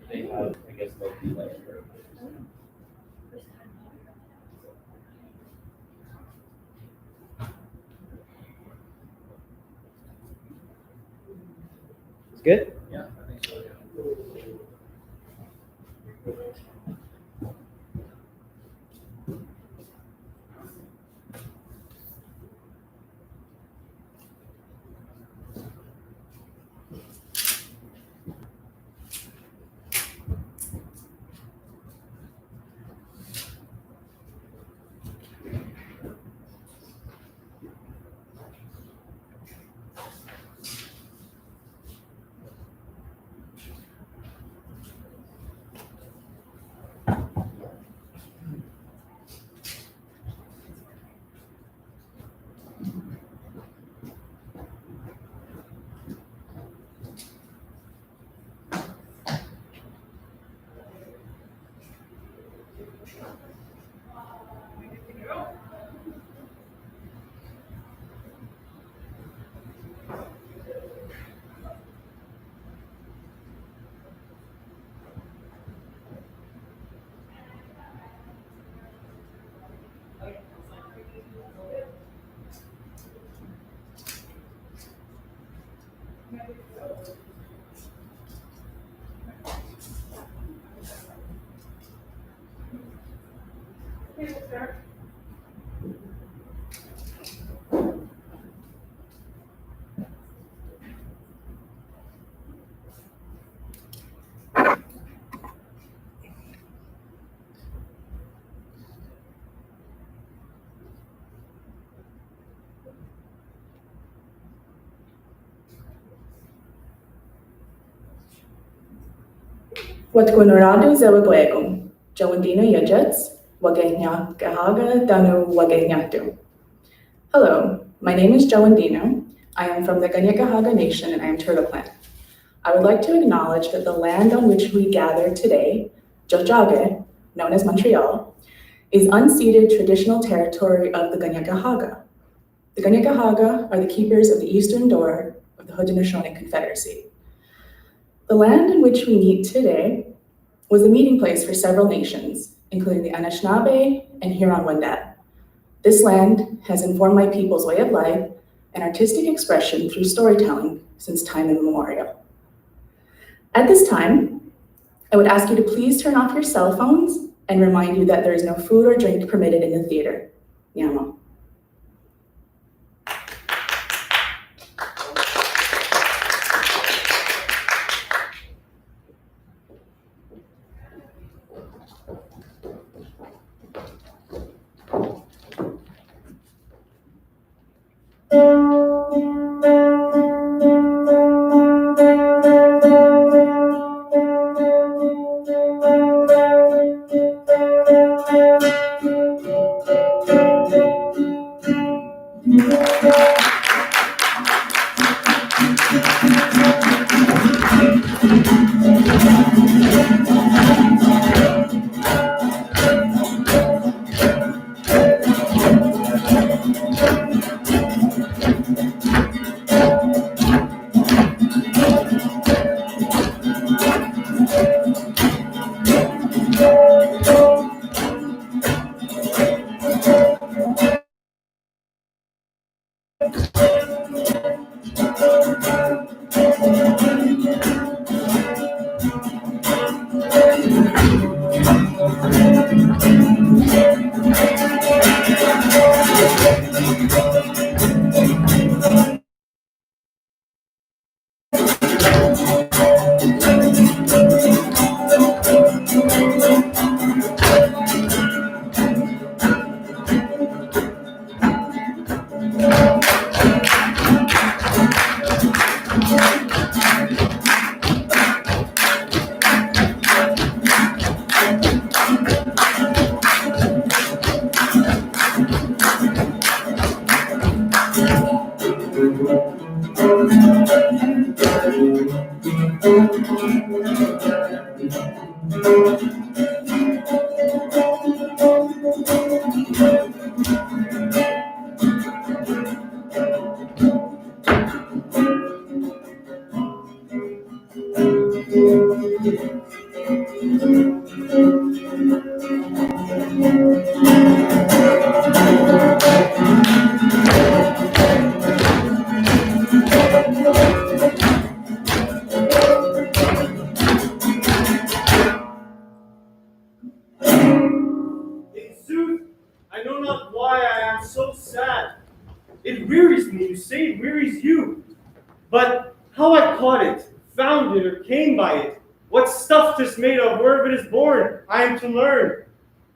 they have, I guess, low-key like. It's good? Yeah, I think so, yeah. Watkunoradu Zewagwegum, Jawandina Yajets, Wagenya Gahaga Danu Wagenyatu. Hello, my name is Jawandina. I am from the Ganyakahaga Nation and I am Turtle Clan. I would like to acknowledge that the land on which we gather today, Jojage, known as Montreal, is unceded traditional territory of the Ganyakahaga. The Ganyakahaga are the keepers of the eastern door of the Haudenosaunee Confederacy. The land in which we meet today was a meeting place for several nations, including the Anishinaabe and Huron-Wendat. This land has informed my people's way of life and artistic expression through storytelling since time immemorial. At this time, I would ask you to please turn off your cell phones and remind you that there is no food or drink permitted in the theater. Nyama. In sooth, I know not why I am so sad. It wearies me, you say it wearies you. But how I caught it, found it, or came by it, what stuff 'tis made of, wherever it is born, I am to learn.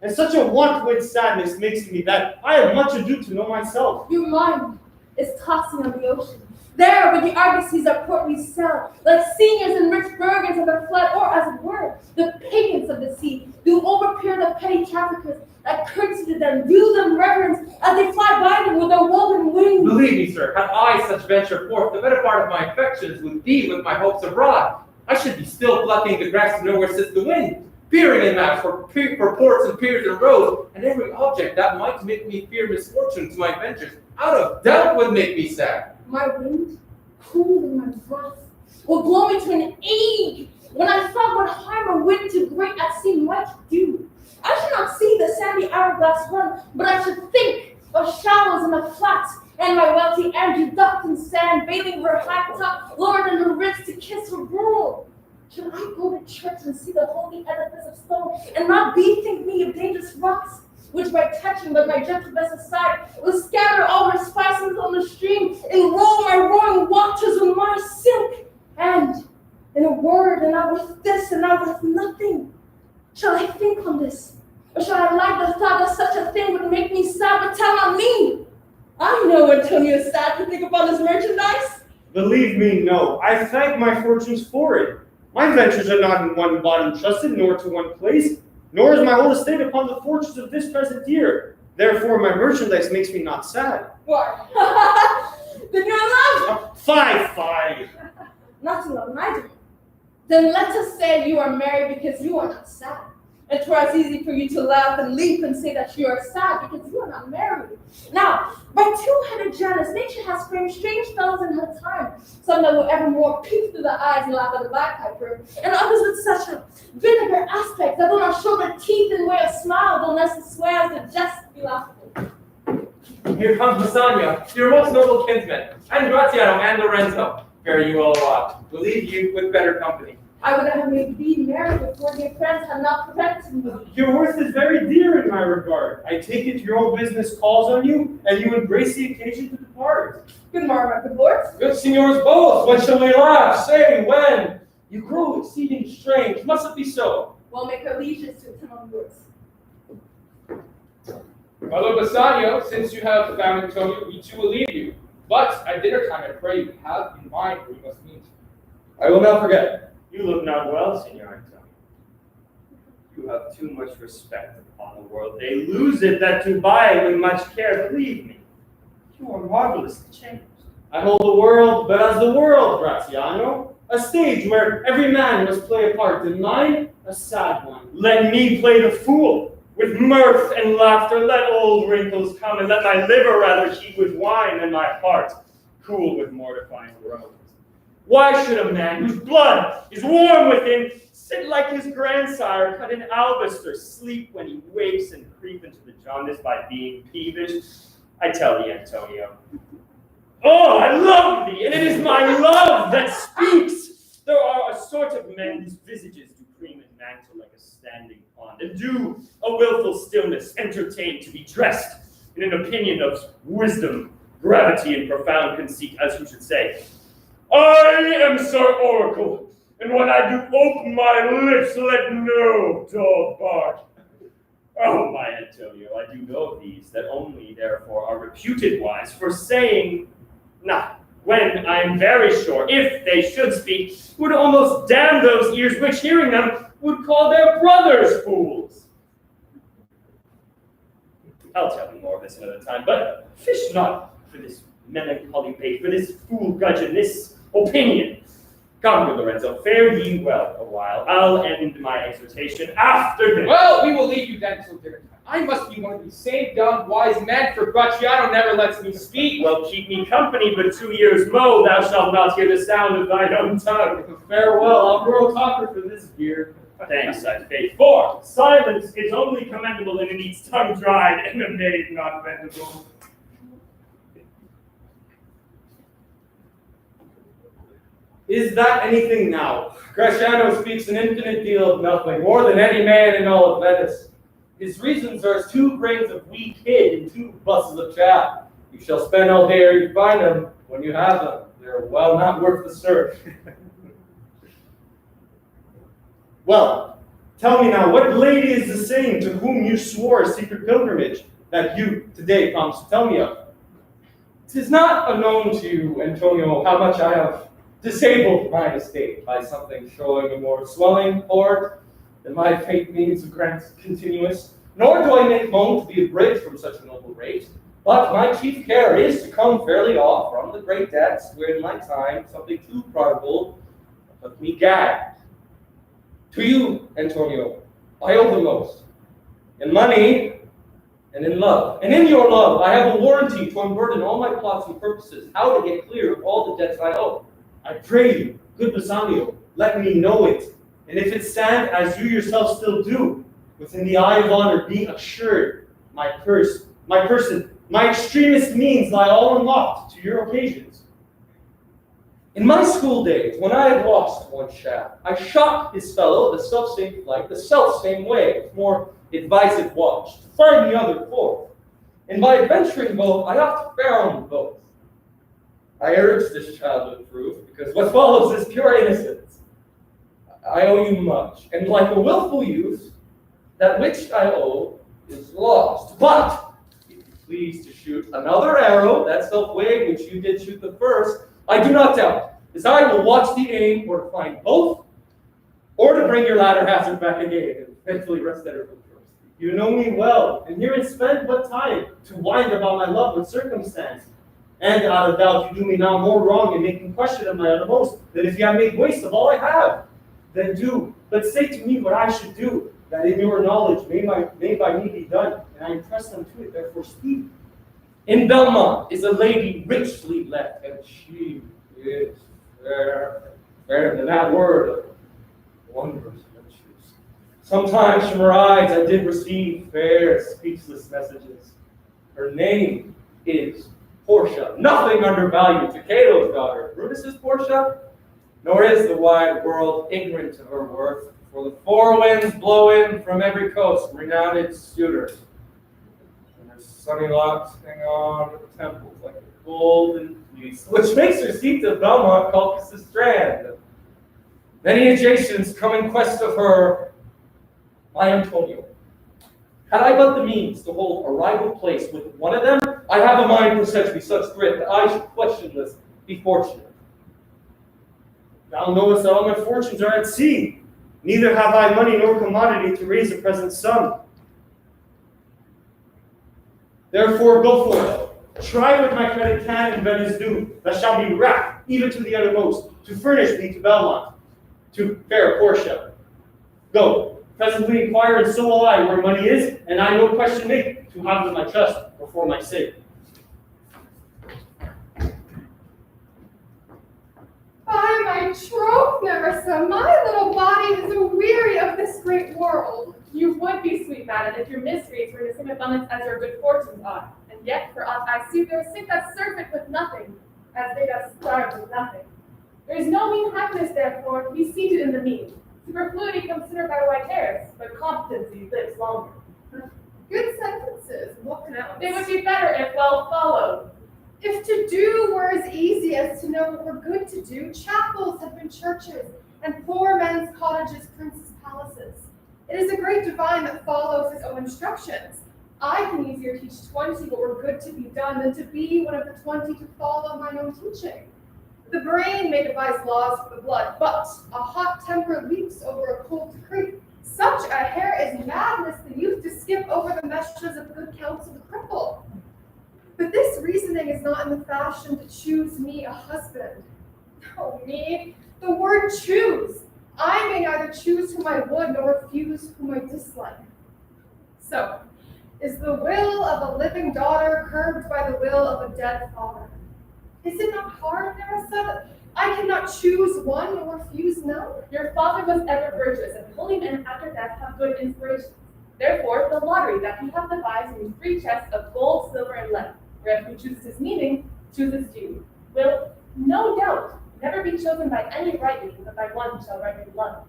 And such a want-wit sadness makes me that I have much ado to know myself. Your mind is tossing on the ocean. There, where the argosies are portly sail, like seniors in rich bergens of the flood, or as it were, the pagans of the sea, do overpeer the petty traffickers that curtsy to them, do them reverence as they fly by them with their woven wings. Believe me, sir, had I such venture forth, the better part of my affections would be with my hopes abroad. I should be still plucking the grass to know where sits the wind, peering in maps for ports and piers and roads, and every object that might make me fear misfortune to my ventures, out of doubt would make me sad. My wind, cool in my breath, will blow me to an age when I thought what harm a wind too great at sea might do. I should not see the sandy hourglass run, but I should think of shallows in the flats, and my wealthy Andrew ducked in sand, bathing her high top, lowered in her ribs to kiss her brow. Should I go to church and see the holy edifice of stone, and not bethink me of dangerous rocks, which by touching but my gentle vessel aside, will scatter all her spices on the stream, and roll my roaring waters with my silk? And, in a word, and not with this, and not with nothing. Shall I think on this? Or shall I like the thought that such a thing would make me sad, but tell not me? I know Antonio is sad to think upon his merchandise. Believe me, no. I thank my fortunes for it. My ventures are not in one bottom trusted, nor to one place, nor is my whole estate upon the fortunes of this present year. Therefore, my merchandise makes me not sad. Why? Then you're in love. Fie. Not in love, neither. Then let us say you are married because you are not sad. It was easy for you to laugh and leap and say that you are sad because you are not married. Now, by two-headed Janus, nature has framed strange fellows in her time. Some that will evermore peep through the eyes and laugh at the bagpiper, and others with such a vinegar aspect that will not show their teeth and wear a smile, though less it swears the jest be laughable. Here comes Bassanio, your most noble kinsman, and Graziano and Lorenzo. Fare you all well. We'll leave you with better company. I would have made thee married before dear friends had not prevented me. Your worth is very dear in my regard. I take it your own business calls on you, and you embrace the occasion to depart. Good morrow, my good lords. Good signors both, when shall we laugh? Say, when? You grow exceeding strange, must it be so? We'll make our lieges to attend on yours. My lord Bassanio, since you have found Antonio, we too will leave you. But at dinner time, I pray you have in mind where you must meet. I will not forget. You look not well, Signor Antonio. You have too much respect upon the world. They lose it that to buy it with much care, believe me. You are marvelously changed. I hold the world, but as the world, Graziano, a stage where every man must play a part, and mine, a sad one. Let me play the fool. With mirth and laughter, let old wrinkles come, and let my liver rather heat with wine than my heart cool with mortifying groans. Why should a man whose blood is warm within sit like his grandsire, cut in alabaster, sleep when he wakes, and creep into the jaundice by being peevish? I tell thee, Antonio. Oh, I love thee, and it is my love that speaks. There are a sort of men whose visages do cream and mantle like a standing pond, and do a willful stillness entertain to be dressed in an opinion of wisdom, gravity, and profound conceit, as who should say, I am Sir Oracle, and when I do open my lips, let no dog bark. Oh, my Antonio, I do know of these, that only, therefore, are reputed wise for saying not, when I am very sure, if they should speak, would almost damn those ears which, hearing them, would call their brothers fools. I'll tell you more of this another time, but fish not for this melancholy bait, for this fool gudgeon, this opinion. Come, good Lorenzo, fare ye well a while. I'll end my exhortation after this. Well, we will leave you then till dinner time. I must be one of these same dumb wise men, for Graziano never lets me speak. Well, keep me company, but 2 years mo, thou shalt not hear the sound of thine own tongue. Farewell, I'll grow talker for this beard. Thanks, I faith. 4. Silence is only commendable if it eats tongue dried and a maid not bendable. Is that anything now? Gratiano speaks an infinite deal of nothing, more than any man in all of Venice. His reasons are as 2 grains of wheat hid in 2 busses of chaff. You shall spend all day ere you find them. When you have them, they're well not worth the search. Well, tell me now, what lady is the same to whom you swore a secret pilgrimage that you today promised to tell me of? 'Tis not unknown to you, Antonio, how much I have disabled my estate by something showing a more swelling port than my fate means to grant continuous. Nor do I make moan to be abridged from such a noble rate, but my chief care is to come fairly off from the great debts where in my time something too prodigal left me gagged. To you, Antonio, I owe the most, in money and in love. And in your love, I have a warranty to unburden all my plots and purposes, how to get clear of all the debts I owe. I pray you, good Bassanio, let me know it. And if it stand as you yourself still do, within the eye of honor, be assured, my person, my extremest means lie all unlocked to your occasions. In my school days, when I had lost one shaft, I shot his fellow the self-same flight, the self-same way, with more advised watch, to find the other forth. And by adventuring both, I oft found both. I urge this childhood proof, because what follows is pure innocence. I owe you much, and like a willful youth, that which I owe is lost. But, if you please to shoot another arrow, that self-way which you did shoot the first, I do not doubt, as I will watch the aim, or to find both, or to bring your latter hazard back again, and eventually rest better for the first. You know me well, and herein spend but time to wind about my love with circumstance. And out of doubt, you do me now more wrong in making question of my uttermost than if you had made waste of all I have. Then do, but say to me what I should do, that in your knowledge may by me be done, and I impress them to it, therefore speak. In Belmont is a lady richly left, and she is fair than that word of wondrous virtues. Sometimes from her eyes I did receive fair speechless messages. Her name is Portia, nothing undervalued to Cato's daughter. Brutus's Portia, nor is the wide world ignorant of her worth, for the 4 winds blow in from every coast, renowned suitors. And her sunny locks hang on to the temples like a golden fleece, which makes her seat of Belmont called the Strand. Many adjacents come in quest of her, my Antonio. Had I but the means to hold a rival place with one of them, I have a mind for such thrift that I should questionless be fortunate. Thou knowest that all my fortunes are at sea. Neither have I money nor commodity to raise a present sum. Therefore go forth. Try what my credit can and Venice do, that shall be racked even to the uttermost, to furnish thee to Belmont, to fair Portia. Go. Presently inquire, and so will I, where money is, and I no question make, to have them I trust, or for my sake. By my troth, Nerissa, my little body is weary of this great world. You would be, sweet madam, if your miseries were in the same abundance as your good fortunes are. And yet, for aught I see, there sink that servant with nothing, as they that starve with nothing. There is no mean happiness, therefore, to be seated in the mean. Superfluity considered by white hairs, but competency lives longer. Good sentences, what else? They would be better if well followed. If to do were as easy as to know what were good to do, chapels have been churches, and poor men's cottages princes' palaces. It is a great divine that follows his own instructions. I can easier teach 20 what were good to be done than to be one of the 20 to follow mine own teaching. The brain may devise laws for the blood, but a hot temper leaps over a cold decree. Such a hair is madness, the youth to skip over the meshes of good counsel to cripple. But this reasoning is not in the fashion to choose me a husband. Oh, me, the word choose. I may neither choose whom I would nor refuse whom I dislike. So, is the will of a living daughter curbed by the will of a dead father? Is it not hard, Nerissa, I cannot choose one or refuse none. Your father was ever virtuous, and holy men after death have good inspirations. Therefore, the lottery that he hath devised in 3 chests of gold, silver, and lead, whereof who chooses his meaning, chooses you, will, no doubt, never be chosen by any rightly, but by one who shall rightly love.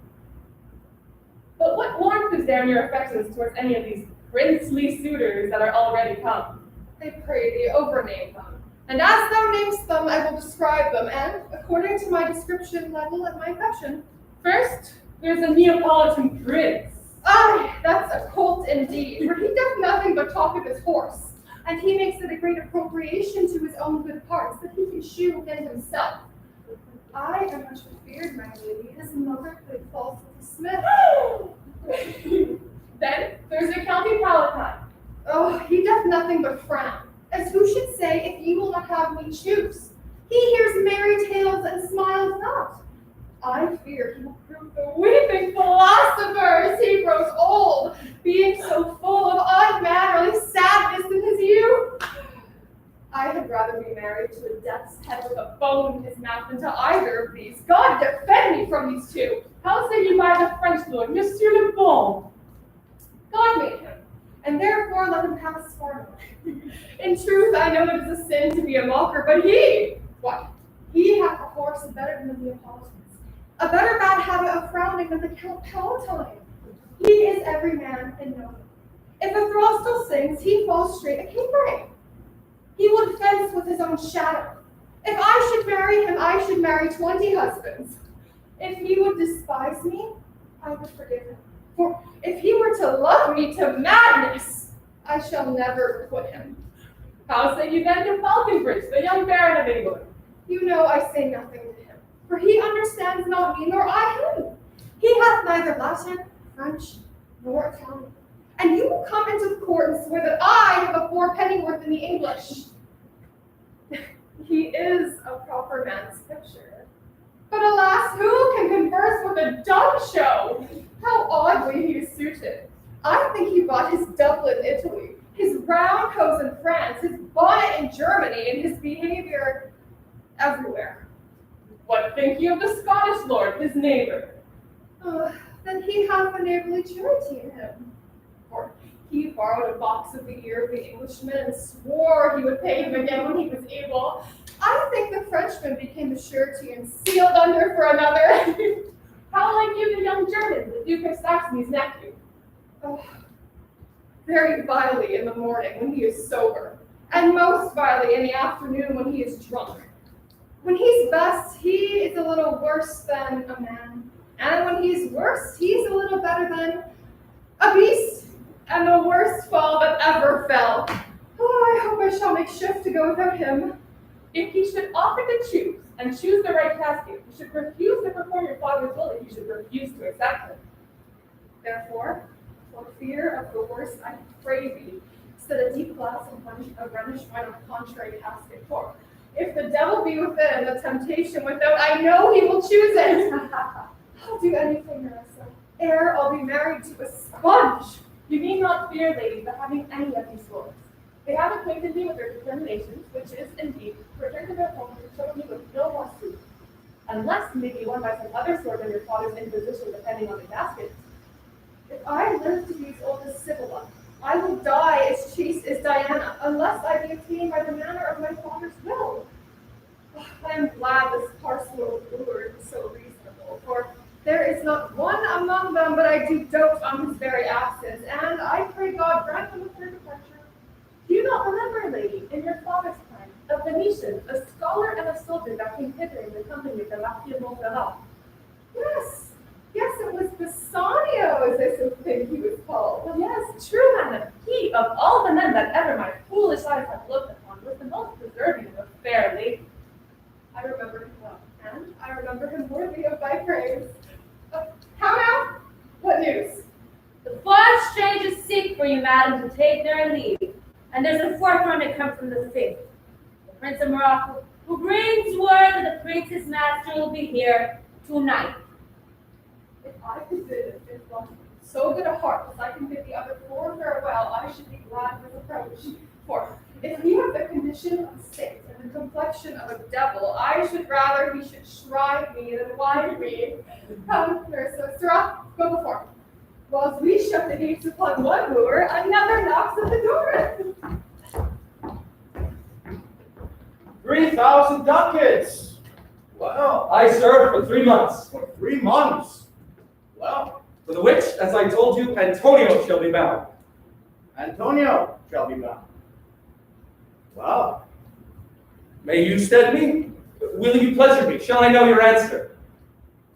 But what warmth is there in your affections towards any of these princely suitors that are already come? I pray thee, overname them. And as thou namest them, I will describe them, and, according to my description, I will let my affection. First, there's a Neapolitan prince. Aye, that's a colt indeed, for he doth nothing but talk of his horse, and he makes it a great appropriation to his own good parts that he can shew within himself. I am much feared, my lady, his mother played false with the smith. Then there's a County Palatine. Oh, he doth nothing but frown, as who should say, if ye will not have me choose. He hears merry tales and smiles not. I fear he will prove the weeping philosopher as he grows old, being so full of unmannerly sadness in his youth. I had rather be married to a death's head with a bone in his mouth than to either of these. God defend me from these two. How say you by the French lord, Monsieur Le Bon? God made him, and therefore let him pass for me. In truth, I know it is a sin to be a mocker, but he, what? He hath a horse better than the Neapolitans, a better bad habit of frowning than the Count Palatine. He is every man in know him. If a throstle sings, he falls straight a capering. He would fence with his own shadow. If I should marry him, I should marry 20 husbands. If he would despise me, I would forgive him. For if he were to love me to madness, I shall never quit him. How say you then to Falconbridge, the young Baron of England? You know I say nothing to him, for he understands not me, nor I him. He hath neither Latin, French, nor Italian. And you will come into the court and swear that I have a 4 pennyworth in the English. He is a proper man's picture. But alas, who can converse with a dumb show? How oddly he is suited. I think he bought his doublet in Italy, his round hose in France, his bonnet in Germany, and his behavior everywhere. What think you of the Scottish lord, his neighbor? Then he hath a neighborly charity in him. For he borrowed a box of the ear of the Englishman and swore he would pay him again when he was able. I think the Frenchman became a surety and sealed under for another. How like you the young German, the Duke of Saxony's nephew? Oh, very vilely in the morning when he is sober, and most vilely in the afternoon when he is drunk. When he's best, he is a little worse than a man, and when he's worse, he's a little better than a beast, and the worst fall that ever fell. Oh, I hope I shall make shift to go without him. If he should offer to choose, and choose the right casket, you should refuse to perform your father's will if you should refuse to accept it. Therefore, for fear of the worst, I pray thee, set a deep glass and punch a Rhenish wine of contrary casket. For if the devil be within, the temptation without, I know he will choose it. I'll do anything, Nerissa, ere I'll be married to a sponge. You need not fear, lady, the having any of these lords. They have acquainted me with their determinations, which is, indeed, to return to their home and show me with no more suit. Unless may be won by some other sort than your father's imposition depending on the casket. If I live to be as old as Sibylla, I will die as chaste as Diana, unless I be obtained by the manner of my father's will. I am glad this parcel of lord is so reasonable, for there is not one among them but I do dote on his very absence, and I pray God grant them a fair departure. Do you not remember, lady, in your father's time, a Venetian, a scholar and a soldier that came hither in the company of the Marquis of Montferrat? Yes, it was Bassanio, as I so think he was called. Well, yes, true, madam. He, of all the men that ever my foolish eyes have looked upon, was the most deserving of a fair lady. I remember him well, and I remember him worthy of my praise. How now? What news? The 4 strangers seek for you, madam, to take their leave. And there's a 4th one to come from the faith. The Prince of Morocco, who brings word that the prince's master will be here tonight. If I could bid a 5th one so good a heart as I can bid the other 4 farewell, I should be glad of his approach. For if we have the condition of the state and the complexion of a devil, I should rather he should shrive me than wind me. Come, Nerissa, Sirrah, go before. Whilst we shut the gates upon one wooer, another knocks at the door. 3,000 ducats! Well, I served for 3 months. For 3 months? Well, for the which, as I told you, Antonio shall be bound. Antonio shall be bound. Well, may you stead me? Will you pleasure me? Shall I know your answer?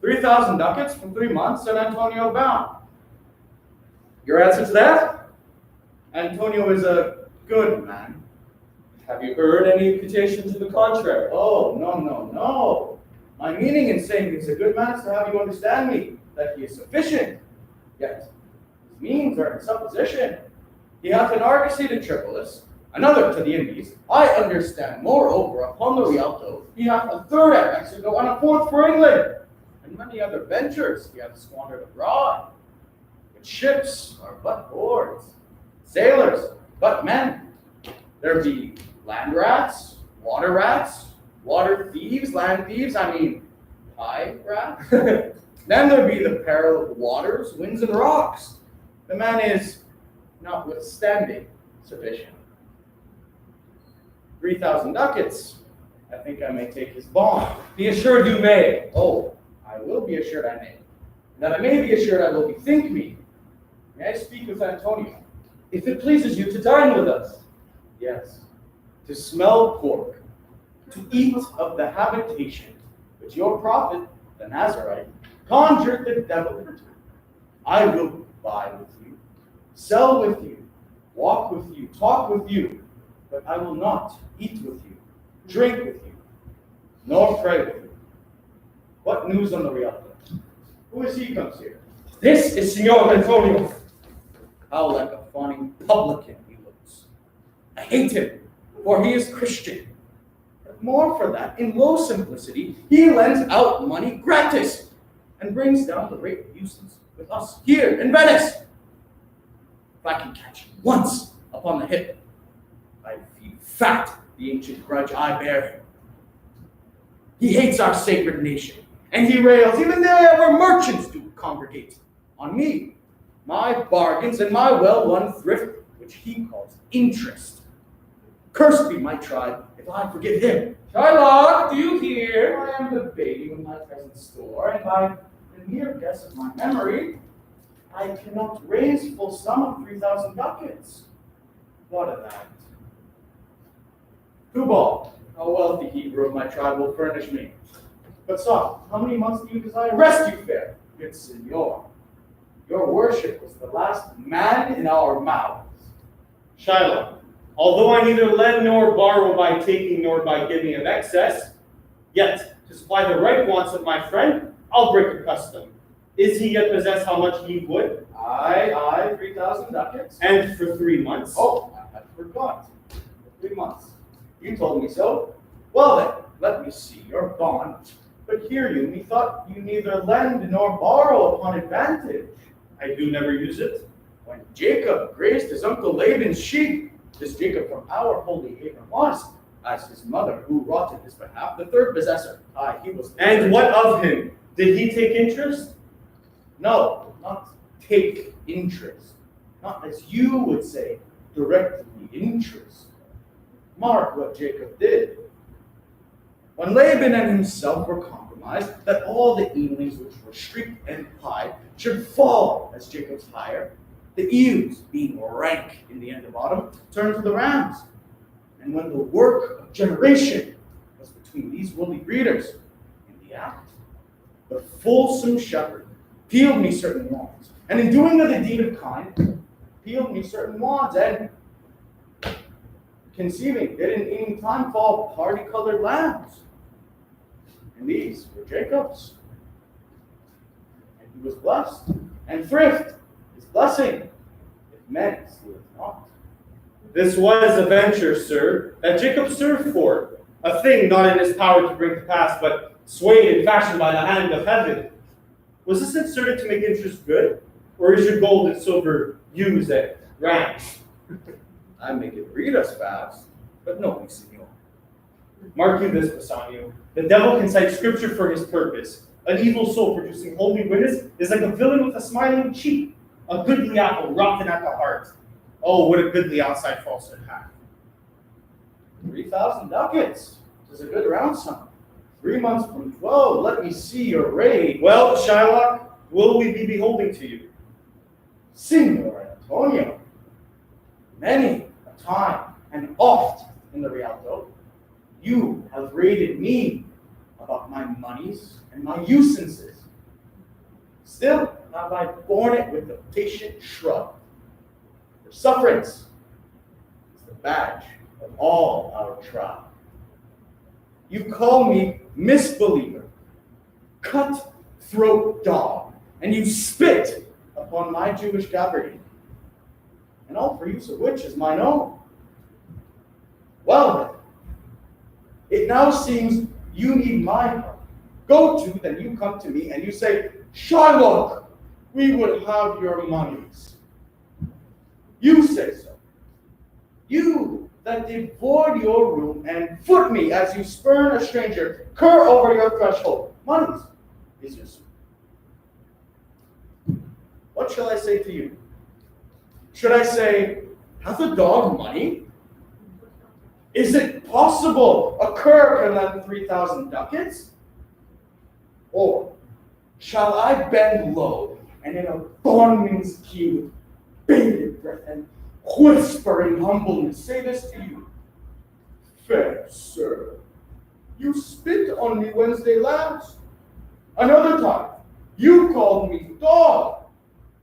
3,000 ducats for 3 months and Antonio bound. Your answer to that? Antonio is a good man. Have you heard any imputation to the contrary? Oh, no. My meaning in saying he's a good man is to have you understand me, that he is sufficient. Yet, his means are in supposition. He hath an argosy to Tripolis, another to the Indies. I understand, moreover, upon the Rialto, he hath a third at Mexico and a fourth for England, and many other ventures he hath squandered abroad. But ships are but boards, sailors but men. There be land rats, water thieves, land thieves, pie rats. Then there be the peril of waters, winds, and rocks. The man is, notwithstanding, sufficient. 3,000 ducats. I think I may take his bond. Be assured you may. Oh, I will be assured I may. And that I may be assured I will bethink me. May I speak with Antonio? If it pleases you to dine with us. Yes. To smell pork. To eat of the habitation which your prophet, the Nazarite, conjured the devil into. I will buy with you, sell with you, walk with you, talk with you, but I will not eat with you, drink with you, nor pray with you. What news on the Rialto? Who is he comes here? This is Signor Antonio. How like a fawning publican he looks. I hate him, for he is Christian. But more for that, in low simplicity, he lends out money gratis, and brings down the rate of usage with us here in Venice. If I can catch him once upon the hip, I feed fat the ancient grudge I bear him. He hates our sacred nation, and he rails even there where merchants do congregate on me, my bargains, and my well-won thrift, which he calls interest. Cursed be my tribe if I forgive him. Shylock, do you hear? I am the baby of my present store, and by the mere guess of my memory, I cannot raise full sum of 3,000 ducats. What of that? Tubal, a wealthy Hebrew of my tribe will furnish me. But stop, how many months do you desire? Rest you fair, good Signor. Your worship was the last man in our mouths. Shylock, although I neither lend nor borrow by taking nor by giving of excess, yet to supply the right wants of my friend, I'll break a custom. Is he yet possessed how much he would? Aye, 3,000 ducats. And for 3 months? Oh, I had forgot. 3 months. You told me so. Well then, let me see your bond. But hear you, methought you neither lend nor borrow upon advantage. I do never use it. When Jacob grazed his uncle Laban's sheep, this Jacob from our holy haven was, as his mother, who wrought in his behalf, the third possessor. Aye, he was. And what of him? Did he take interest? No, not take interest. Not as you would say, directly interest. Mark what Jacob did. When Laban and himself were compromised, that all the evenings which were streaked and pied should fall as Jacob's hire, the ewes, being rank in the end of autumn, turned to the rams. And when the work of generation was between these woolly breeders in the act, the fulsome shepherd peeled me certain wands, and in doing of the deed of kind, peeled me certain wands, and conceiving did in evening time fall party-colored lambs. And these were Jacob's. And he was blessed, and thrift is blessing, if men steal it not. This was a venture, sir, that Jacob served for, a thing not in his power to bring to pass, but swayed and fashioned by the hand of heaven. Was this inserted to make interest good, or is your gold and silver used at rams? I make it read us fast, but no, senor. Mark you this, Bassanio. The devil can cite scripture for his purpose. An evil soul producing holy witness is like a villain with a smiling cheek, a goodly apple rotten at the heart. Oh, what a goodly outside falsehood hath. 3,000 ducats. Tis a good round sum. 3 months from 12, let me see your raid. Well, Shylock, will we be beholding to you? Signor Antonio, many a time and oft in the Rialto, you have raided me about my monies and my usances. Still have I borne it with a patient shrug. For sufferance is the badge of all our tribe. You call me misbeliever, cutthroat dog, and you spit upon my Jewish gabardine, and all for use of which is mine own. Well then, it now seems you need my help. Go to, then you come to me and you say, Shylock, we would have your monies. You say so. You that did void your room and foot me as you spurn a stranger, cur over your threshold. Monies is your suit. What shall I say to you? Should I say, hath a dog money? Is it possible a cur can lend 3,000 ducats? Or shall I bend low and in a bondman's key with bated breath and whispering humbleness say this to you? Fair sir, you spit on me Wednesday last. Another time, you called me dog.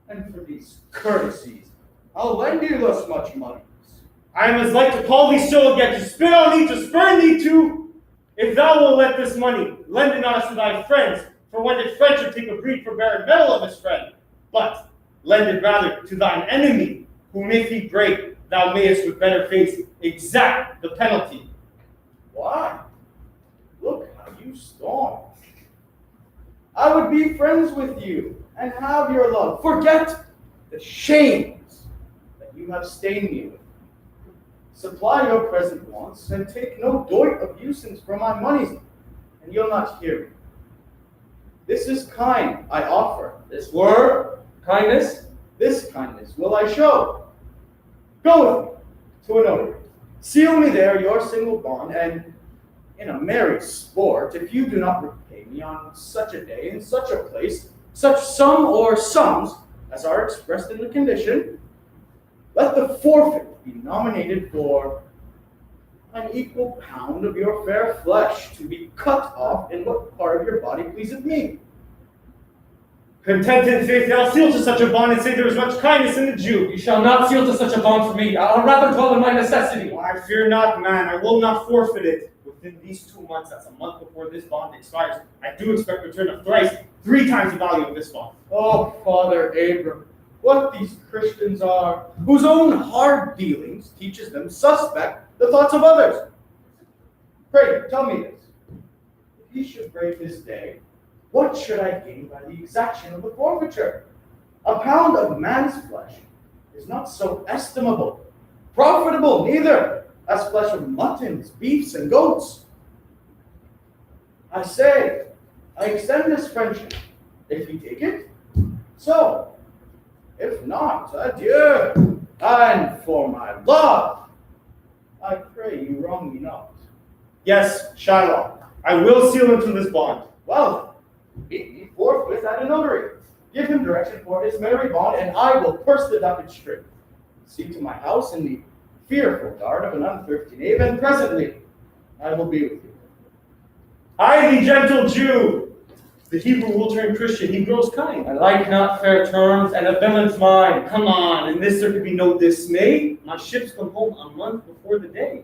And for these courtesies, I'll lend you thus much money. I am as like to call thee so again, to spit on thee, to spurn thee too. If thou wilt let this money, lend it not to thy friends, for when did friendship take a breed for barren metal of his friend? But lend it rather to thine enemy, whom if he break, thou mayest with better face exact the penalty. Why? Look how you storm. I would be friends with you and have your love. Forget the shames that you have stained me with. Supply your present wants and take no doit of usance from my monies, and you'll not hear me. This is kind I offer. This word, kindness, This kindness will I show. Go with me to a notary. Seal me there your single bond, and in a merry sport, if you do not repay me on such a day, in such a place, such sum or sums as are expressed in the condition, let the forfeit be nominated for an equal pound of your fair flesh, to be cut off in what part of your body pleaseth me. Content in faith, I'll seal to such a bond and say there is much kindness in the Jew. you shall not seal to such a bond for me. I'll rather dwell in my necessity. I fear not, man. I will not forfeit it. Within these 2 months, that's a month before this bond expires, I do expect return of thrice, 3 times the value of this bond. Oh, Father Abram, what these Christians are, whose own hard dealings teaches them suspect the thoughts of others. Pray, tell me this. If he should break this day, what should I gain by the exaction of the forfeiture? A pound of man's flesh is not so estimable, profitable neither, as flesh of muttons, beefs, and goats. I say, I extend this friendship. If he take it, so. If not, adieu. And for my love, I pray you wrong me not. Yes, Shylock, I will seal him to this bond. Well, meet me forthwith at a notary. Give him direction for his merry bond, and I will purse the ducat straight. See to my house in the fearful guard of an unthrifty knave, and presently I will be with you. I, the gentle Jew. The Hebrew will turn Christian, he grows kind. I like not fair terms, and a villain's mind. Come on, in this there could be no dismay. My ships come home a month before the day.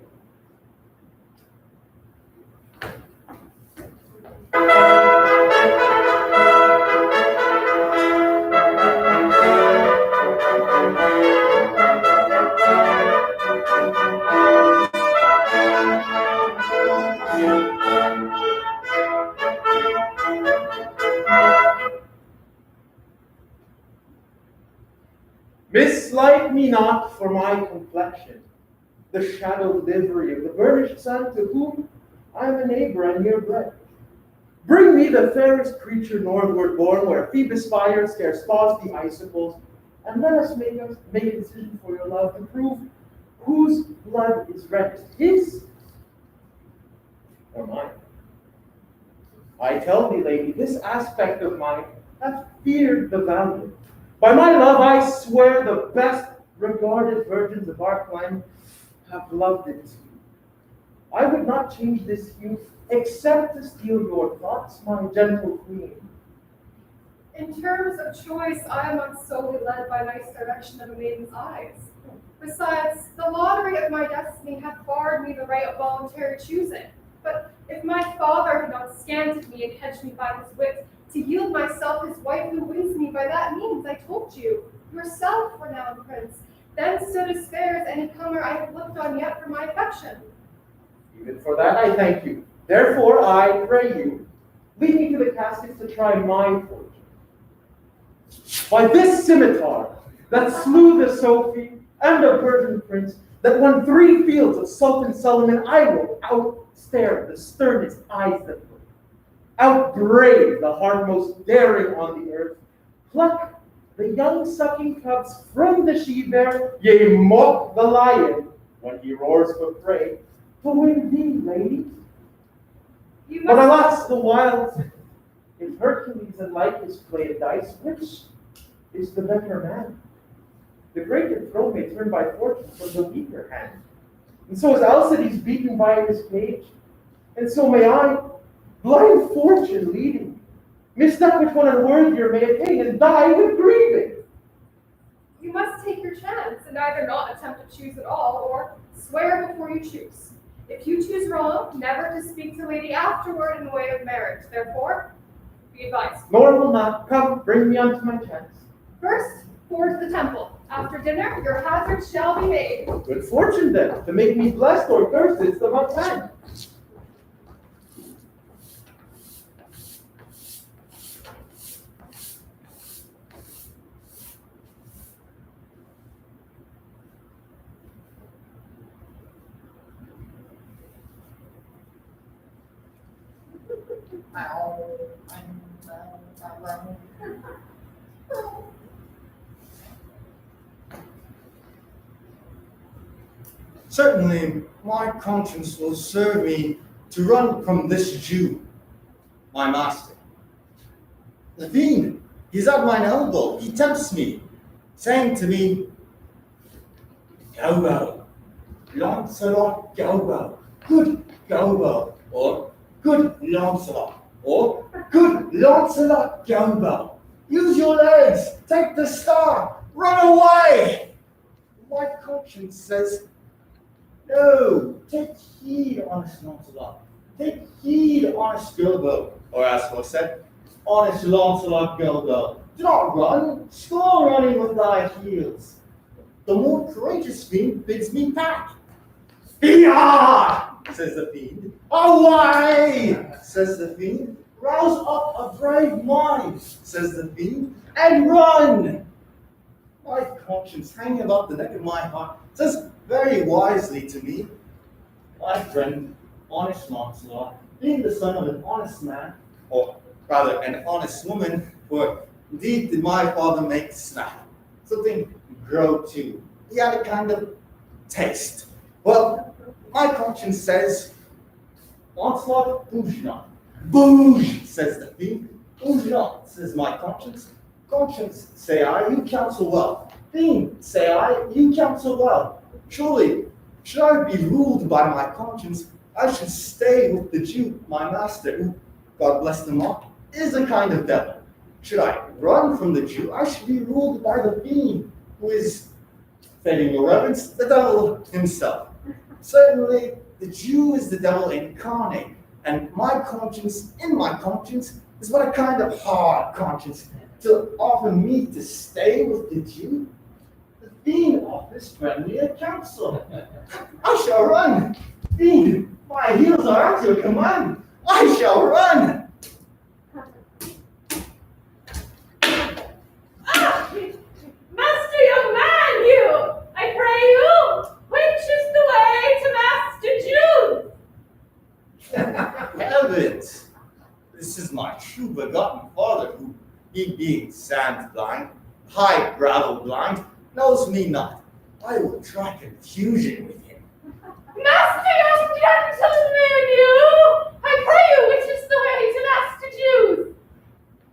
Mislike me not for my complexion, the shadowed livery of the burnished sun, to whom I am a neighbor and near bred. Bring me the fairest creature northward born, where Phoebus fire scarce thaws the icicles, and let us make a decision for your love to prove whose blood is reddest, his or mine. I tell thee, lady, this aspect of mine hath feared the valiant. By my love I swear the best regarded virgins of our clan have loved it. I would not change this hue, except to steal your thoughts, my gentle queen. In terms of choice, I am not solely led by nice direction of a maiden's eyes. Besides, the lottery of my destiny hath barred me the right of voluntary choosing. But if my father had not scanted me and hedged me by his wit, to yield myself his wife who wins me by that means, I told you, yourself, renowned prince, then stood as fair as any comer I have looked on yet for my affection. Even for that I thank you. Therefore I pray you, lead me to the caskets to try my fortune. By this scimitar that slew the Sophie and the Persian prince, that won 3 fields of Sultan Suleiman, I will outstare the sternest eyes that look, outbrave the heart most daring on the earth, pluck the young sucking cubs from the she-bear, yea, mock the lion when he roars for prey, to win thee, lady. But alas, the wild, if Hercules and Lycus play at dice, which is the better man? The greater throne may turn by fortune from the weaker hand. And so is Alcides beaten by his page, and so may I, blind fortune leading me, misstep which one unworthier may attain, and die with grieving. You must take your chance, and either not attempt to choose at all, or swear before you choose. If you choose wrong, never to speak to lady afterward in the way of marriage. Therefore, be advised. Nor will not. Come, bring me unto my chance. First, forward to the temple. After dinner, your hazard shall be made. Good fortune then, to make me blessed or cursed is the right time. Certainly, my conscience will serve me to run from this Jew, my master. The fiend, he's at mine elbow, he tempts me, saying to me, Galbo, Lancelot Galbo, good Galbo, or good Lancelot, or good Lancelot Galbo. Use your legs, take the star, run away. My conscience says, no, take heed, honest Lancelot. Take heed, honest Galbo. Or as was said, honest Lancelot Galbo. Do not run, score running with thy heels. The more courageous fiend bids me back. Yah! Says the fiend. Away! Says the fiend. Rouse up a brave mind, says the fiend, and run! My conscience hanging about the neck of my heart says very wisely to me, my friend, honest Lancelot, being the son of an honest man, or rather an honest woman, for indeed did my father make snap, something grow too. He had a kind of taste. Well, my conscience says, Lancelot, bouge not. Bouge, says the fiend. Bouge not, says my conscience. Conscience, say I, you counsel well. Fiend, say I, you counsel well. Surely, should I be ruled by my conscience, I should stay with the Jew, my master, who, God bless them all, is a kind of devil. Should I run from the Jew, I should be ruled by the fiend, who is, fitting your reverence, the devil himself. Certainly, the Jew is the devil incarnate, and my conscience, in my conscience, is but a kind of hard conscience to offer me to stay with the Jew. The fiend offers friendlier counsel. I shall run. Fiend, my heels are at your command. I shall run. Ah! Master, young man, you! I pray you, which is the way to Master Jude? ill-begotten father who, he being sand blind, high gravel blind, knows me not. I will try confusion with him. Master, young gentleman, you! I pray you, which is the way to Master Jews?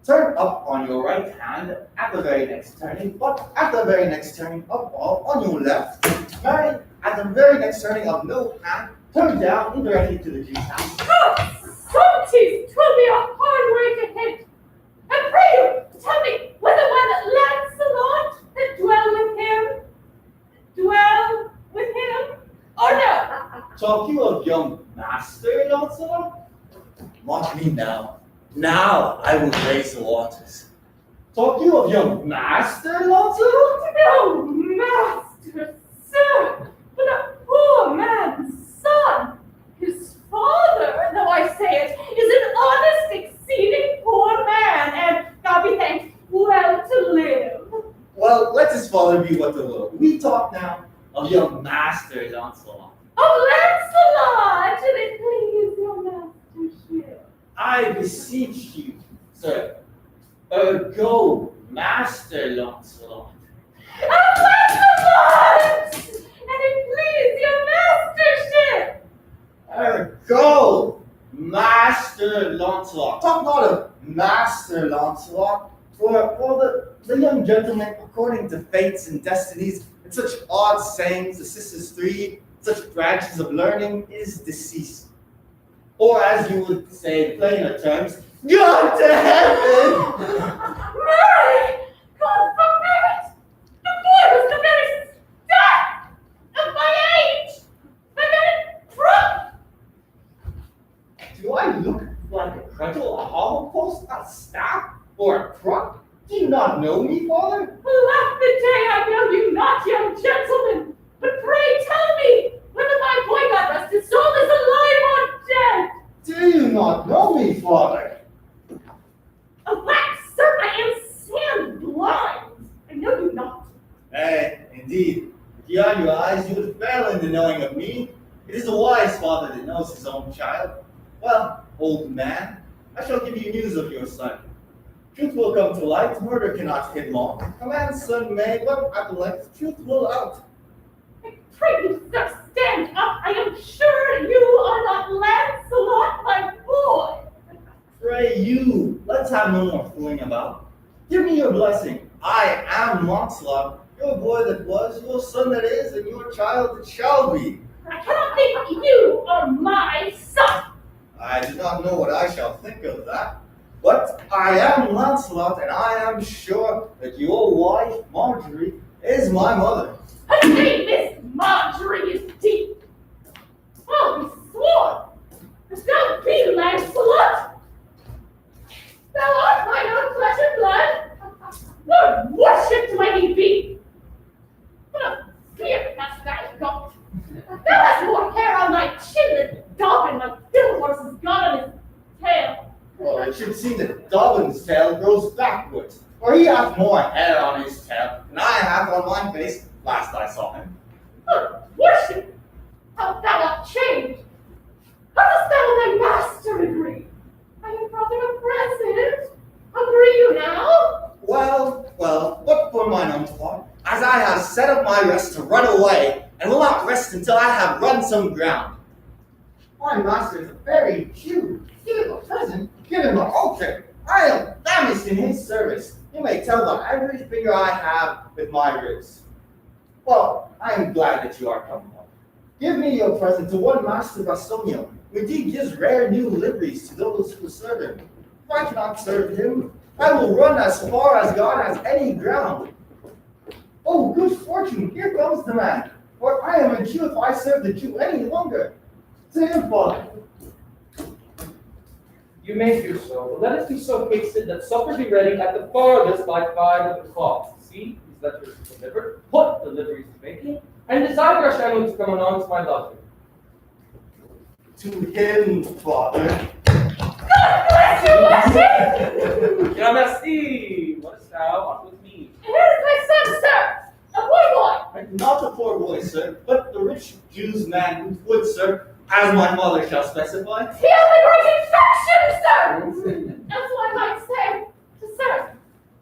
Turn up on your right hand at the very next turning, but at the very next turning up all on your left. Mary, at the very next turning of no hand, turn down indirectly to the Jew's house. Certes, 'twill be a hard way to hit. I pray you, tell me, whether one Lancelot that dwell with him, or no? Talk you of young Master Lancelot? Mark me now. Now I will raise the waters. Talk you of young Master Lancelot? No, master, sir, but a poor man's son. His father, though I say it, is an honest, exceeding poor man, and God be thanked, well to live. Well, let his father be what the will. We talk now of young Master Lancelot. Of Lancelot, and it please your mastership. I beseech you, sir, go, Master Lancelot. Of Lancelot, and it please your mastership. Go, Master Lancelot. Talk not of Master Lancelot, for the young gentleman, according to fates and destinies, and such odd sayings, the sisters three, such branches of learning, is deceased. Or as you would say in plainer terms, gone to heaven! Mary! God forbid it! The boy was the very start of my age! My very truck! Do I look like a crutchel, a hobble post, a staff, or a crook? Do you not know me, father? Laugh the day I know you not, young gentleman! But pray tell me whether my boy God rest his soul is alive or dead! Do you not know me, father? Alack, sir, I am sand blind! I know you not. Nay, indeed. If you had your eyes, you would fail in the knowing of me. It is a wise father that knows his own child. Well, old man, I shall give you news of your son. Truth will come to light, murder cannot hid long. A man's son may, but at length truth will out. I pray you, sir, stand up. I am sure you are not Lancelot, my boy. Pray you, let's have no more fooling about. Give me your blessing. I am Lancelot, your boy that was, your son that is, and your child that shall be. I cannot think you are my son. I do not know what I shall think of that. But I am Lancelot, and I am sure that your wife, Marjorie, is my mother. Her name is Marjorie is deep. I'll be sworn. Thou be Lancelot. Thou art mine own flesh and blood. Lord worshipped when he be. What a beard hast thou got. Thou hast more hair on thy chin than Dobbin, my fiddle horse has got on his tail. Well, it should seem that Dobbin's tail grows backwards, for he hath more hair on his tail than I have on my face last I saw him. Lord worship. How thou art changed. How dost thou and thy master agree? I am brother of President. Agree you now? Well, but for mine own part, as I have set up my rest to run away, and will not rest until I have run some ground. My master is a very Jew. Give him a present, give him an altar. I am famished in his service. You may tell by every finger I have with my ribs. Well, I am glad that you are come home. Give me your present to one Master Bastonio. Indeed, gives rare new liveries to those who serve him. If I cannot serve him, I will run as far as God has any ground. Oh, good fortune, here comes the man. For I am a Jew if I serve the Jew any longer. To him, father. You may do so, but let it be so hasted that supper be ready at the farthest by 5 o'clock. See, these letters delivered, put the liveries to making, and desire our family to come on to my lovely. To him, father. God bless you, worship! Yeah, merci. What is thou art with me? Here is my son, sir. A boy. Not a poor boy, sir, but the rich Jew's man who would, sir, as my mother shall specify. He has a great infection, sir. That's why I might say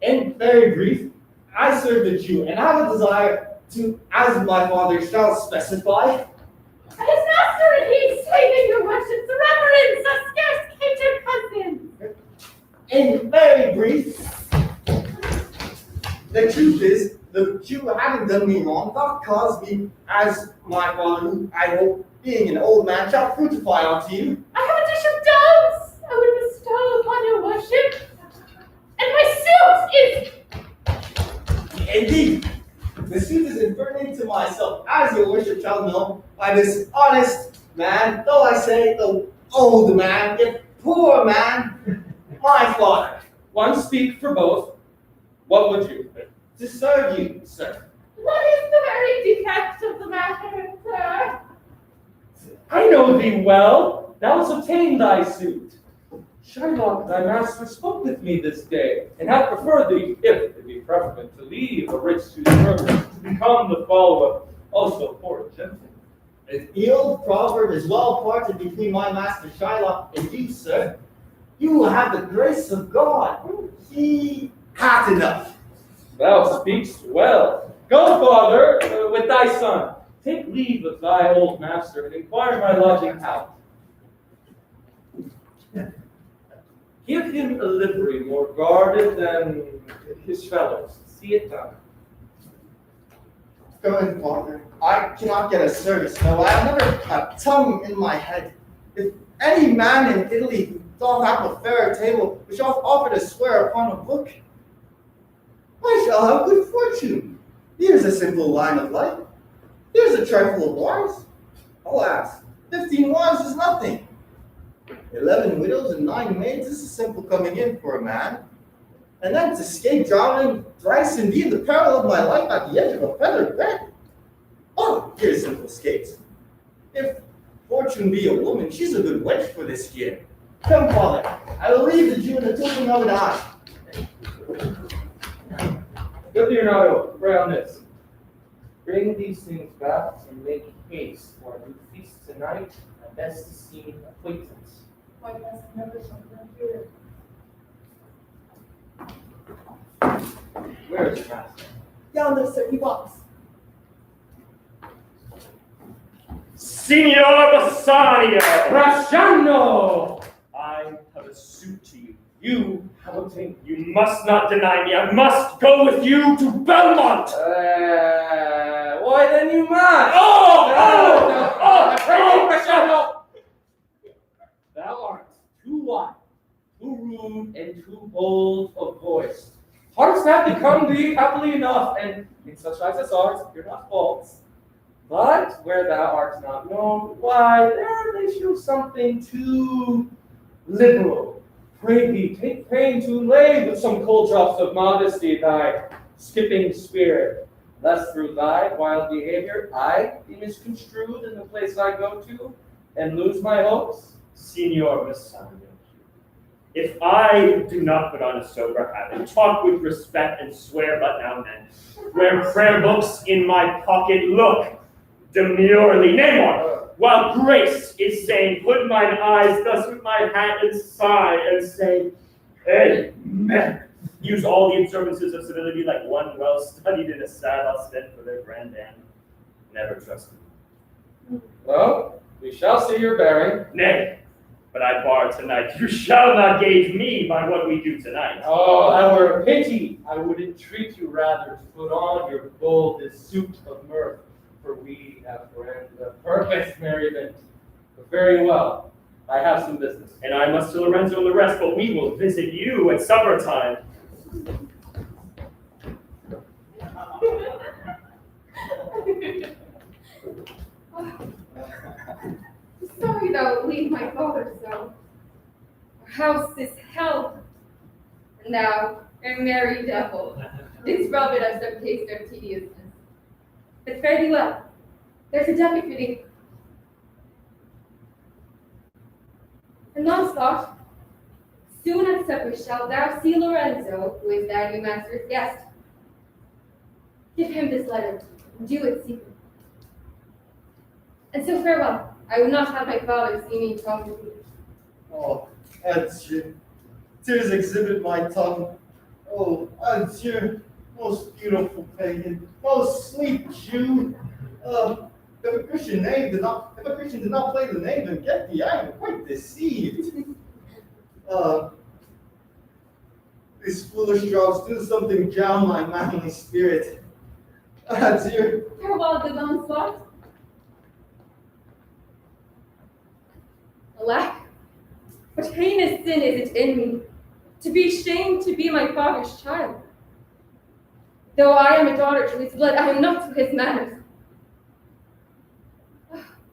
In very brief, I serve the Jew, and I have a desire to, as my father shall specify, His master and he say that your worship's reverence a scarce cater cousin. in very brief, the truth is, the Jew having done me wrong, doth cause me, as my father, who I hope, being an old man, shall fructify unto you. I have a dish of doves I would bestow upon your worship. And my suit is Indeed, the suit is inverted to myself, as your worship shall know, by this honest man, though I say the old man, yet poor man, my father, One speak for both. What would you? to serve you, sir. what is the very defect of the matter, sir? I know thee well. Thou hast obtained thy suit. Shylock, thy master, spoke with me this day, and hath preferred thee, if it be preferable, to leave a rich suit service, to become the follower also for a gentleman. The old proverb is well parted between my master Shylock and you, sir. You have the grace of God. He hath enough. Thou speakst well. Go, father, with thy son. Take leave of thy old master, and inquire my lodging out. Give him a livery more guarded than his fellows. See it done. Go in, father. I cannot get a service, no. I have never a tongue in my head. If any man in Italy doth have a fairer table, which doth offer to swear upon a book, I shall have good fortune. Here's a simple line of life. Here's a trifle of wines. Alas, 15 wives is nothing. 11 widows and 9 maids is a simple coming in for a man. And then to escape drowning thrice indeed the peril of my life at the edge of a feathered bed. Oh, here's simple escapes. If fortune be a woman, she's a good wench for this year. Come, father, I will leave the Jew in the twinkling of an eye. Good Leonardo, pray on this. Bring these things back and make haste, for I do feast tonight, my best esteemed acquaintance. My best member shall come here. Where is your master? Yonder, sir, he walks. Signor Bassanio! Bracciano! I have a suit to you. You have obtained. You must not deny me. I must go with you to Belmont. Why then you must? Bracciano! Thou art too wide, too rude, and too bold of voice. Hearts have become thee happily enough, and in such eyes as ours, you're not false. But where thou art not known, why, there they show something too liberal. Pray thee, take pain to lay with some cold drops of modesty thy skipping spirit, lest through thy wild behavior I be misconstrued in the place I go to, and lose my hopes. Signor Bassanio, if I do not put on a sober habit, talk with respect, and swear but now and then, wear prayer books in my pocket, look demurely, nay more, while grace is saying, put mine eyes thus with my hand and sigh, and say, Amen. Use all the observances of civility like one well studied in a sad ostend for their grand end. Never trust me. Well, we shall see your bearing. Nay, but I bar tonight. You shall not gauge me by what we do tonight. Oh, that were a pity. I would entreat you rather to put on your boldest suit of mirth, for we have planned the perfect merriment. But very well, I have some business. And I must to Lorenzo and the rest, but we will visit you at supper time. Sorry thou leave my father so. Our house is hell. And thou, a merry devil, didst rob it of some taste of tediousness. But fare thee well. There's a ducat for thee. And Launcelot, soon at supper shalt thou see Lorenzo, who is thy new master's guest. Give him this letter, and do it secretly. And so farewell. I will not have my father see me talk with you. Oh, Adieu. Tears exhibit my tongue. Oh, adieu, most beautiful pagan, most sweet Jew. If a Christian did not play the name and get thee, I am quite deceived. These foolish drugs do something drown my manly spirit. Adieu. Farewell, good Lancelot. Alack, what heinous sin is it in me to be ashamed to be my father's child? Though I am a daughter to his blood, I am not to his manners.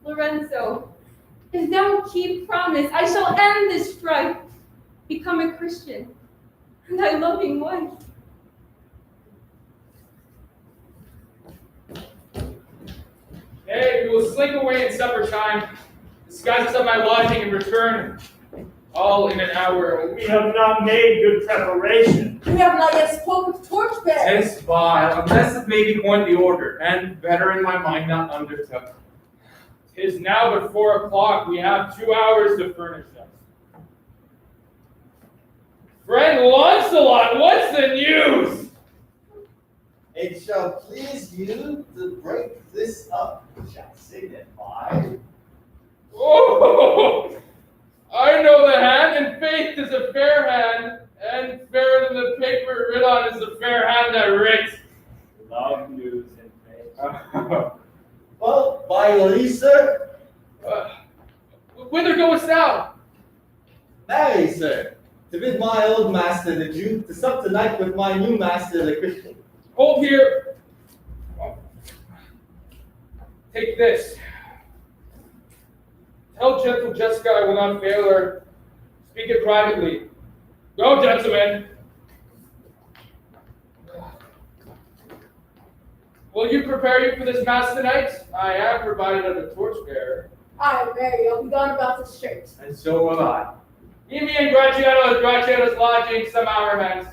Lorenzo, if thou keep promise, I shall end this strife, become a Christian, and thy loving wife. Hey, we will slink away in supper time, disguise us at my lodging, and return all in an hour. We have not made good preparation. We have not yet spoken of Torchbearer. It's vile, unless it may be point the order, and better in my mind not undertook. 'Tis now but 4 o'clock. We have 2 hours to furnish us. Friend Lancelot, what's the news? It shall please you to break this up, shall signify. Oh, I know the hand, and faith is a fair hand, and fairer than the paper writ on is the fair hand that writ. Love news and faith. Well, by Lisa, Whither goest thou? marry, sir, to bid my old master the Jew to sup tonight with my new master the Christian. Hold here. Take this. Tell gentle Jessica I will not fail her. Speak it privately. Go, gentlemen. Will you prepare you for this mass tonight? I am provided of a torchbearer. Aye, Mary, I'll be gone about this shirt. And so will I. Meet me in Gratiano's lodging some hour hence.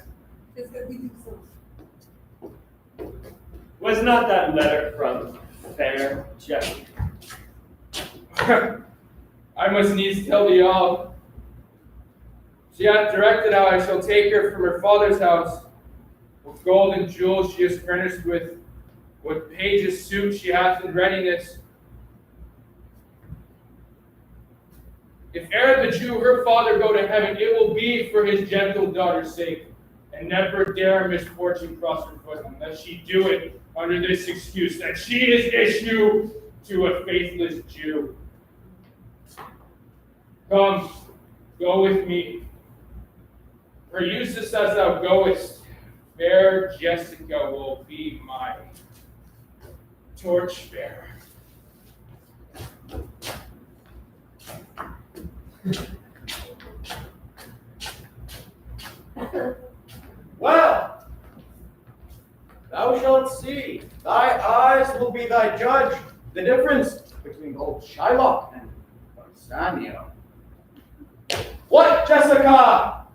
It's good we do so. Was not that letter from fair Jessica? I must needs tell thee all. She hath directed how I shall take her from her father's house, with gold and jewels she is furnished with, what page's suit she hath in readiness. If e'er the Jew her father go to heaven, it will be for his gentle daughter's sake, and never dare misfortune cross her foot, unless she do it under this excuse, that she is issue to a faithless Jew. Come, go with me. For Eustace as thou goest, fair Jessica will be my torchbearer. Well, thou shalt see. Thy eyes will be thy judge. The difference between old Shylock and Bassanio. What, Jessica?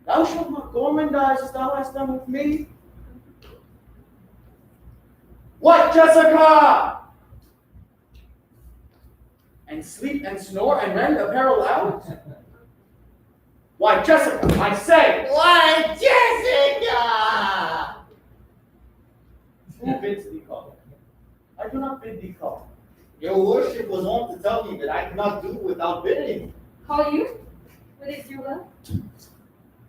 Thou shalt not gormandize as thou hast done with me. What, Jessica? And sleep and snore and rend apparel out? Why, Jessica, I say! Why, Jessica! Who bids thee call? I do not bid thee call. Your worship was wont to tell me that I cannot do without bidding. Call you? What is your will?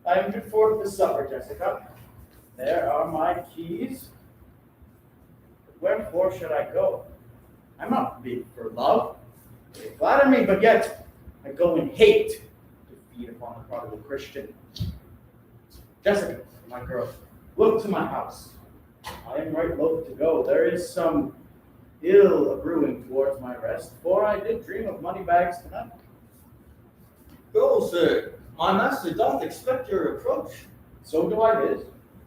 I am good forth for supper, Jessica. There are my keys. But wherefore should I go? I'm not bid for love. They flatter me, but yet I go in hate to feed upon the prodigal Christian. Jessica, my girl, look to my house. I am right loath to go. There is some ill brewing towards my rest, for I did dream of money bags tonight. Go, sir. My master doth expect your approach. So do I his.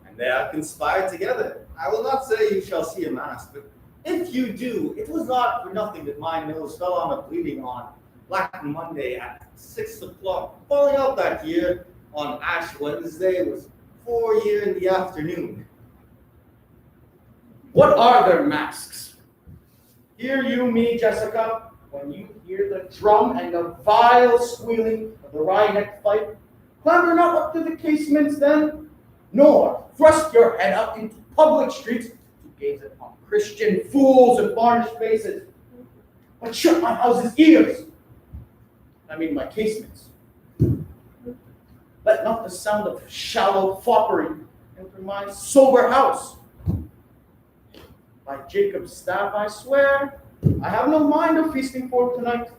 And they have conspired together. I will not say you shall see a mass, but if you do, it was not for nothing that my nose fell on a bleeding on Black Monday at 6 o'clock. Falling out that year on Ash Wednesday was 4 year in the afternoon. What are their masks? Hear you me, Jessica, when you hear the drum and the vile squealing of the wry-necked fife? Clamber not up to the casements then, nor thrust your head up into public streets to gaze upon Christian fools and varnished faces. But shut my house's ears, I mean my casements. Let not the sound of shallow foppery enter my sober house. By Jacob's staff I swear, I have no mind of feasting for tonight.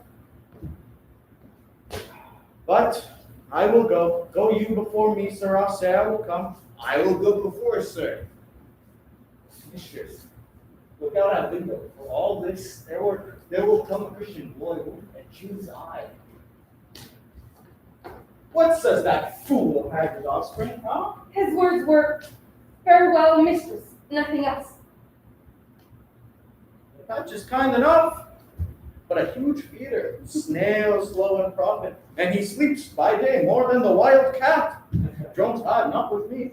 But I will go. Go you before me, sirrah. Say I will come. I will go before, sir. Mistress, look out that window. For all this, there will come a Christian boy with a Jew's eye. What says that fool of Haggard's offspring, huh? His words were, farewell, mistress, nothing else. The Dutch is kind enough, but a huge feeder, snail slow in profit, and he sleeps by day more than the wild cat. Jones had not with me.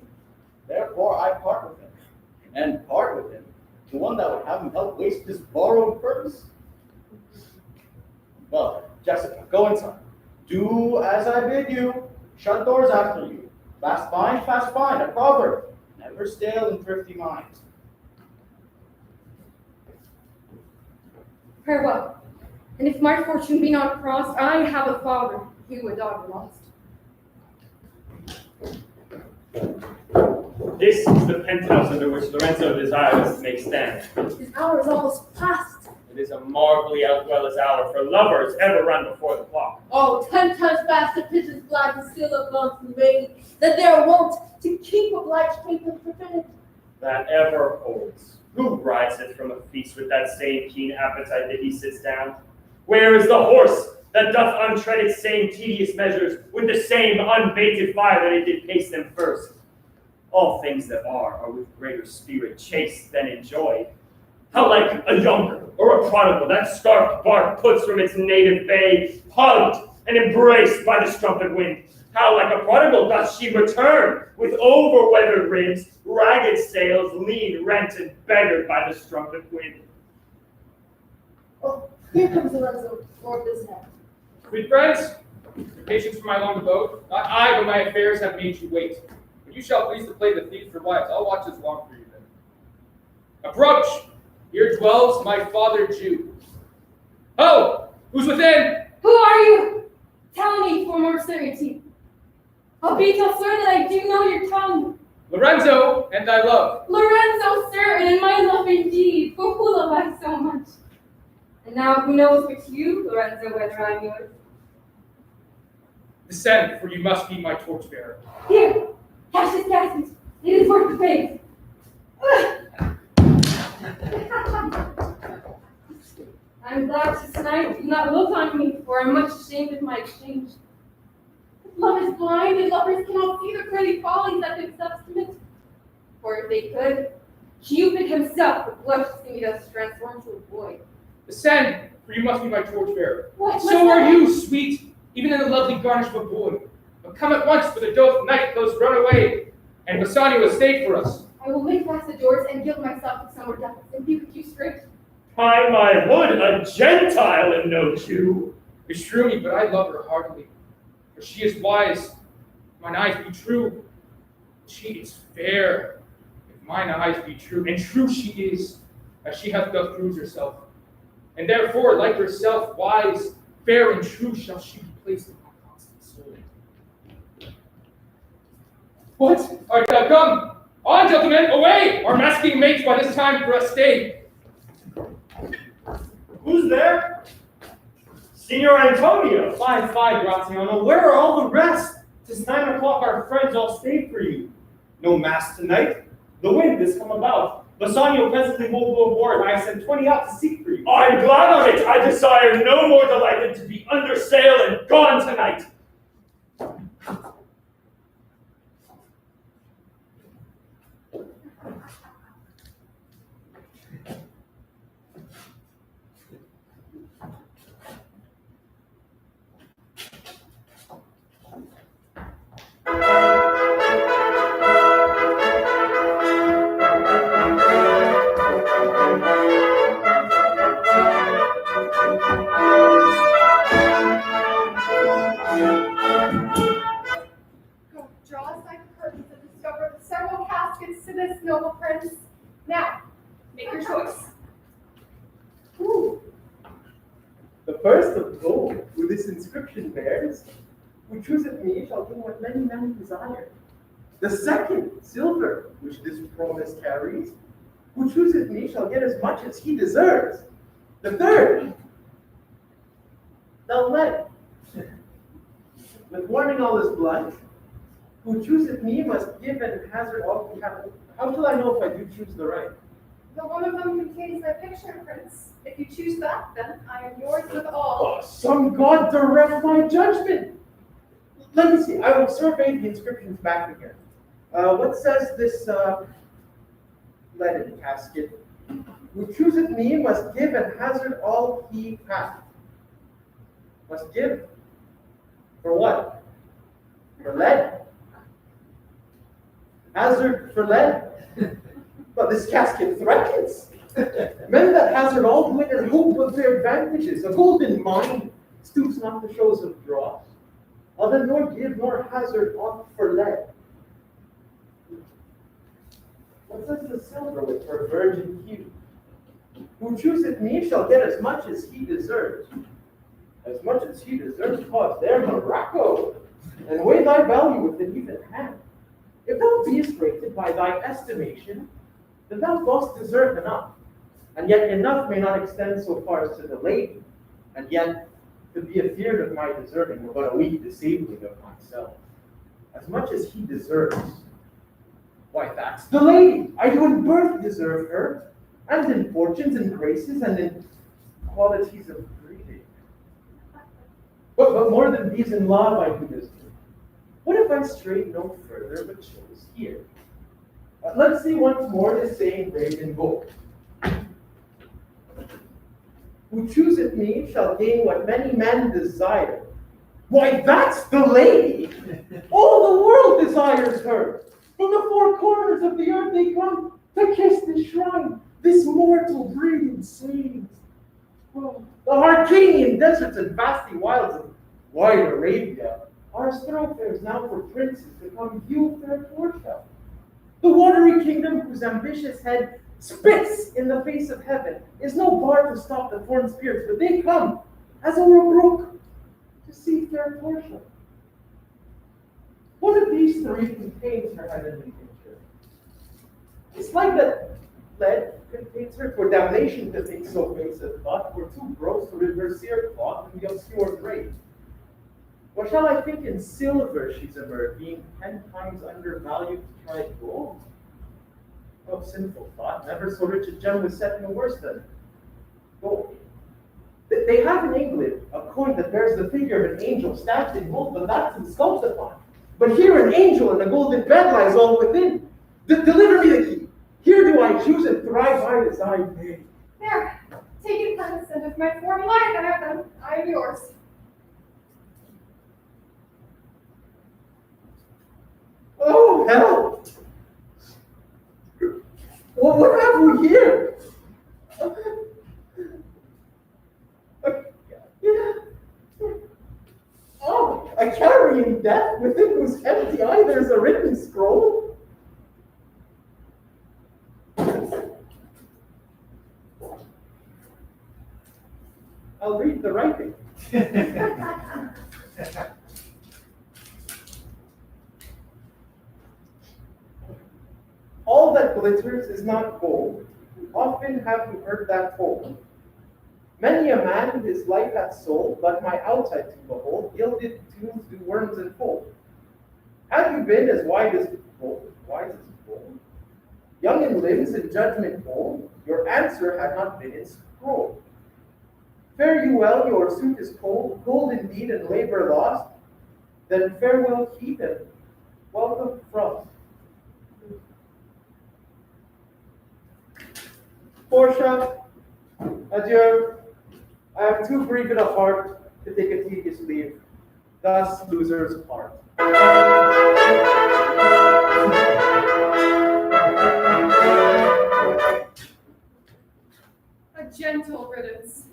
Therefore I part with him, and part with him, the one that would have him help waste his borrowed purse. Well, Jessica, go inside. Do as I bid you. Shut doors after you. Fast find, a proverb. Never stale in thrifty mind. Farewell. And if my fortune be not crossed, I have a father, you a daughter lost. This is the penthouse under which Lorenzo desires to make stand. His hour is almost past. It is a marvelly outwellest hour for lovers ever run before the clock. Oh, 10 times faster pitches black and still above the rain, that they are wont to keep obliged paper prevented. That ever holds. Who riseth from a feast with that same keen appetite that he sits down? Where is the horse that doth untread its same tedious measures with the same unbaited fire that it did pace them first? All things that are with greater spirit chased than enjoyed. How like a younger or a prodigal that scarfed bark puts from its native bay, hugged and embraced by the strumpet wind. How like a prodigal doth she return with over-weathered ribs, ragged sails, lean, rent, and beggared by the strumpet wind. Oh, here comes Lorenzo, Lord Bisnet. Sweet friends, your patience for my long abode. Not I, but my affairs have made you wait. But you shall please to play the thief for wives. I'll watch as long for you then. Approach! Here dwells my father Jew. Ho! Who's within? Who are you? Tell me for more certainty. Albeit, sir, that I do know your tongue. Lorenzo and thy love. Lorenzo, sir, and my love indeed. For who love I so much? And now who knows but you, Lorenzo, whether I'm yours? Descend, for you must be my torchbearer. Here, catch this casket. It is worth the pain. I'm glad to tonight do not look on me, for I'm much ashamed of my exchange. Love is blind, and lovers cannot see the pretty follies that themselves commit. For if they could, Cupid himself would blush to see me thus transformed to a boy. Descend, for you must be my torchbearer. What? So are you, sweet, even in the lovely garnish of a boy. But come at once, for the doth night goes run away, and Bassanio is stayed for us. I will make fast the doors and gild myself with summer depths and be with you straight. By my hood, a Gentile and no Jew. Beshrew me, but I love her heartily. For she is wise, mine eyes be true. She is fair, if mine eyes be true, and true she is, as she hath doth prove herself. And therefore, like herself, wise, fair, and true shall she be placed in my constant soul. What? Art thou come? On, gentlemen, away! Our masking mates by this time for us stay. Who's there? Signor Antonio. Fine, Graziano. Where are all the rest? 'Tis 9 o'clock, our friends all stayed for you. No mass tonight. The wind has come about. Bassanio presently will go aboard, and I sent 20 out to seek for you. I'm glad of it. I desire no more delight than to be under sail and gone tonight. choice. Ooh. The first of gold, who this inscription bears, who chooseth me shall do what many men desire. The second, silver, which this promise carries, who chooseth me shall get as much as he deserves. The third, the lead. With warning all is blunt, who chooseth me must give and hazard all he hath. How shall I know if I do choose the right? The one of them contains my picture, Prince. If you choose that, then I am yours with all. Oh, some god direct my judgment. Let me see. I will survey the inscriptions back again. What says this leaden casket? Who chooseth me must give and hazard all he hath. Must give. For what? For lead. Hazard for lead. But this casket threatens. Men that hazard all do it in hope of their advantages. A golden mind stoops not the shows of dross. Other nor give nor hazard aught for lead. What says the silver with her virgin hue? Who chooseth me shall get as much as he deserves. As much as he deserves, cause there Morocco, and weigh thy value with an even hand. If thou beest rated by thy estimation, then thou dost deserve enough. And yet enough may not extend so far as to the lady, and yet to be afeard of my deserving were but a weak disabling of myself. As much as he deserves, why that's the lady. I do in birth deserve her, and in fortunes and graces, and in qualities of breeding. But more than these in love I do deserve. What if I strayed no further but chose here? Let's see once more this saying engraved in gold. Who chooseth me shall gain what many men desire. Why, that's the lady! All the world desires her. From the four corners of the earth they come to kiss this shrine, this mortal breeding saves. Oh, the Hyrcanian deserts and vasty wilds of wide Arabia are as thoroughfares now for princes to come view fair Portia. The watery kingdom whose ambitious head spits in the face of heaven is no bar to stop the foreign spirits, but they come as o'er a brook to see fair Portia. One of these three contains her heavenly nature. It's like that lead contains her, for damnation to think so base a thought, were too gross to reverse cloth and the obscure grave. Or shall I think in silver she's emerged, being 10 times undervalued to try gold? Oh, sinful thought, never so rich a gem was set no worse than gold. They have in England a coin that bears the figure of an angel stamped in gold, but that's in sculpted upon. But here an angel in a golden bed lies all within. Deliver me the key. Here do I choose and thrive by as I may. There, take it, Prince, and if my form lieth, I have them. I am yours. Oh, hell! What have we here? Oh, a carrying death within whose empty eye there's a written scroll? I'll read the writing. All that glitters is not gold. Often have you heard that told. Many a man his life hath sold, but my outside to behold, gilded tunes do worms enfold. Have you been as wise as gold? Young in limbs and judgment bold, your answer had not been in scroll. Fare you well, your suit is cold, cold indeed and labor lost. Then farewell keep and welcome frost. Portia, adieu. I have too grieved a heart to take a tedious leave. Thus losers part. A gentle riddance.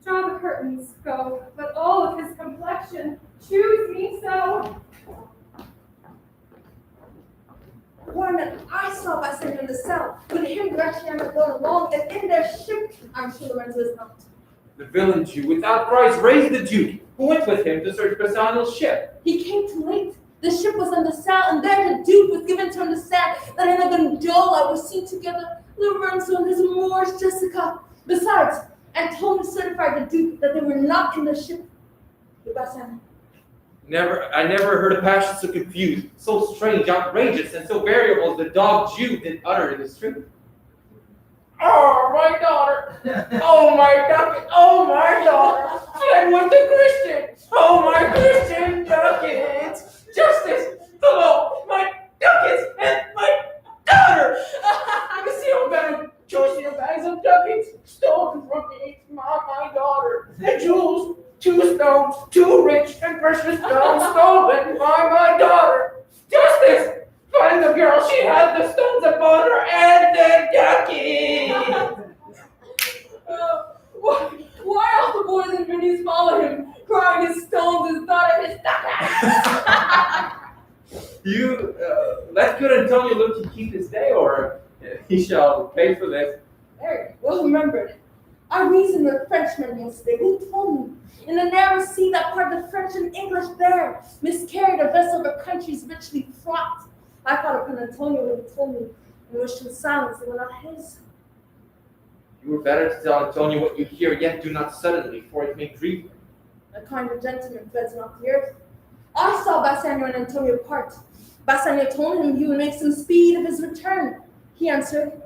Draw the curtains, go, but all of his complexion, choose me so. One that I saw Bassanio in the cell, with him Gratiano going along, and in their ship, I'm sure Lorenzo is not. The villain Jew, without cries, raised the Duke, who went with him to search Bassanio's ship. He came too late. The ship was on the cell, and there the Duke was given to understand that in a gondola was seen together Lorenzo and his Moorish Jessica. Besides, Antonio certified the Duke that they were not in the ship with Bassanio. I never heard a passion so confused, so strange, outrageous, and so variable as the dog Jew did utter in the street. Oh, my daughter. Oh, my ducket. Oh, my daughter. And with the Christian. Oh, my Christian ducats. Justice, the law, my ducats, and my daughter. You see how better choice your bags of ducats stolen from me, my daughter. And jewels, 2 stones, 2 rich and precious stones stolen by my daughter. Justice! Find the girl, she had the stones upon her and the ducky! Why all the boys and Vinnies follow him, crying his stones and thought of his ducats? You let good Antonio look to keep his day, or he shall pay for this. Very well remembered. I reasoned with Frenchmen yesterday, who told me in the narrow sea that part the French and English there miscarried a vessel of a countries richly fraught. I thought upon Antonio when he told me, and wished him silence, they were not his. You were better to tell Antonio what you hear, yet do not suddenly, for it may grieve him. A kind of gentleman treads not the earth. I saw Bassanio and Antonio part. Bassanio told him he would make some speed of his return. He answered,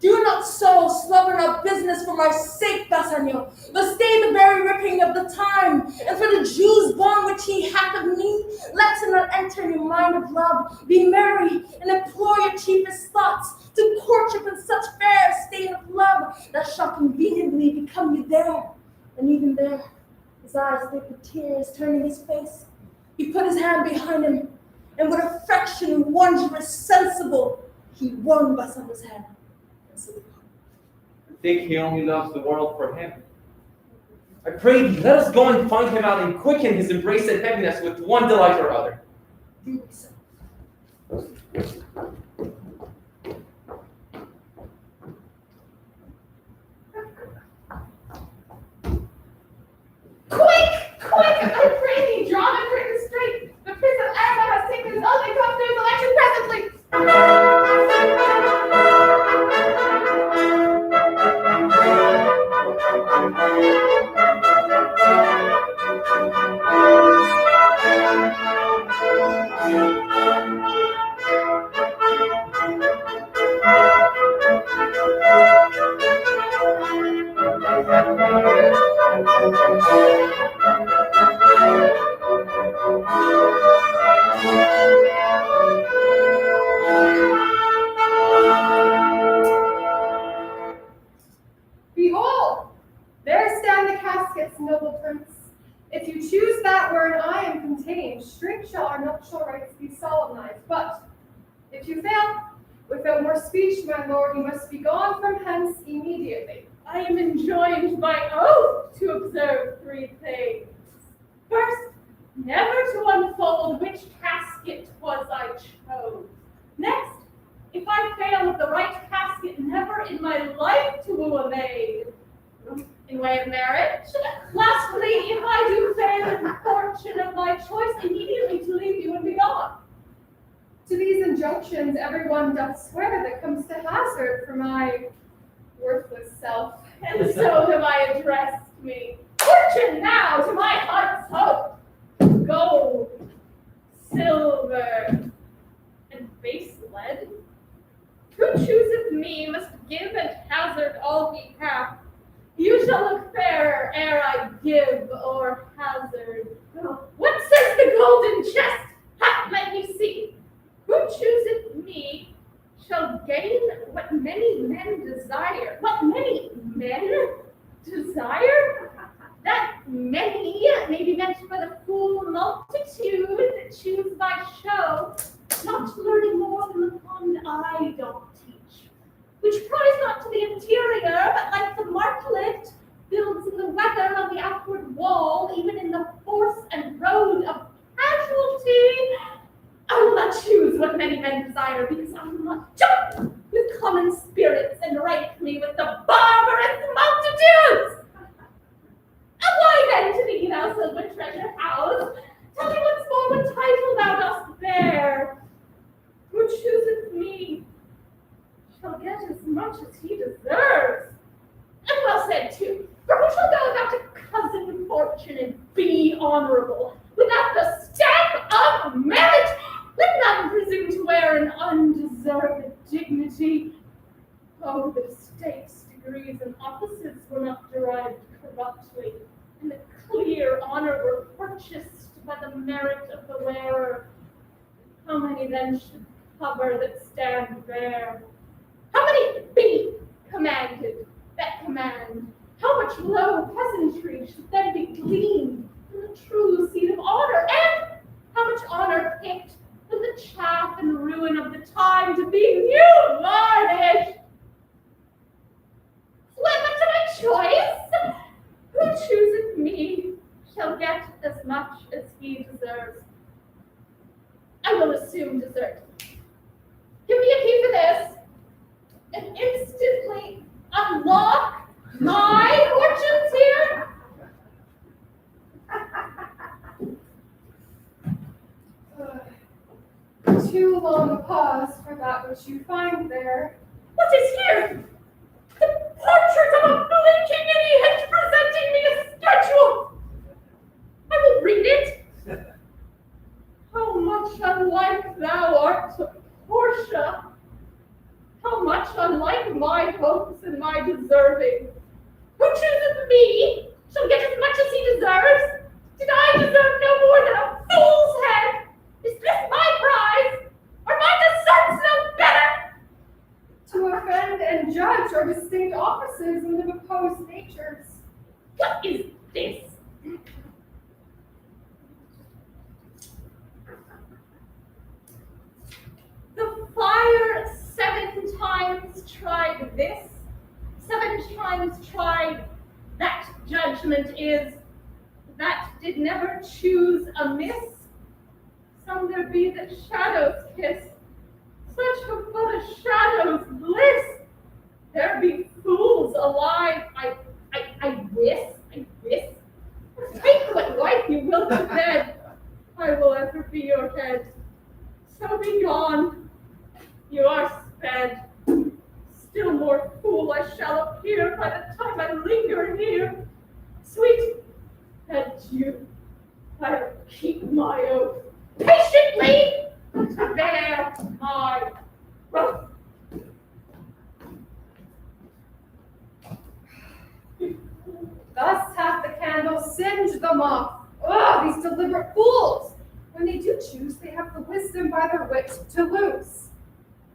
"Do not so slubber up business for my sake, Bassanio, but stay the very ripping of the time, and for the Jew's bond which he hath of me, let him not enter in your mind of love. Be merry, and employ your chiefest thoughts to courtship in such fair state of love that shall conveniently become you there." And even there, his eyes thick with tears turning his face, he put his hand behind him, and with affection wondrous, sensible, he wrung Bassanio's hand. I think he only loves the world for him. I pray thee, let us go and find him out and quicken his embrace and heaviness with one delight or other. Do so. Quick! I pray thee, draw the curtain straight. The Prince of Arabia has taken his ugly costume election presently. Behold, there stand the caskets, noble prince. If you choose that wherein I am contained, straight shall our nuptial rites be solemnized. But if you fail, without more speech, my lord, you must be gone from hence immediately. I am enjoined by oath to observe 3 things. First, never to unfold which casket 'twas I chose. Next, if I fail with the right casket, never in my life to woo a maid in way of marriage. Lastly, if I do fail in the fortune of my choice, immediately to leave you and be gone. To these injunctions, everyone doth swear that comes to hazard for my worthless self. And so have I addressed me. Fortune now to my heart's hope. Gold, silver, and base lead. Who chooseth me must give and hazard all he hath. You shall look fairer ere I give or hazard. What says the golden chest? Ha, let me see. Who chooseth me shall gain what many men desire. What many men desire? That many may be meant for the fool multitude that choose by show, not learning more than the fond eye doth teach, which pries not to the interior, but like the martlet builds in the weather of the outward wall, even in the force and road of casualty. Oh, let not choose what many men desire, because I will not jump with common spirits and rank me with the barbarous multitudes. And why then to thee, thou silver treasure house? Tell me once more what title thou dost bear. Who chooseth me shall get as much as he deserves. And well said too, for who shall go without a cousin fortune and be honorable, without the stamp of merit? Let none presume to wear an undeserved dignity. Oh, the stakes, degrees, and offices were not derived corruptly, and the clear honor were purchased by the merit of the wearer. How many then should cover that stand there? How many be commanded that command? How much low peasantry should then be gleaned from the true seed of honor? And how much honor picked from the chaff and ruin of the time to be new varnish? Left to my choice, who chooseth me shall get as much as he deserves. I will assume desert. Give me a key for this, and instantly unlock my fortunes here. Too long a pause for that which you find there. What is here? The portrait of a blinking idiot presenting me a statue. I will read it. How much unlike thou art to Portia. How much unlike my hopes and my deserving. Who chooseth me shall get as much as he deserves. Did I deserve no more than a fool's head? Is this my prize? Are my deserts no better? To offend and judge are distinct offices and live opposed natures. What is this? The fire 7 times tried this, 7 times tried that judgment is, that did never choose amiss. Some there be that shadows kiss, such have but a shadow's bliss. There be fools alive, I wis. Take what life you will to bed, I will ever be your head. So be gone, you are sped. Still more fool I shall appear by the time I linger here. Sweet adieu, I'll keep my oath. Patiently to bear my wrath. Thus hath the candle singed them off. Ugh, these deliberate fools! When they do choose, they have the wisdom by their wit to lose.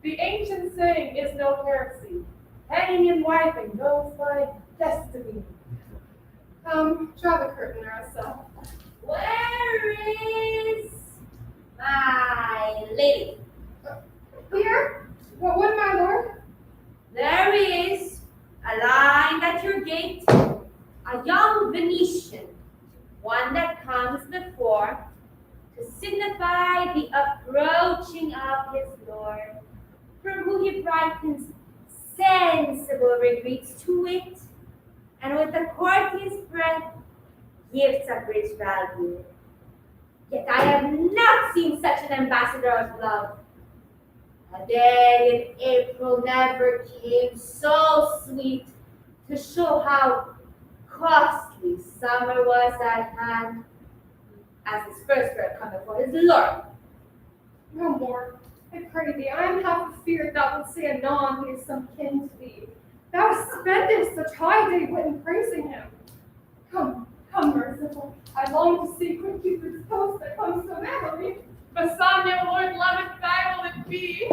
The ancient saying is no heresy. Hanging and wiping goes by destiny. Come, draw the curtain, Araceli. Where is my lady? Here? What would my lord? There is, aligned at your gate, a young Venetian, one that comes before to signify the approaching of his lord, from whom he brightens sensible retreats to wit, and with a courteous breath gives a rich value. Yet I have not seen such an ambassador of love. A day in April never came so sweet to show how costly summer was at hand, as his first word come before his lord. No more. I pray thee, I am half afeard thou wilt say anon he is some kin to thee. Thou spendest such high day wit in praising him. Come, merciful, I long to see Queen Cupid's post that comes so merrily. Bassanio, Lord loveth, thy will it be.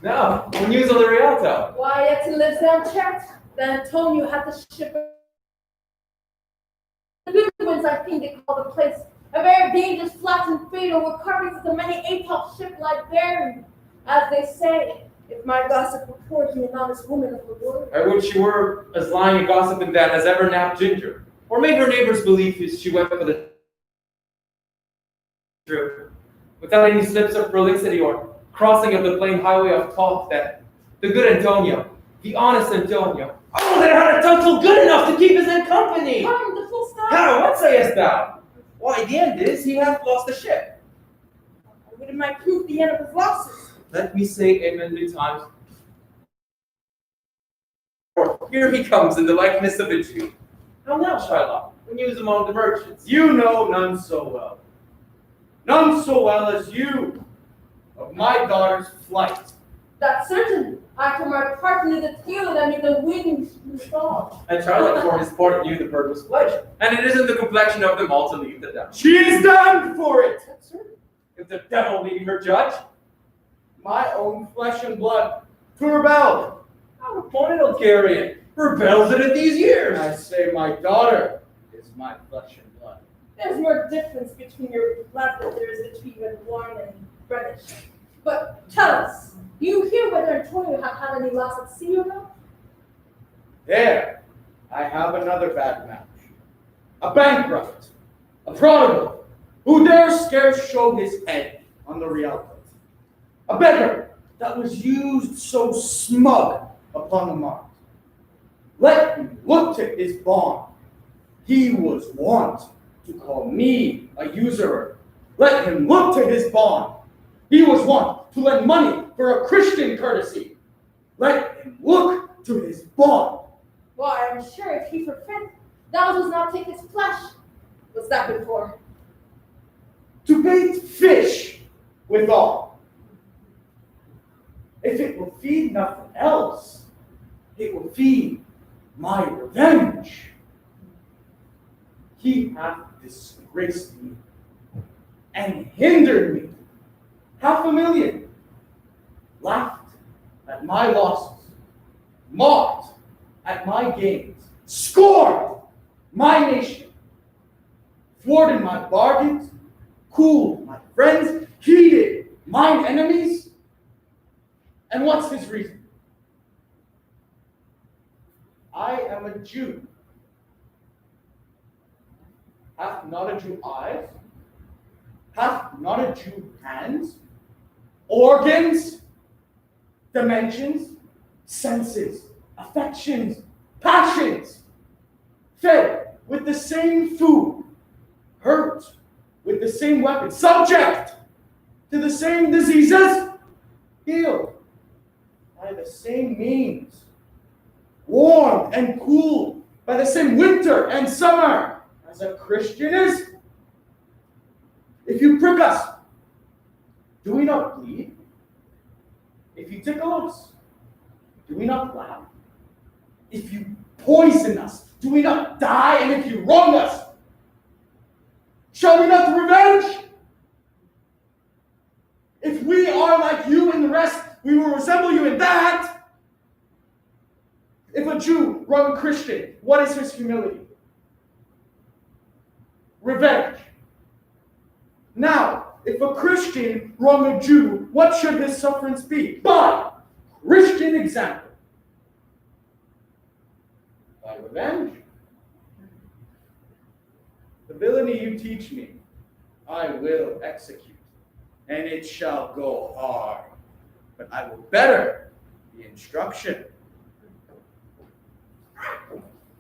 Now, we'll use on the Rialto. Why, yet he lives unchecked. Then Antonio had the ship. The good winds, I think they call the place. A very dangerous, flat and fatal, where carvings of the many atop ship lie buried, as they say. If my gossip report me an honest woman of the world. I would she were as lying and gossiping that as ever napped ginger, or made her neighbors believe she went for the true, without any slips of prolixity or crossing of the plain highway of talk that the good Antonio, the honest Antonio, oh, that had a tongue so good enough to keep us in company. Come, the full stop. How? What sayest thou? Why, the end is he hath lost the ship. But it might prove the end of his losses. Let me say amen 3 times. Here he comes in the likeness of a Jew. How now, Shylock, when you was among the merchants? You know none so well. None so well as you of my daughter's flight. That's certain. After my part knew the tail that made the wind fall. And Shylock for his part knew the bird was pleasure. And it isn't the complexion of them all to leave the devil. She is damned for it. That's certain. If the devil be her judge, My own flesh and blood to rebel. how appointed will carry it? Rebels it in these years. I say my daughter is my flesh and blood. There's more difference between your blood than there is between your wine and British. But tell us, do you hear whether Antonio have had any loss at sea or not? There, I have another bad match. A bankrupt, a prodigal, who dare scarce show his head on the Rialto. A beggar that was used so smug upon the mart. Let me look to his bond. He was wont to call me a usurer. Let him look to his bond. He was wont to lend money for a Christian courtesy. Let him look to his bond. Why, I'm sure if he forfeit, thou does not take his flesh. What's that good for? To bait fish withal. If it will feed nothing else, it will feed my revenge. He hath disgraced me and hindered me. 500,000 laughed at my losses, mocked at my gains, scorned my nation, thwarted my bargains, cooled my friends, heeded mine enemies. And what's his reason? I am a Jew. Hath not a Jew eyes? Hath not a Jew hands? Organs? Dimensions? Senses? Affections? Passions? Fed with the same food? Hurt with the same weapon? Subject to the same diseases? Healed by the same means, warmed and cooled by the same winter and summer as a Christian is? If you prick us, do we not bleed? If you tickle us, do we not laugh? If you poison us, do we not die? And if you wrong us, shall we not revenge? If we are like you and the rest, we will resemble you in that. If a Jew wrong a Christian, what is his humility? Revenge. Now, if a Christian wrong a Jew, what should his sufferance be? By Christian example. By revenge. The villainy you teach me, I will execute, and it shall go hard. But I will better the instruction.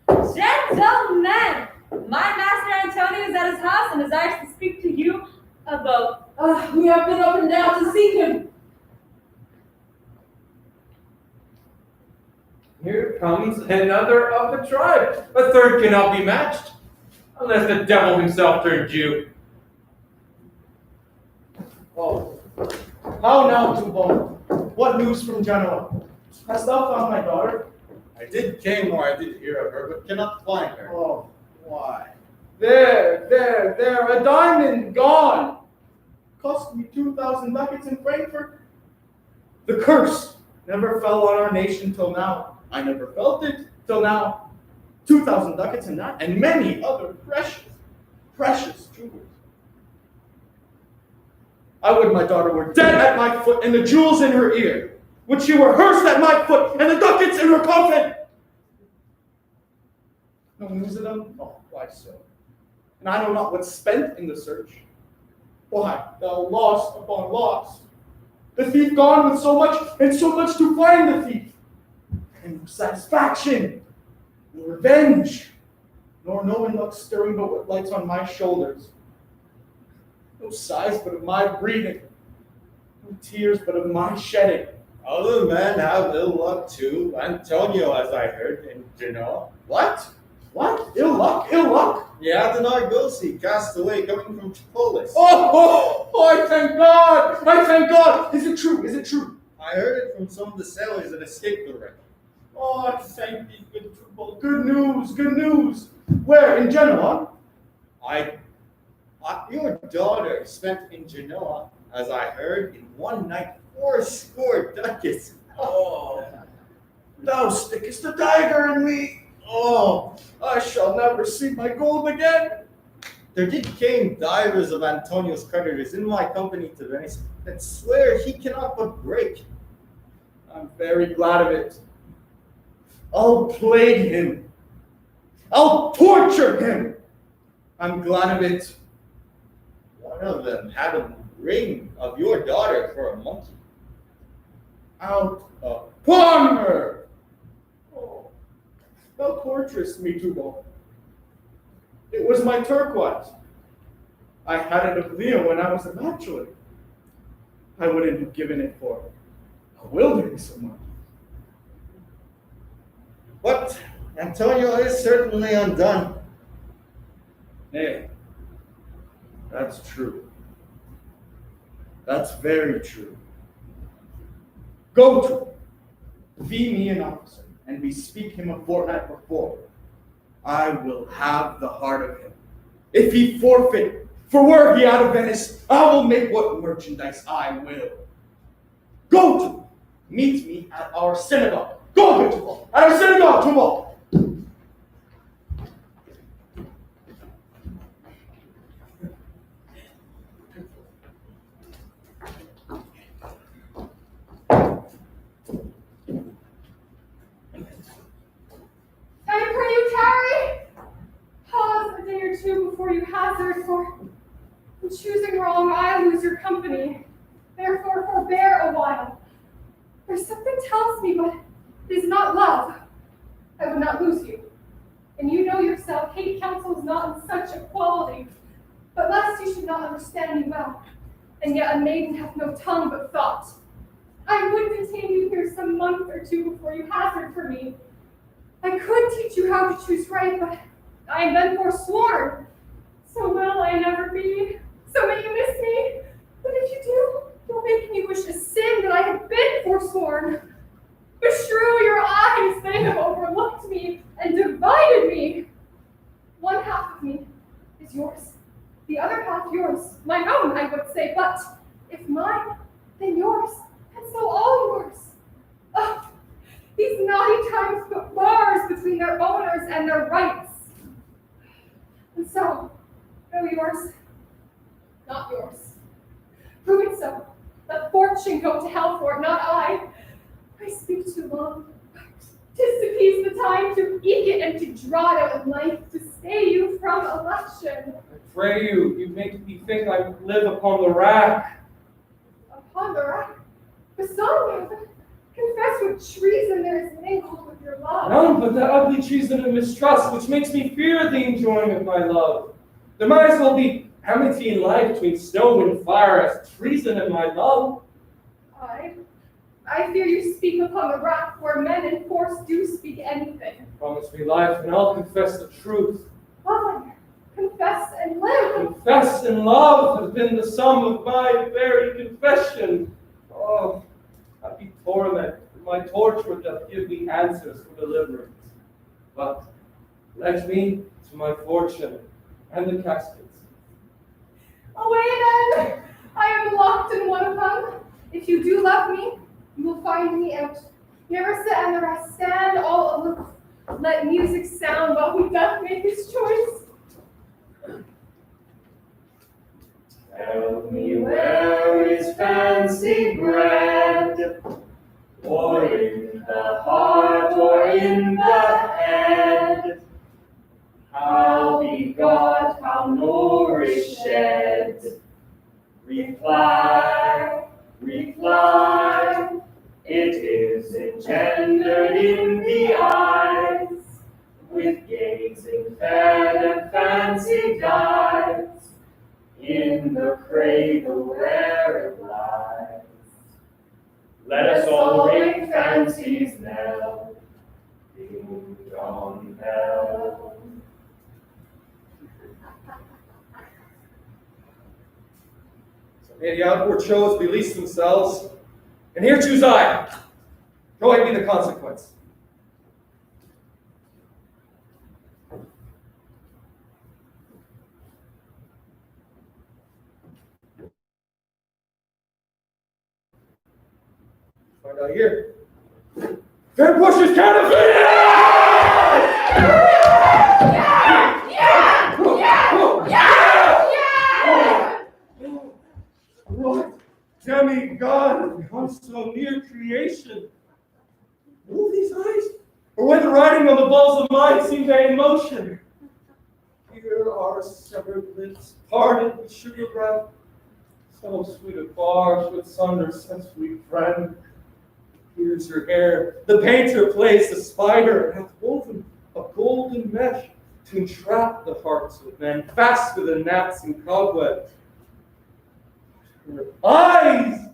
Gentlemen, my master Antonio is at his house and desires to speak to you about. We have been up and down to see him. Here comes another of the tribe. A third cannot be matched, unless the devil himself turned Jew. Oh, how now, Tubal? What news from Genoa? Hast thou found my daughter? I did came or I did hear of her, but cannot find her. Oh, Why? there, a diamond gone. Cost me 2,000 ducats in Frankfurt. The curse never fell on our nation till now. I never felt it till now. 2,000 ducats in that, and many other precious jewels. I would my daughter were dead at my foot and the jewels in her ear. Would she were hearsed at my foot and the ducats in her coffin. No news of them? Oh, why so? And I know not what's spent in the search. Why, thou loss upon loss. The thief gone with so much, and so much to find the thief. And no satisfaction, no revenge, nor no one luck stirring but what lights on my shoulders. No sighs but of my breathing, no tears but of my shedding. Other men have ill luck too. Antonio, as I heard, in Genoa. What? What? Ill luck? Ill luck? Yeah, the Nargosi cast away coming from Chipolis. I thank God! I thank God! Is it true? Is it true? I heard it from some of the sailors that escaped the wreck. Oh, I thank thee, good Trubal. Good news, good news. Where? In Genoa? Your daughter spent in Genoa, as I heard, in one night 40 ducats. Oh, thou stickest a dagger in me. Oh, I shall never see my gold again. There came divers of Antonio's creditors in my company to Venice that swear he cannot but break. I'm very glad of it. I'll plague him. I'll torture him. I'm glad of it. One of them had a ring of your daughter for a monkey. Out upon her. Oh, thou torturest me, Tubal. It was my turquoise. I had it of Leo when I was a bachelor. I wouldn't have given it for a wilderness of mine. But Antonio is certainly undone. Nay, that's true. That's very true. Go to be me an officer and bespeak him a fortnight before. I will have the heart of him. If he forfeit, for were he out of Venice, I will make what merchandise I will. Go to meet me at our synagogue. Go, Tubal, at our synagogue, Tubal. I pray you tarry. Pause a day or two before you hazard, for in choosing wrong I lose your company. Therefore forbear a while. For something tells me, but it is not love. I would not lose you. And you know yourself, hate counsels not in such equality. But lest you should not understand me well, and yet a maiden hath no tongue but thought. I would detain you here some month or two before you hazard for me. I could teach you how to choose right, but I am then forsworn. So will I never be. So may you miss me. But if you do, you'll make me wish a sin that I had been forsworn. Beshrew your eyes, they have overlooked me and divided me. One half of me is yours, the other half yours, my own, I would say, but if mine, then yours, and so all yours. Oh, these naughty times put bars between their owners and their rights. And so, go yours, not yours. Prove it so. Let fortune go to hell for it, not I. I speak too long. 'Tis to peace the time to eke it and to draw it out in life, to stay you from election. I pray you, you make me think I live upon the rack. Upon the rack? Bassanio, confess what treason there is mingled with your love. None but the ugly treason and mistrust which makes me fear the enjoying of my love. There might as well be amity in life between stone and fire as treason and my love. I fear you speak upon the rack where men in force do speak anything. Promise me life and I'll confess the truth. Why? Confess and live. Confess and love has been the sum of my very confession. Oh, happy torment. My torture doth give me answers for deliverance. But let me to my fortune and the caskets. Away then! I am locked in one of them. If you do love me, you will find me out. Never sit and the rest stand all aloof. Let music sound while he doth make his choice. Tell me where is fancy bred, or in the heart or in the head, we fly. It is engendered in the eyes, with gazing fed and fancy dies, in the cradle where it lies. Let us all ring fancy's knell, ding dong bell. May the outward shows release themselves, and here choose I. Joy be the consequence. Find out here. Fair pushes counterfeit! What demigod has come so near creation? Move these eyes? Or when the writing on the balls of mine seemed in motion? Here are severed lips, parted with sugar breath. So sweet a bar should sunder such sweet friend. Here's your hair. The painter plays the spider, and hath woven a golden mesh to entrap the hearts of men, faster than gnats and cobwebs. Her eyes!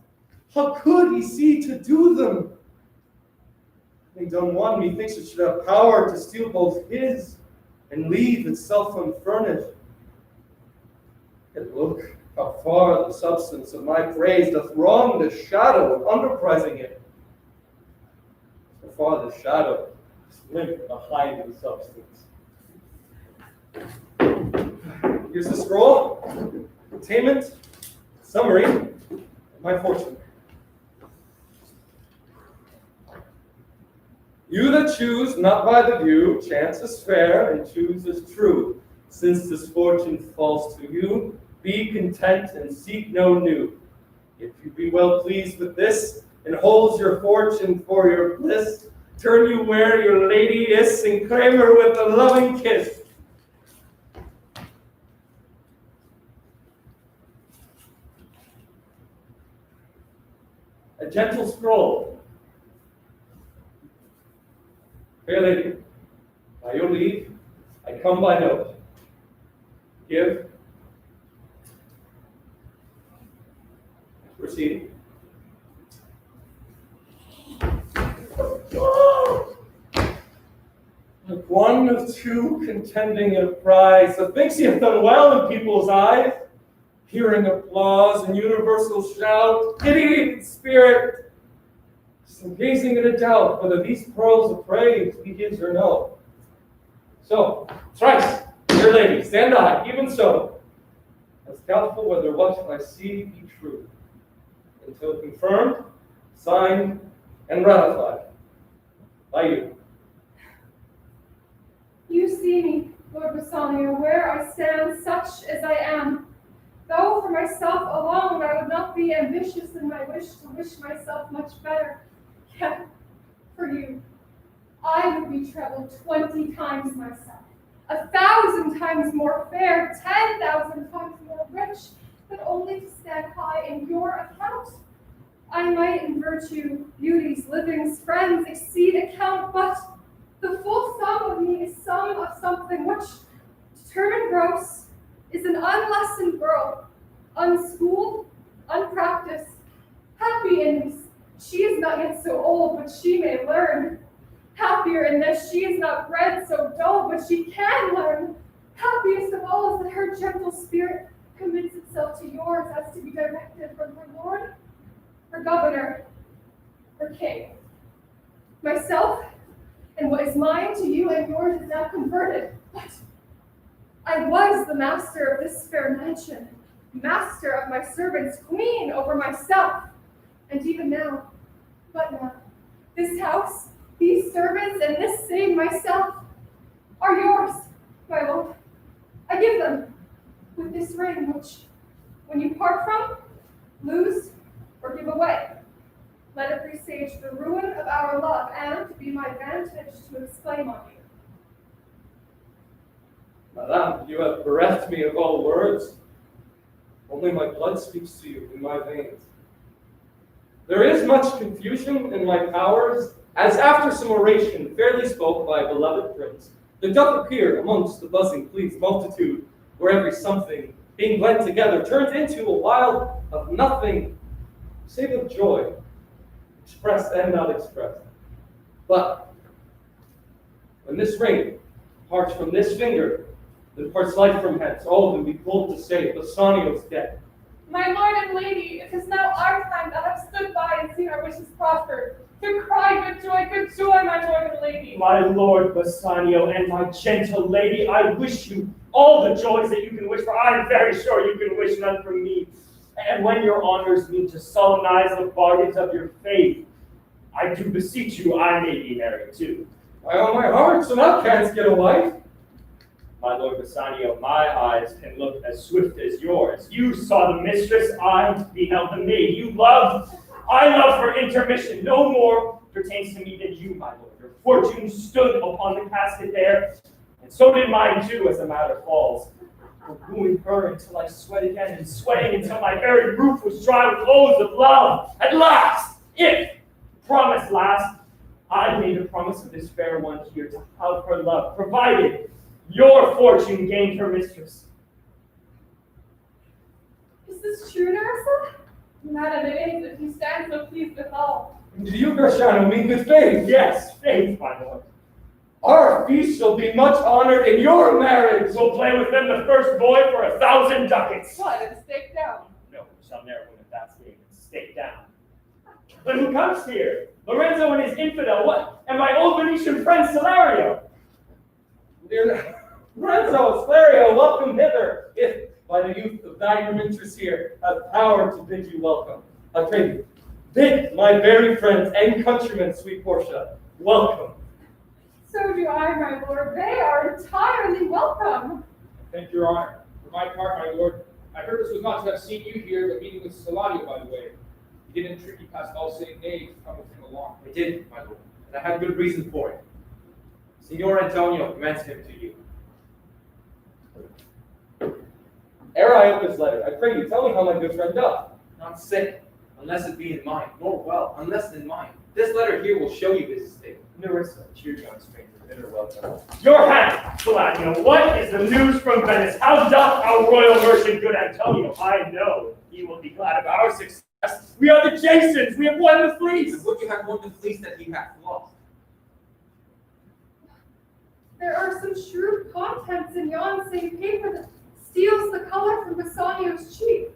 How could he see to do them? Having done one, methinks it should have power to steal both his and leave itself unfurnished. Yet look how far the substance of my praise doth wrong the shadow of underprizing it. So far the shadow is limp behind the substance. Here's the scroll, attainment, summary of my fortune. You that choose not by the view, chance is fair, and choose is true. Since this fortune falls to you, be content and seek no new. If you be well pleased with this, and holds your fortune for your bliss, turn you where your lady is, and claim her with a loving kiss. A gentle scroll. Fair lady, by your leave, I come by note. Give. Proceed. Like one of two contending in a prize, methinks he hath done well in people's eyes. Hearing applause and universal shout, giddy in spirit, some gazing in a doubt whether these pearls of praise be his or no. So, thrice, dear lady, stand I, even so, as doubtful whether what I see be true, until confirmed, signed, and ratified by you. You see me, Lord Bassanio, where I stand, such as I am. Though for myself alone I would not be ambitious in my wish to wish myself much better, yet for you I would be trebled 20 times myself, 1,000 times more fair, 10,000 times more rich, but only to stand high in your account. I might in virtue, beauties, livings, friends exceed account, but the full sum of me is sum of something which, determined gross, is an unlessoned girl, unschooled, unpracticed, happy in this. She is not yet so old, but she may learn. Happier in this, she is not bred so dull, but she can learn. Happiest of all is that her gentle spirit commits itself to yours as to be directed from her lord, her governor, her king. Myself, and what is mine to you and yours is now converted, but I was the master of this fair mansion, master of my servants, queen over myself, and even now, but now, this house, these servants, and this same myself are yours, my lord. I give them with this ring, which, when you part from, lose, or give away, let it presage the ruin of our love, and be my vantage to exclaim on you. Madame, you have bereft me of all words. Only my blood speaks to you in my veins. There is much confusion in my powers, as after some oration fairly spoke by a beloved prince, there doth appear amongst the buzzing pleased multitude, where every something, being blent together, turns into a wild of nothing, save of joy, expressed and not expressed. But when this ring parts from this finger, then parts life from hence, all of them be pulled to say, Bassanio's dead. My lord and lady, it is now our time that have stood by and seen our wishes prosper, to cry good joy, my lord and lady. My lord Bassanio and my gentle lady, I wish you all the joys that you can wish for. I am very sure you can wish none from me. And when your honors mean to solemnize the bargains of your faith, I do beseech you, I may be married too. By all my heart, so thou canst get a wife. My lord Bassanio, my eyes can look as swift as yours. You saw the mistress, I beheld the maid. You loved, I love for intermission. No more pertains to me than you, my lord. Your fortune stood upon the casket there, and so did mine too, as the matter falls. For wooing her until I sweat again, and sweating until my very roof was dry with oaths of love. At last, if promise last, I made a promise of this fair one here to have her love, provided your fortune gained her mistress. Is this true, Nerissa? Madam, it is, if you stand so pleased with all. Do you, Gratiano, mean good faith? Yes, faith, my lord. Our feast shall be much honored in your marriage. We'll play with them the first boy for 1,000 ducats. What, and stake down? No, we shall never win at that game and stake down. But who comes here? Lorenzo and his infidel, what? And my old Venetian friend Salario. Lorenzo, Salario, welcome hither, if by the youth of thy interest here have power to bid you welcome. I pray you, bid my very friends and countrymen, sweet Portia, welcome. So do I, my lord. They are entirely welcome. Thank your honor. For my part, my lord, my purpose was not to have seen you here, but meeting with Salario, by the way. He didn't trick you past all saying nay to come with him along. I did, my lord, and I had good reason for it. Signor Antonio commends him to you. Ere I open this letter, I pray you, tell me how my good friend doth. Not sick, unless it be in mine, nor well, unless in mine. This letter here will show you his state. Nerissa, cheer young stranger, bitter welcome. Your hand, Paladino, what is the news from Venice? How doth our royal merchant, good Antonio? I know he will be glad of our success. We are the Jasons, we have won the fleece. Would you have won the fleece that he hath lost? There are some shrewd contents in yon same paper that steals the color from Bassanio's cheek.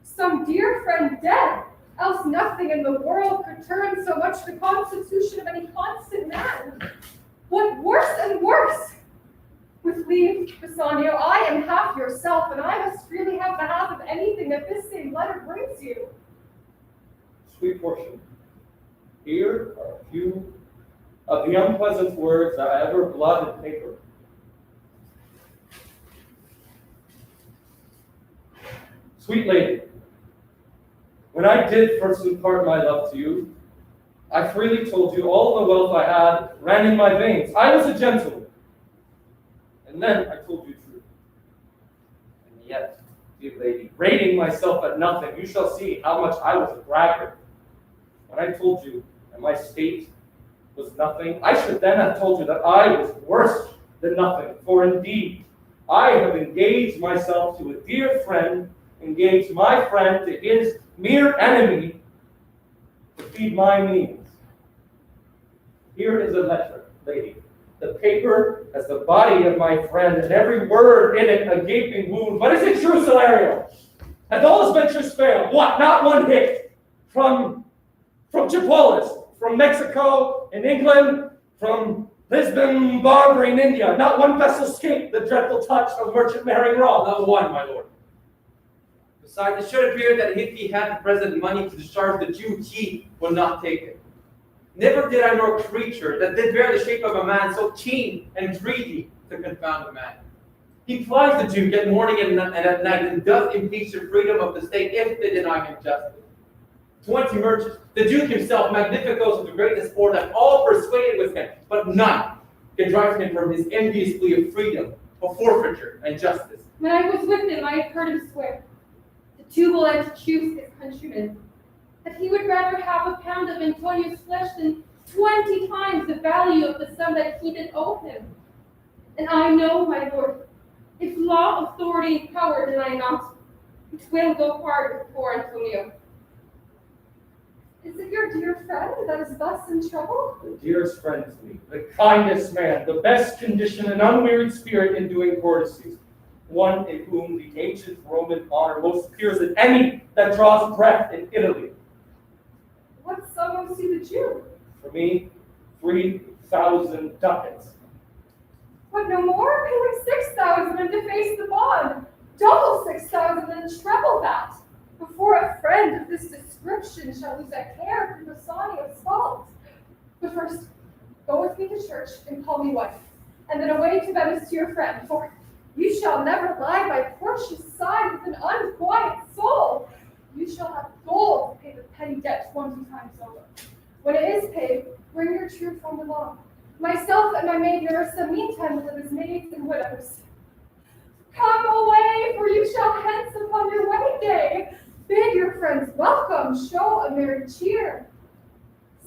Some dear friend dead, else nothing in the world could turn so much the constitution of any constant man. What worse and worse! With leave, Bassanio, I am half yourself, and I must freely have the half of anything that this same letter brings you. Sweet Portia, here are a few of the unpleasant words that I ever blotted paper. Sweet lady, when I did first impart my love to you, I freely told you all the wealth I had ran in my veins. I was a gentleman. And then I told you truth. And yet, dear lady, rating myself at nothing, you shall see how much I was a braggart. When I told you that my state was nothing, I should then have told you that I was worse than nothing. For indeed, I have engaged myself to a dear friend, engaged my friend to his mere enemy to feed my means. Here is a letter, lady. The paper has the body of my friend, and every word in it a gaping wound. But is it true, Salario? Have all his ventures failed? What? Not one hit from Chipolis, from Mexico and England, from Lisbon, Barbary, in India. Not one vessel escaped the dreadful touch of merchant Mering Raw. Not one, my lord. Besides, it should appear that if he had the present money to discharge the Jew, he would not take it. Never did I know a creature that did bear the shape of a man so keen and greedy to confound a man. He plies the Jew, yet morning and at night, and doth impeach the freedom of the state if they deny him justice. 20 merchants, the Duke himself, magnificos of the greatest sport, have all persuaded with him, but none can drive him from his envious plea of freedom, of forfeiture, and justice. When I was with him, I had heard him swear. too willing to choose his countrymen, that he would rather have a pound of Antonio's flesh than 20 times the value of the sum that he did owe him. And I know, my lord, if law, authority, and power deny not, it will go hard with poor Antonio. Is it your dear friend that is thus in trouble? The dearest friend to me, the kindest man, the best conditioned and unwearied spirit in doing courtesies, one in whom the ancient Roman honor most appears than any that draws breath in Italy. What sum owes you the Jew? For me, 3,000 ducats. What, no more? Pay like 6,000 and deface the bond. Double 6,000 and treble that. Before a friend of this description shall lose a hair from Bassanio's fault. But first, go with me to church and call me wife, and then away to Venice to your friend, for you shall never lie by Portia's side with an unquiet soul. You shall have gold to pay the petty debt 20 times over. When it is paid, bring your true friend along. Myself and my maid Nerissa meantime will live as maids and widows. Come away, for you shall hence upon your wedding day. Bid your friends welcome, show a merry cheer.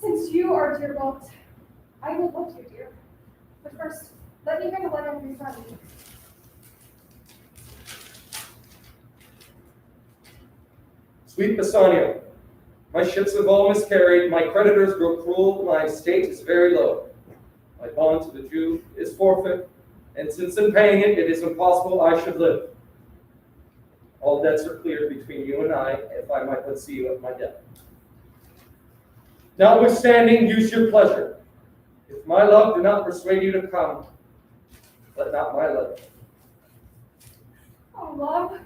Since you are dear loved, I will love you, dear. But first, let me bring a letter from your friend. Sweet Bassanio, my ships have all miscarried, my creditors grow cruel, my estate is very low. My bond to the Jew is forfeit, and since in paying it, it is impossible I should live. All debts are cleared between you and I, if I might but see you at my death. Notwithstanding, use your pleasure. If my love do not persuade you to come, let not my love. Oh, love,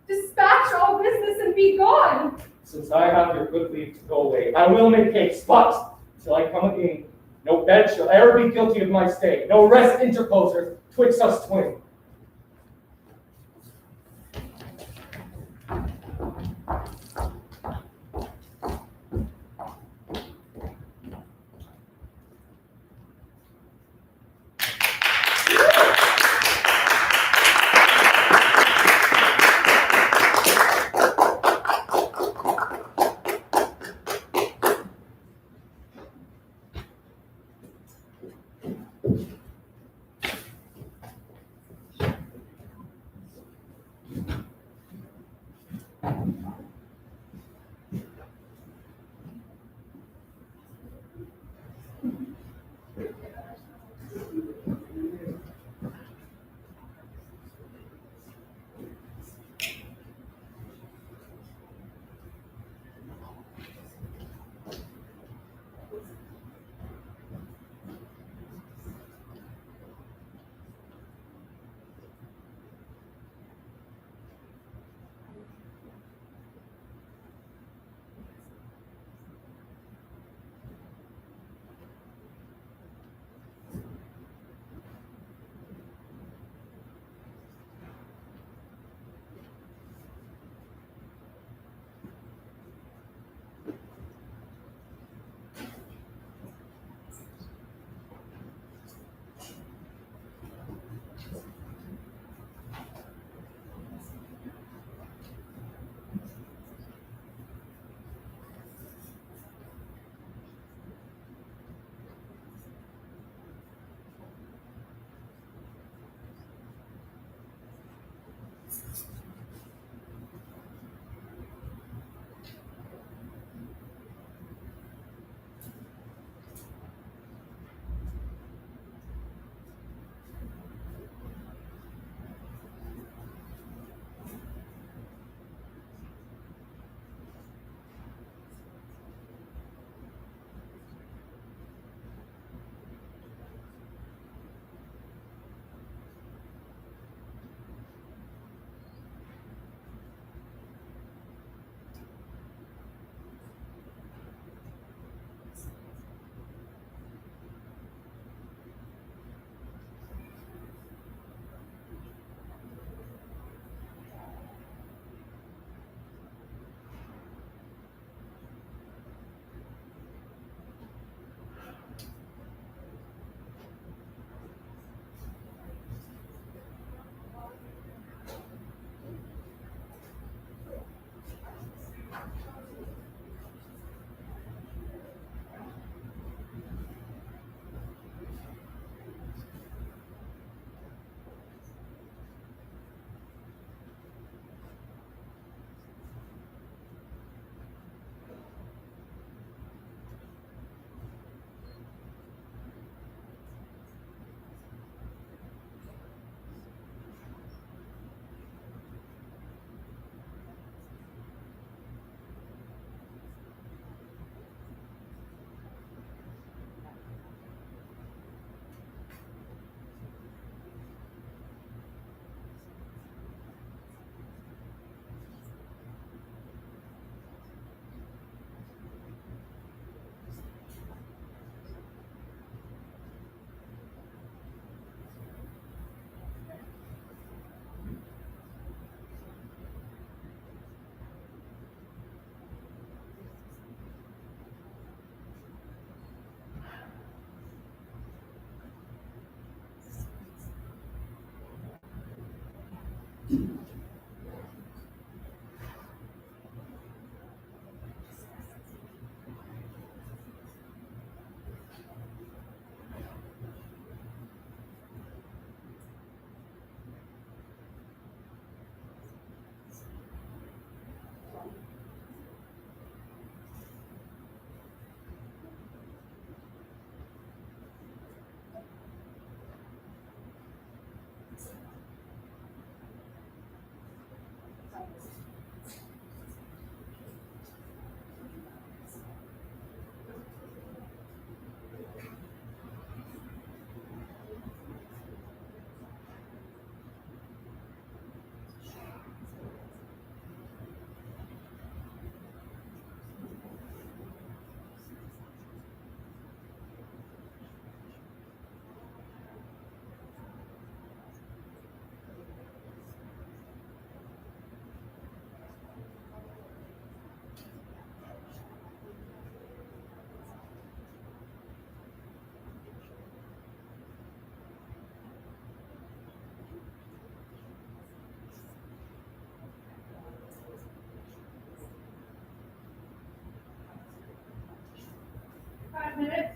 dispatch all business and be gone. Since I have your good leave to go away, I will make haste, but till I come again, no bed shall e'er be guilty of my stay, no rest interposer twixt us twain. minutes.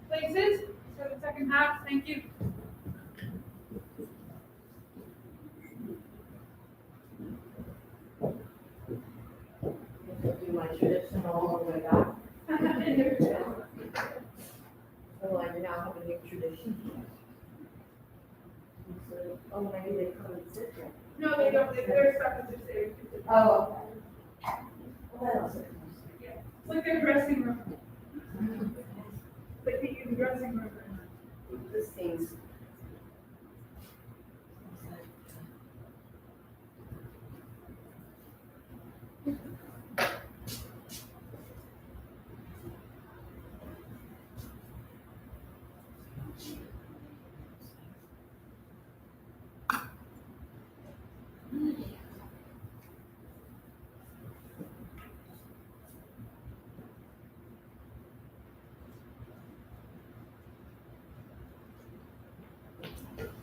Places for the second half, thank you. Do my tradition all the way back. So I now have a new tradition. Oh, maybe they come and sit there. No, they don't, they're stuck with this area. Oh, okay. Well, that also. It's like their dressing room. Like they use dressing room. This seems.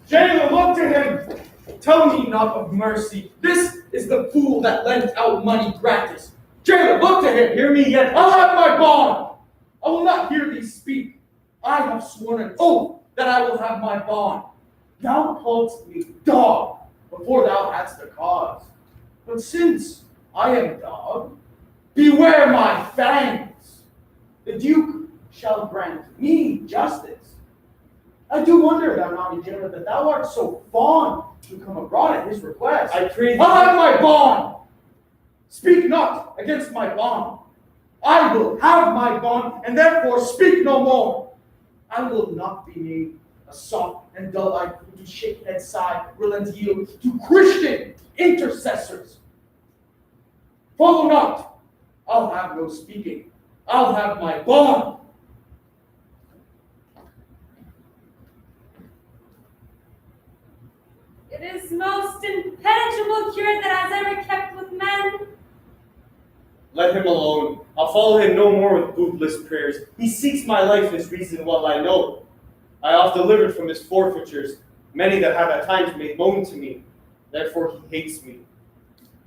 Jailer, look to him! Tell me not of mercy. This is the fool that lent out money gratis. Jailer, look to him. Hear me yet. I'll have my bond. I will not hear thee speak. I have sworn an oath that I will have my bond. Thou calledst me dog before thou hadst a cause. But since I am dog, beware my fangs. The Duke shall grant me justice. I do wonder, thou naughty jailer, that thou art so fond to come abroad at his request. I pray thee. I'll have my bond. Speak not against my bond. I will have my bond, and therefore speak no more. I will not be made a soft and dull-eyed fool to shake head, sigh, relent, yield to Christian intercessors. Follow not. I'll have no speaking. I'll have my bond. It is most impenetrable cure that has ever kept with men. Let him alone. I'll follow him no more with bootless prayers. He seeks my life, his reason well I know. I oft delivered from his forfeitures, many that have at times made moan to me. Therefore he hates me.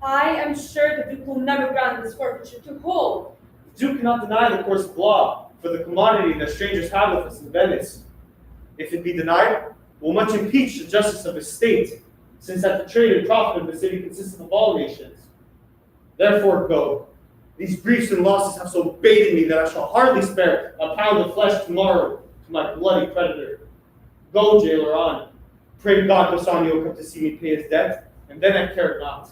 I am sure the Duke will never grant this forfeiture to hold. The Duke cannot deny the course of law for the commodity that strangers have with us in Venice. If it be denied, will much impeach the justice of his state, since that the trade and profit of the city consists of all nations. Therefore go. These griefs and losses have so baited me that I shall hardly spare a pound of flesh tomorrow to my bloody creditor. Go, jailer, on. Pray God Bassanio come to see me pay his debt, and then I care not.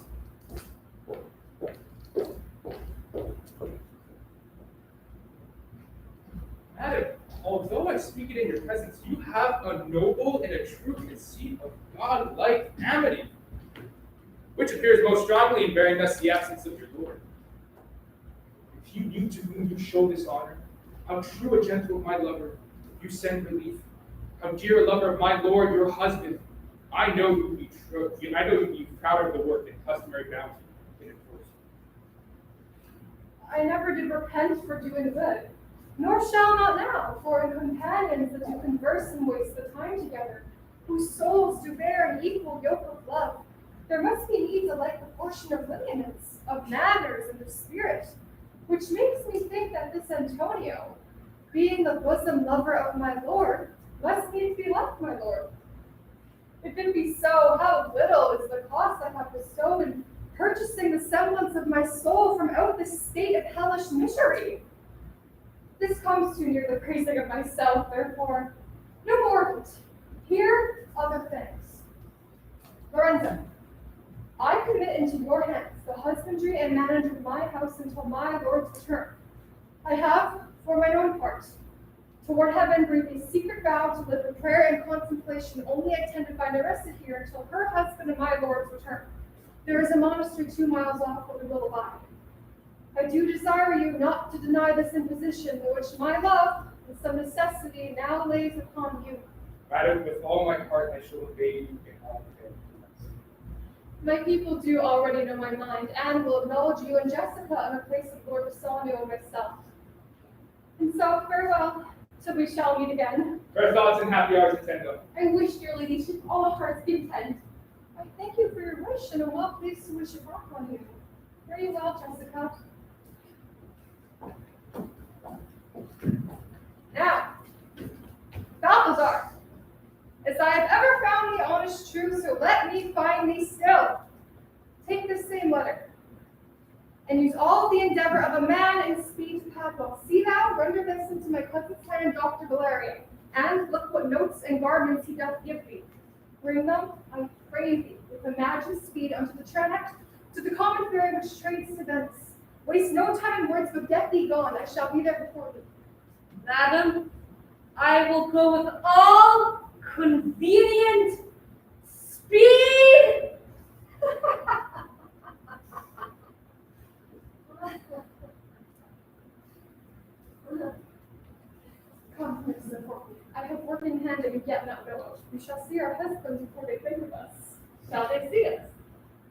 Madam, although I speak it in your presence, you have a noble and a true conceit of God-like amity, which appears most strongly in bearing thus the absence of your lord. If you knew to whom you show this honor, how true a gentle of my lover you send relief, how dear a lover of my lord, your husband, I know you will be proud of the work and customary bounty it enforces. I never did repent for doing good, nor shall not now, for in companions that do converse and waste the time together, whose souls do bear an equal yoke of love, there must be needs a like proportion of lineaments, of manners, and of spirit, which makes me think that this Antonio, being the bosom lover of my lord, must needs be left my lord. If it be so, how little is the cost I have bestowed in purchasing the semblance of my soul from out this state of hellish misery. This comes too near the praising of myself, therefore, no more of it. Here, other things. Lorenzo, I commit into your hands the husbandry and management of my house until my lord's return. I have, for my own part, toward heaven breathed a secret vow to live in prayer and contemplation only I tend to find arrested here until her husband and my lord's return. There is a monastery 2 miles off where we will abide. I do desire you not to deny this imposition, the which my love and some necessity now lays upon you. Madam, with all my heart I shall obey you in all things. My people do already know my mind, and will acknowledge you and Jessica in the place of Lord Bassanio and myself. And so, farewell, till we shall meet again. Fair thoughts and happy hours attend them. I wish your ladyship all hearts content. I thank you for your wish, and am well pleased to wish it back on you. Fare you well, Jessica. Now, Balthazar, as I have ever found thee honest true, so let me find thee still. Take this same letter, and use all the endeavor of a man in speed to Padua. See thou, render this into my cousin's hand, Dr. Valerian, and look what notes and garments he doth give thee. Bring them, I pray thee, with imagined speed unto the Tranect, to the common ferry which trades to thence. Waste no time in words, but get thee gone, I shall be there before thee. Madam, I will go with all convenient speed. Come, Mr. I have work in hand and we get not village. We shall see our husbands before they think of us. Shall they see us?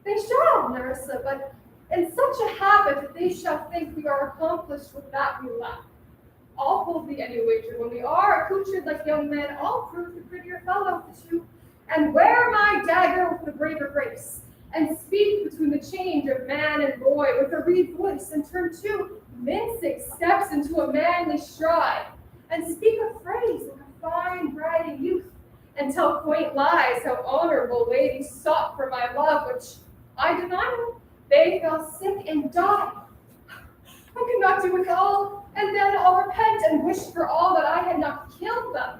They shall, Nerissa, but in such a habit that they shall think we are accomplished with that we lack. I'll hold thee any wager. When we are accoutred like young men, I'll prove the prettier fellow of the two, and wear my dagger with the braver and speak between the change of man and boy with a reed voice, and turn two mincing steps into a manly stride, and speak a phrase like a fine briding youth, and tell quaint lies how honorable ladies sought for my love, which I deny them. They fell sick and died. I could not do it all, and then I'll repent and wish for all that I had not killed them.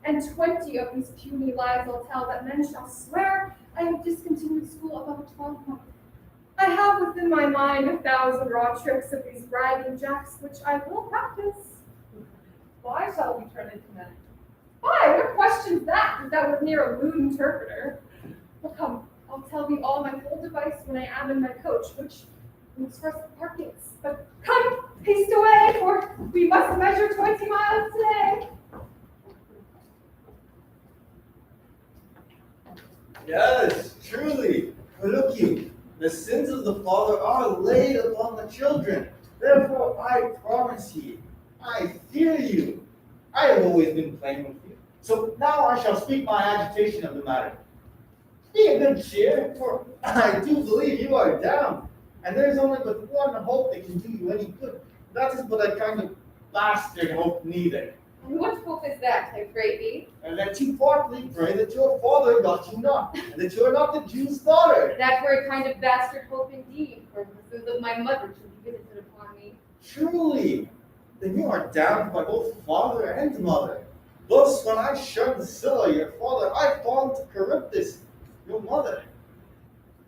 And 20 of these puny lies I'll tell, that men shall swear I have discontinued school about a 12-month. I have within my mind 1,000 raw tricks of these bragging jacks, which I will practice. Why shall we turn into men? Why, what question's that, if that was near a lewd interpreter? Well, come, I'll tell thee all my whole device when I am in my coach, which moves first the parkings. But come, haste away, for we must measure 20 miles today. Yes, truly. For look you, the sins of the father are laid upon the children. Therefore I promise ye, I fear you. I have always been plain with you. So now I shall speak my agitation of the matter. Be of good cheer, for I do believe you are down, and there is only but one hope that can do you any good. That is but a kind of bastard hope neither. And what hope is that, I pray thee? And that you partly pray that your father got you not, and that you are not the Jew's daughter. That were a kind of bastard hope indeed, for the sins of my mother should be visited upon me. Truly, then you are damned by both father and mother. Thus, when I shunned Scylla, your father, I fond to Charybdis, your mother.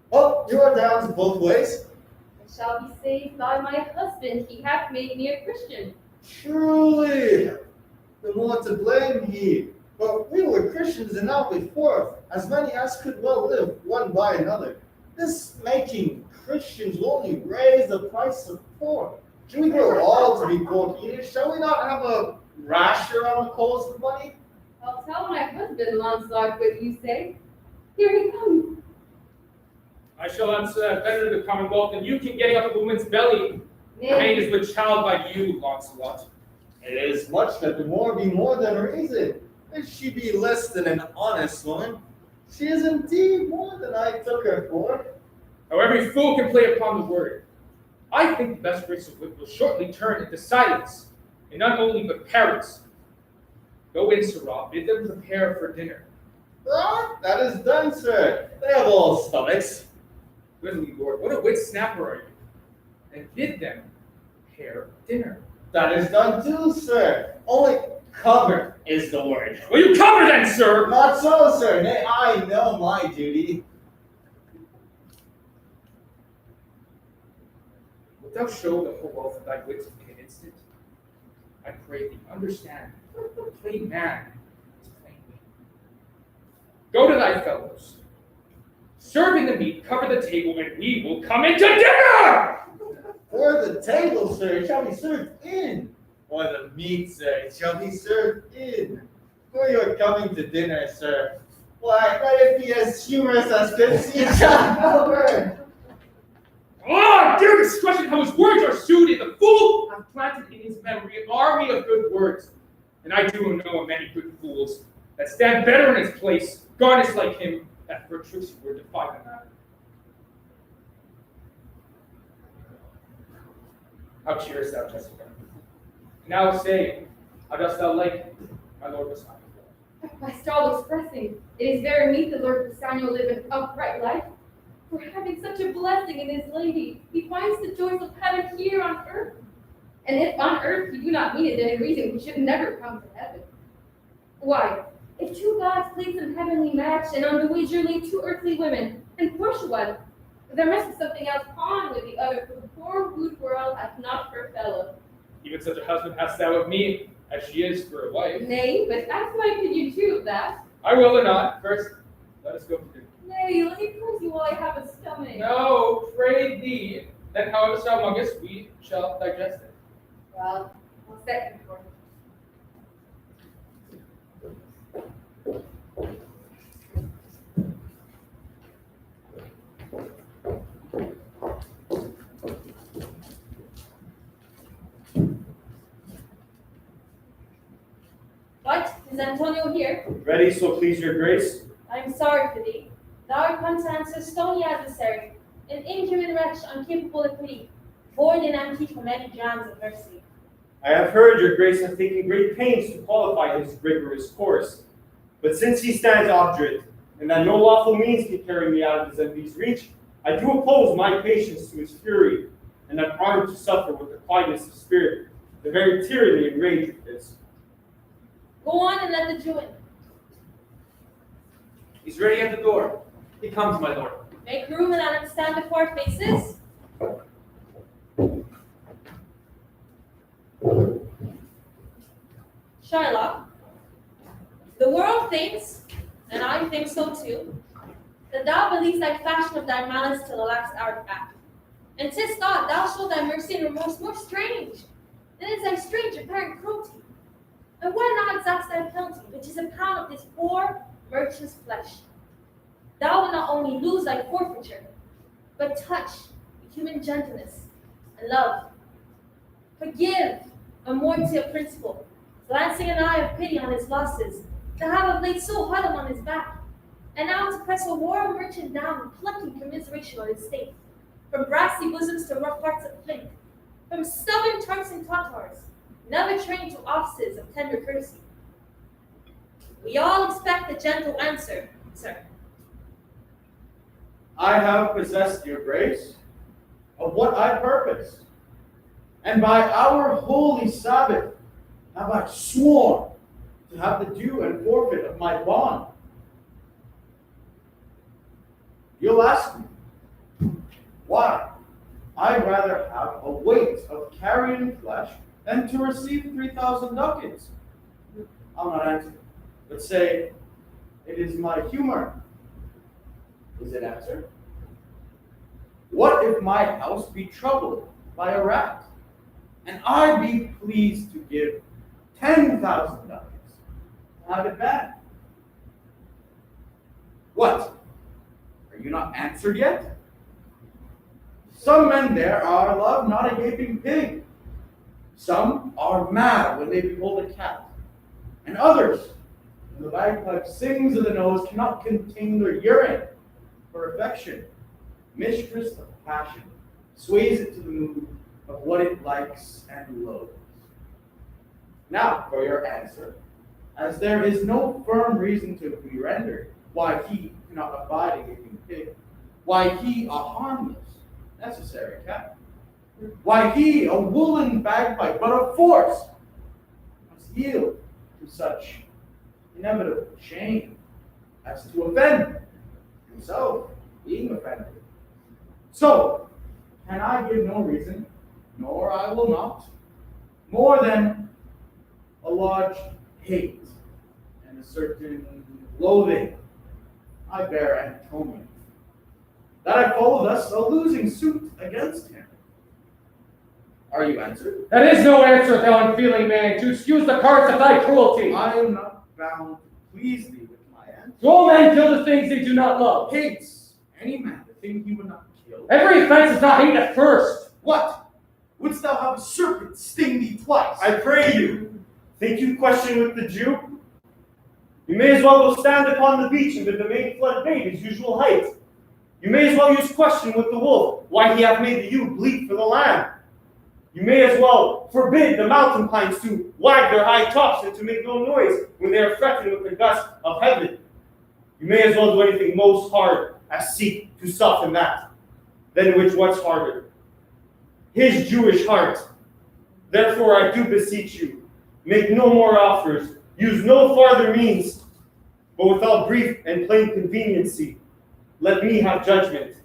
Well, you are down both ways. I shall be saved by my husband. He hath made me a Christian. Truly, the more to blame ye. But we were Christians and now we fourth, as many as could well live one by another. This making Christians will only raise the price of poor. Should we grow all to be pork eaters? Shall we not have a rasher on the coals of money? I'll tell my husband, Launcelot, what you say. Here he comes. I shall answer that better to the Commonwealth than you can getting up a woman's belly. Pain is with child by you, Launcelot. It is much that the more be more than reason. If she be less than an honest woman, she is indeed more than I took her for. How every fool can play upon the word. I think the best race of wit will shortly turn into silence, and not only but parrots. Go in, Sirrah, bid them prepare for dinner. Ah, that is done, sir. They have all stomachs. Goodly Lord, what a wit snapper are you? And bid them prepare dinner. That is done too, sir. Only cover is the word. Will you cover then, sir? Not so, sir. Nay, I know my duty. Wilt thou show the whole wealth of thy wits in an instant? I pray thee, understand, the plain man is plain me. Go to thy fellows. Serve in the meat, cover the table, and we will come into dinner! For the table, sir, it shall be served in. For the meat, sir, it shall be served in. For your coming to dinner, sir. Why, let it be as humorous as good sea over. Ah, dear discretion, how his words are suited. The fool hath planted in his memory an army of good words. And I do know of many good fools that stand better in his place, garnished like him, that for truth were defy the matter. How cheerest thou, Jessica? Now say, how dost thou like my Lord Bassanio? By stall expressing, it is very meet the Lord Bassanio live an upright life. For having such a blessing in his lady, he finds the joys of heaven here on earth. And if on earth he do not mean it, then in reason he should never come to heaven. Why, if two gods plead some heavenly match, and on the wager lay two earthly women, and portion one, there must be something else on with the other, for the poor rude world hath not her fellow. Even such a husband hast thou of me, as she is for a wife. Nay, but ask my opinion too of that. I will or not. First, let us go to dinner. Nay, let me praise you while I have a stomach. No, pray thee. Then however thou longest, we shall digest it. Well, I'll set you for it. What? Is Antonio here? Ready, so please your grace? I am sorry for thee. Thou I come to answer stony adversary, an inhuman wretch incapable of pity, void and empty from any jams of mercy. I have heard your grace hath taken great pains to qualify his rigorous course. But since he stands obdurate, and that no lawful means can carry me out of his enemy's reach, I do oppose my patience to his fury, and am armed to suffer with the quietness of spirit, the very tyranny and rage of this. Go on and let the Jew in. He's ready at the door. He comes, my lord. Make room and let him stand before our faces. Shylock, the world thinks, and I think so too, that thou believest thy fashion of thy malice till the last hour of act. And 'tis thought thou shalt thy mercy and remorse more strange than is thy strange apparent cruelty. And why not exact thy penalty, which is a pound of this poor merchant's flesh? Thou wilt not only lose thy forfeiture, but touch with human gentleness and love. Forgive a morty of principle, glancing an eye of pity on his losses, to have of late so huddled on his back, and now to press a warm merchant down and plucking commiseration on his state, from brassy bosoms to rough hearts of flint, from stubborn Turks and Tatars, never trained to offices of tender courtesy. We all expect a gentle answer, sir. I have possessed your grace of what I purpose, and by our holy Sabbath have I sworn to have the due and forfeit of my bond. You'll ask me, why? I'd rather have a weight of carrion flesh than to receive 3,000 ducats. I'll not answer, but say, it is my humor. Is it answered? What if my house be troubled by a rat, and I be pleased to give 10,000 ducats? Have it bad. What? Are you not answered yet? Some men there are love not a gaping pig. Some are mad when they behold a cat. And others, when the bagpipe sings in the nose, cannot contain their urine. For affection, mistress of passion, sways it to the mood of what it likes and loathes. Now for your answer. As there is no firm reason to be rendered why he cannot abide a gaping pig, why he a harmless, necessary cat, why he a woolen bagpipe, but of force, must yield to such inevitable shame as to offend himself, being offended. So, can I give no reason, nor I will not, more than a large hate and a certain loathing I bear Antonio, that I follow thus a losing suit against him. Are you answered? That is no answer, thou unfeeling man, to excuse the cards of thy cruelty. I am not bound to please thee with my answer. Do all men kill the things they do not love? Hates any man the thing he would not kill. Every offense is not hate at first. What? Wouldst thou have a serpent sting thee twice? I pray you, think you question with the Jew? You may as well go stand upon the beach and bid the main flood bait his usual height. You may as well use question with the wolf, why he hath made the ewe bleat for the lamb. You may as well forbid the mountain pines to wag their high tops and to make no noise when they are threatened with the gust of heaven. You may as well do anything most hard as seek to soften that, than which what's harder? His Jewish heart. Therefore I do beseech you, make no more offers, use no farther means, but without brief and plain conveniency, let me have judgment,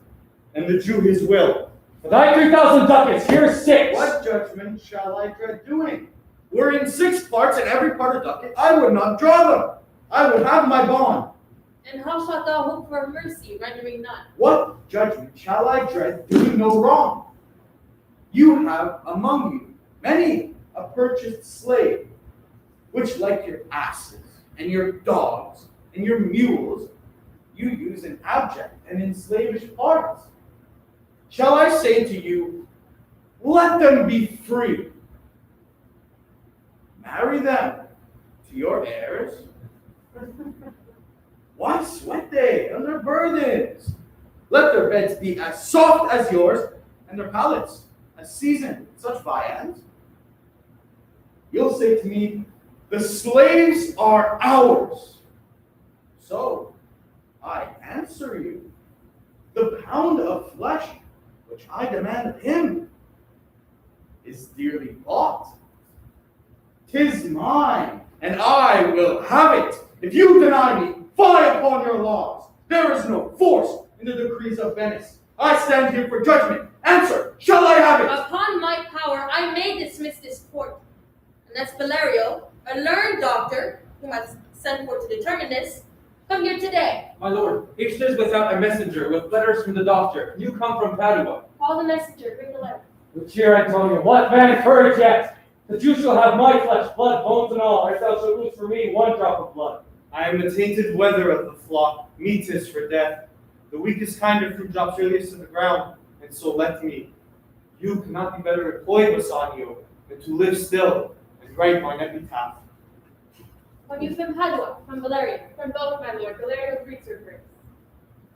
and the Jew his will. For thy 3,000 ducats, here's 6. What judgment shall I dread doing? Were in 6 parts and every part a ducat, I would not draw them. I would have my bond. And how shalt thou hope for mercy, rendering none? What judgment shall I dread doing no wrong? You have among you many a purchased slave, which like your asses and your dogs and your mules, you use in abject and in slavish parts. Shall I say to you, let them be free? Marry them to your heirs? Why sweat they under burdens? Let their beds be as soft as yours, and their palates as seasoned with such viands. You'll say to me, the slaves are ours. So, I answer you, the pound of flesh which I demand of him is dearly bought. 'Tis mine, and I will have it. If you deny me, fly upon your laws. There is no force in the decrees of Venice. I stand here for judgment. Answer, shall I have it? Upon my power, I may dismiss this court. And that's Valerio, a learned doctor, who has sent for to determine this, come here today. My lord, he is without a messenger with letters from the doctor. You come from Padua. Call the messenger, bring the letter. Lucia Antonio, what man courage yet? That you shall have my flesh, blood, bones, and all, or thou shalt lose for me one drop of blood. I am the tainted wether of the flock, meat is for death. The weakest kind of fruit drops earliest to the ground, and so let me. You cannot be better employed, Bassanio, than to live still and write mine epitaph. Are you from Padua, from Valerio? From both, my lord. Valerio greets your grace.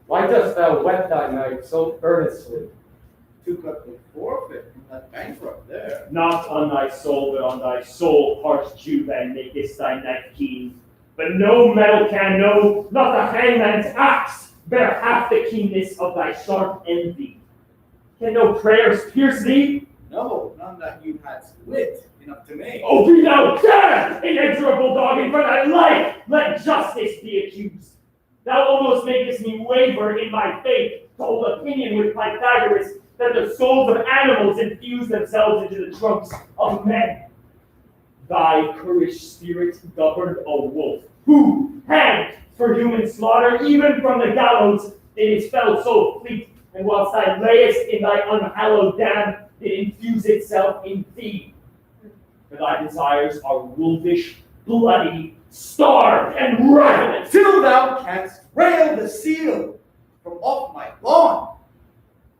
Why dost thou wet thy knife so earnestly? To cut the forfeit from that bankrupt there. Not on thy soul, but on thy soul, harsh Jew, thou makest thy knife keen. But no metal can, no, not the hangman's axe, bear half the keenness of thy sharp envy. Can no prayers pierce thee? No, none that you hadst wit enough to make. Oh, be thou damned, inexorable dog, and for thy life let justice be accused. Thou almost makest me waver in my faith, to hold opinion with Pythagoras, that the souls of animals infuse themselves into the trunks of men. Thy currish spirit governed a wolf, who, hanged for human slaughter, even from the gallows, it fell so fleet, and whilst thou layest in thy unhallowed dam, it infuse itself in thee. For thy desires are wolfish, bloody, starved, and ravenous. Till thou canst rail the seal from off my lawn.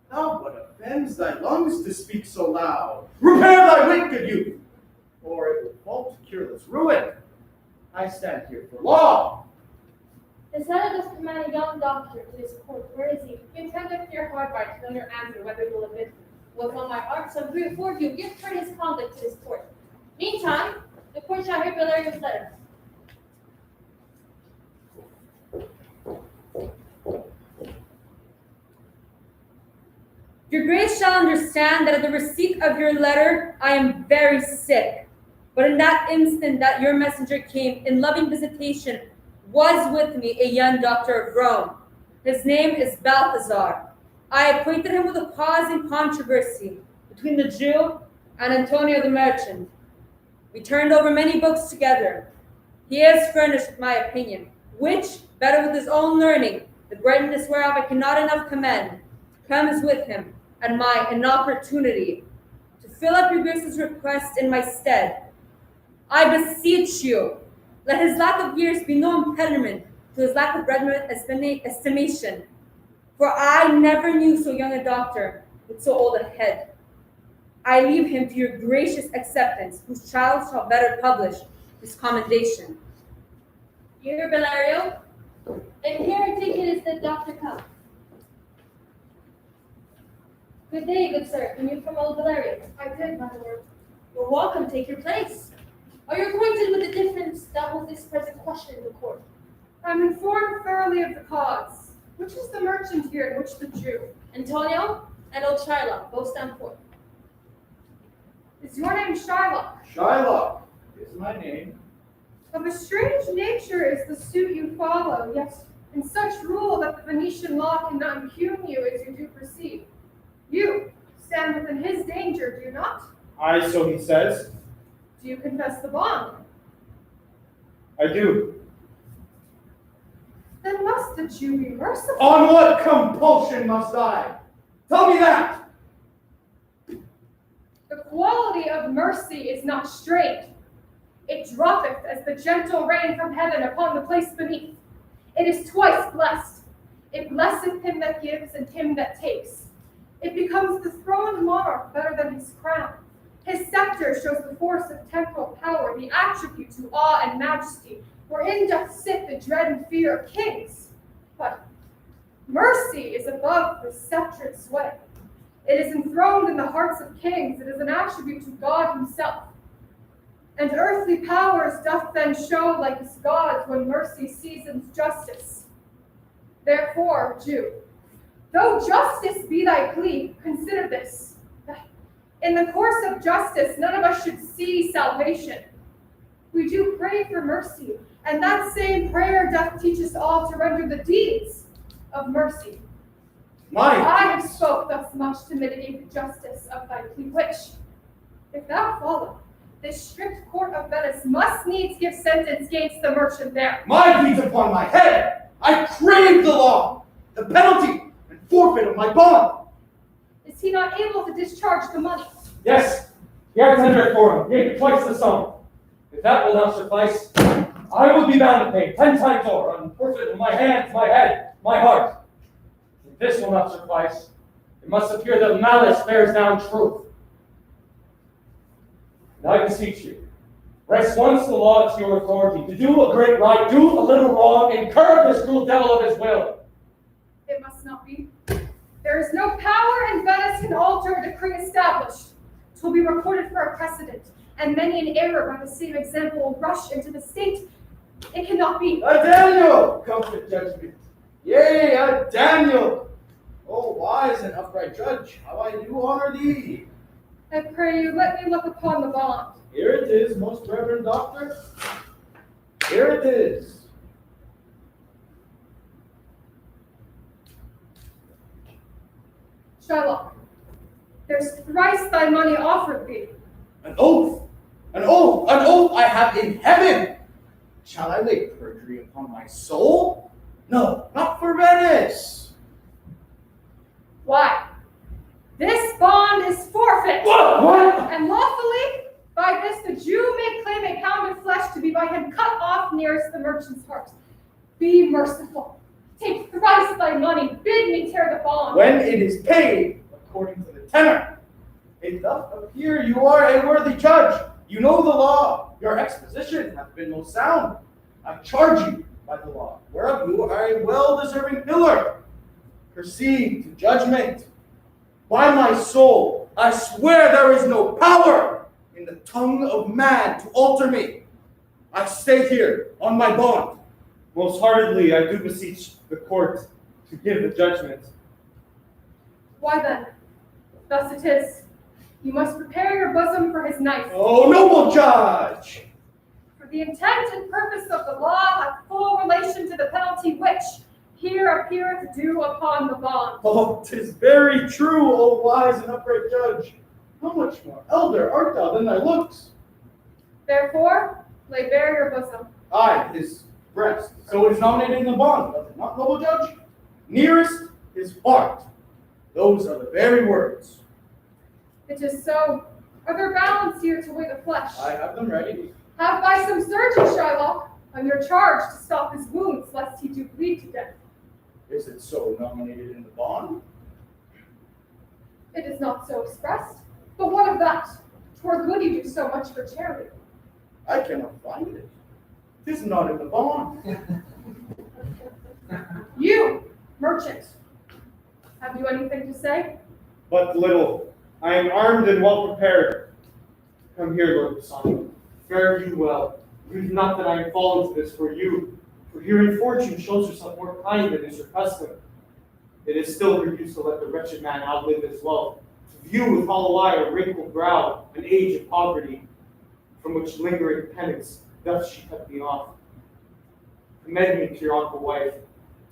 Thou but offends thy lungs to speak so loud. Repair thy wit, good youth, or it will fall to cureless ruin. I stand here for law. The Senate does command a young doctor to this court. Where is he? We intend to hear hard by to know your answer whether you'll admit What's on my heart? Some 3 or 4 of you give courteous conduct to this court. Meantime, the court shall hear Valerio's letter. Your grace shall understand that at the receipt of your letter, I am very sick. But in that instant that your messenger came, in loving visitation, was with me a young doctor of Rome. His name is Balthazar. I acquainted him with a cause in controversy between the Jew and Antonio the merchant. We turned over many books together. He has furnished with my opinion, which, better with his own learning, the greatness whereof I cannot enough commend, comes with him, and an opportunity to fill up your grace's request in my stead. I beseech you, let his lack of years be no impediment to his lack of brethren estimation. For I never knew so young a doctor with so old a head. I leave him to your gracious acceptance, whose child shall better publish his commendation. You hear, Valerio? And here I think it is that Dr. comes. Good day, good sir. Can you from old Valerio? I did, my lord. You're welcome. Take your place. Are you acquainted with the difference that was this present question in the court? I'm informed thoroughly of the cause. Which is the merchant here and which the Jew? Antonio and old Shylock, both stand forth. Is your name Shylock? Shylock is my name. Of a strange nature is the suit you follow, yet in such rule that the Venetian law cannot impugn you as you do perceive. You stand within his danger, do you not? Aye, so he says. Do you confess the bond? I do. Then must the Jew be merciful? On what compulsion must I? Tell me that. The quality of mercy is not strained. It droppeth as the gentle rain from heaven upon the place beneath. It is twice blessed. It blesseth him that gives and him that takes. It becomes the throned monarch better than his crown. His scepter shows the force of temporal power, the attribute to awe and majesty, wherein doth sit the dread and fear of kings. But mercy is above the sceptred sway. It is enthroned in the hearts of kings. It is an attribute to God himself. And earthly powers doth then show like his gods when mercy seasons justice. Therefore, Jew, though justice be thy plea, consider this. In the course of justice, none of us should see salvation. We do pray for mercy, and that same prayer doth teach us all to render the deeds of mercy. I have spoke thus much to mitigate the justice of thy plea, which, if thou follow, this strict court of Venice must needs give sentence against the merchant there. My deeds upon my head! I crave the law, the penalty, and forfeit of my bond. Is he not able to discharge the money? Yes, he has tender for him, yea, twice the sum. If that will not suffice, I will be bound to pay 10 times over on forfeit of my hands, my head, my heart. If this will not suffice, it must appear that malice bears down truth. And I beseech you, rest once the law to your authority, to do a great right, do a little wrong, and curb this cruel devil of his will. It must not be. There is no power in Venice can alter a decree established. 'Twill be reported for a precedent, and many an error by the same example will rush into the state. It cannot be. A Daniel, comfort judgment. Yea, a Daniel. Oh, wise and upright judge, how I do honor thee. I pray you, let me look upon the bond. Here it is, most reverend doctor. Here it is. Shylock, there's thrice thy money offered thee. An oath, an oath, an oath I have in heaven. Shall I lay perjury upon my soul? No, not for Venice. Why? This bond is forfeit. What? And lawfully, by this the Jew may claim a pound of flesh to be by him cut off nearest the merchant's heart. Be merciful. Take thrice thy money. Bid me tear the bond. When it is paid, according to the tenor, it doth appear you are a worthy judge. You know the law. Your exposition hath been most sound. I charge you by the law, whereof you are a well-deserving pillar. Proceed to judgment. By my soul, I swear there is no power in the tongue of man to alter me. I stay here on my bond. Most heartedly, I do beseech the court to give the judgment. Why then? Thus it is. You must prepare your bosom for his knife. Oh, noble judge! For the intent and purpose of the law have full relation to the penalty which here appeareth due upon the bond. Oh, 'tis very true, O wise and upright judge. How much more elder art thou than thy looks? Therefore, lay bare your bosom. Aye, his breast. So it is nominated in the bond, doth it not, noble judge? Nearest his heart. Those are the very words. It is so. Are there balance here to weigh the flesh? I have them ready. Have by some surgeon, Shylock, on your charge to stop his wounds, lest he do bleed to death. Is it so nominated in the bond? It is not so expressed. But what of that? 'Twere good you do so much for charity. I cannot find it. 'Tis not in the bond. You, merchant, have you anything to say? But little. I am armed and well prepared. Come here, Lord Bassanio. Fare you well. Grieve not that I am fallen to this for you, for herein fortune shows herself more kind than is her custom. It is still her use to let the wretched man outlive his wealth, to view with hollow eye a wrinkled brow, an age of poverty, from which lingering penance doth she cut me off. Commend me to your uncle wife.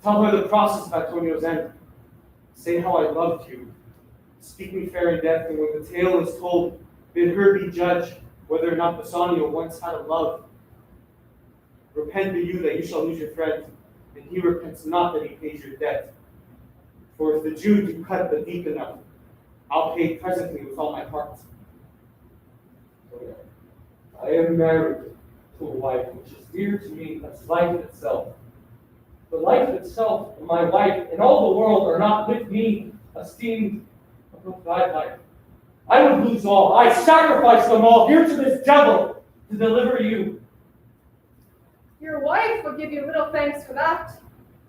Tell her the process of Antonio's end. Say how I loved you. Speak me fair in death, and when the tale is told, bid her be judge whether or not Bassanio once had a love. Repent be you that you shall lose your friend, and he repents not that he pays your debt. For if the Jew do cut but deep enough, I'll pay presently with all my heart. I am married to a wife which is dear to me as life itself. The life itself and my wife and all the world are not with me esteemed above thy life. I would lose all. I sacrifice them all here to this devil to deliver you. Your wife will give you little thanks for that.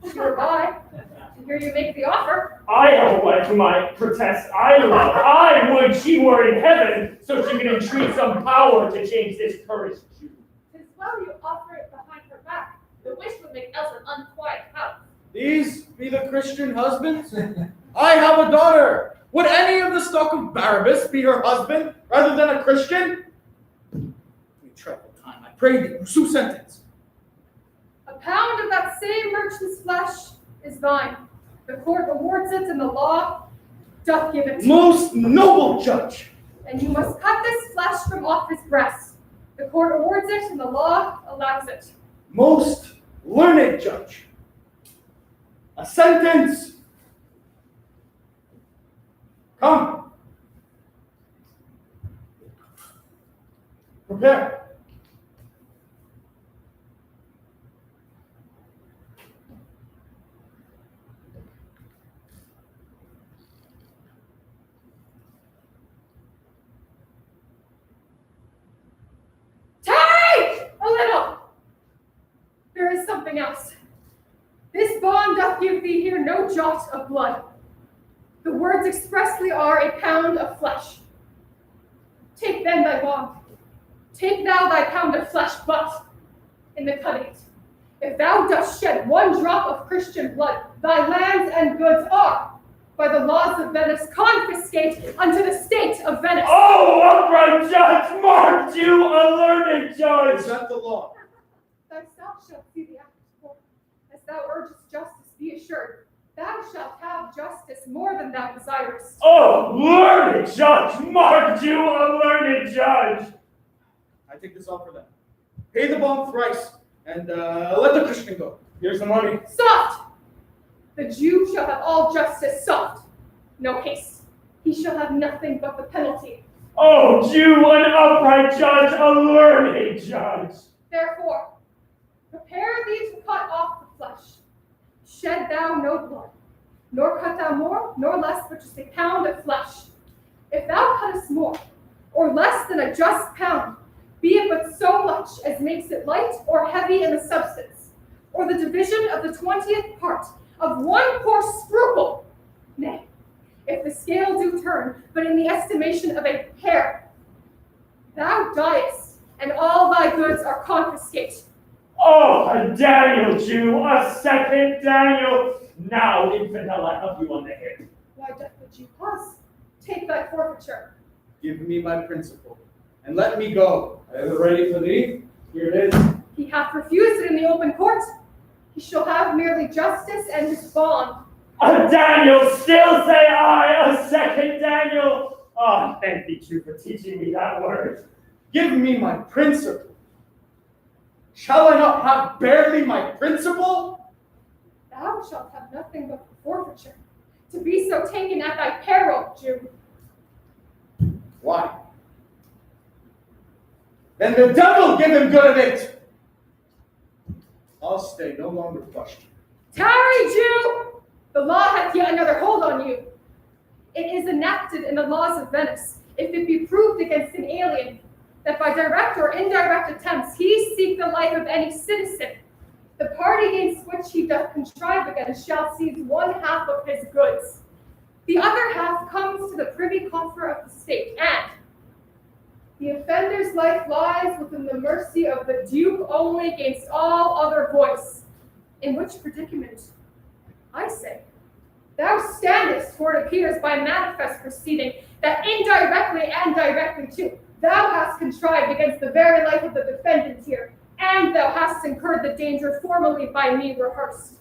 She were by to hear you make the offer. I have a wife whom I protest I love. I would she were in heaven, so she could entreat some power to change this cursed Jew. 'Tis well you offer it behind her back. The wish would make else an unquiet house. These be the Christian husbands? I have a daughter. Would any of the stock of Barabbas be her husband rather than a Christian? We travel time. I pray thee, pursue sentence. A pound of that same merchant's flesh is thine. The court awards it, and the law doth give it. Most noble judge. And you must cut this flesh from off his breast. The court awards it, and the law allows it. Most learned judge. A sentence. Come. Prepare. Take a little. There is something else. This bond doth give thee here no jot of blood. The words expressly are a pound of flesh. Take then thy bond. Take thou thy pound of flesh, but in the cutting it, if thou dost shed one drop of Christian blood, thy lands and goods are, by the laws of Venice, confiscate unto the state of Venice. Oh, upright judge, mark you, unlearned judge! Is that the law? Thyself shalt see the act, for as thou urgest justice, be assured, thou shalt have justice more than thou desirest. Oh, learned judge, mark you, unlearned judge! I take this offer then. Pay the bond thrice, and let the Christian go. Here's the money. Soft! The Jew shall have all justice soft. No haste. He shall have nothing but the penalty. Oh, Jew, an upright judge, a learned judge! Therefore, prepare thee to cut off the flesh. Shed thou no blood, nor cut thou more, nor less, but just a pound of flesh. If thou cuttest more, or less than a just pound, be it but so much as makes it light or heavy in the substance, or the division of the 20th part of one poor scruple, nay, if the scale do turn, but in the estimation of a hair, thou diest, and all thy goods are confiscate. Oh, a Daniel, Jew, a second Daniel! Now, infidel, I have you on the hip. Why doth the Jew pause? Take thy forfeiture. Give me my principal, and let me go. I have it ready for thee. Here it is. He hath refused it in the open court. He shall have merely justice and his bond. A Daniel, still say I, a second Daniel! Oh, thank thee, Jew, for teaching me that word. Give me my principal. Shall I not have barely my principal? Thou shalt have nothing but the forfeiture, to be so taken at thy peril, Jew. Why? Then the devil give him good of it. I'll stay no longer questioned. Tarry, Jew! The law hath yet another hold on you. It is enacted in the laws of Venice, if it be proved against an alien, that by direct or indirect attempts he seek the life of any citizen, the party against which he doth contrive against shall seize one half of his goods. The other half comes to the privy coffer of the state, and the offender's life lies within the mercy of the Duke only against all other voice. In which predicament, I say, thou standest, for it appears by manifest proceeding, that indirectly and directly too, thou hast contrived against the very life of the defendant here, and thou hast incurred the danger formerly by me rehearsed.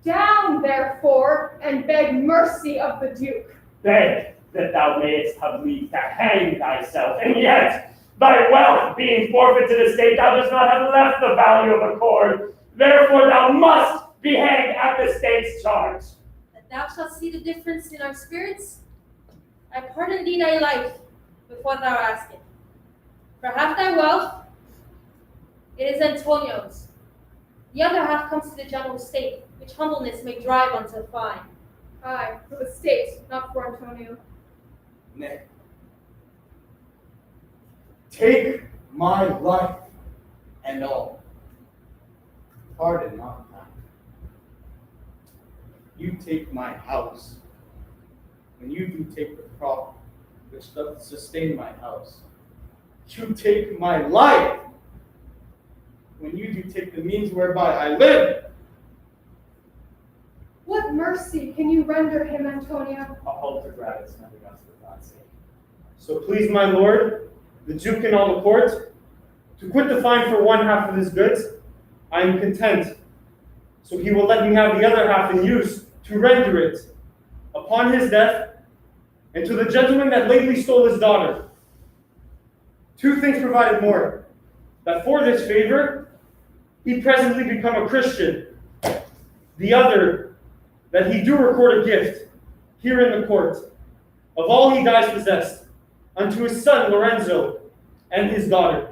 Down, therefore, and beg mercy of the Duke. Beg that thou mayest have leave to hang thyself, and yet, thy wealth being forfeit to the state, thou dost not have left the value of a cord. Therefore thou must be hanged at the state's charge. That thou shalt see the difference in our spirits, I pardon thee thy life with what thou askest. For half thy wealth, it is Antonio's. The other half comes to the general state, which humbleness may drive unto fine. Aye, for the state, not for Antonio. Nay. Take my life and all. Pardon, not mine. You take my house, and you do take the crop which doth sustain my house. You take my life, when you do take the means whereby I live. What mercy can you render him, Antonio? A halt to gratis, nothing else for God's sake. So please, my lord, the Duke and all the court, to quit the fine for one half of his goods, I am content. So he will let me have the other half in use to render it upon his death, and to the gentleman that lately stole his daughter. 2 things provided more, that for this favor he presently become a Christian. The other, that he do record a gift here in the court of all he dies possessed unto his son Lorenzo and his daughter.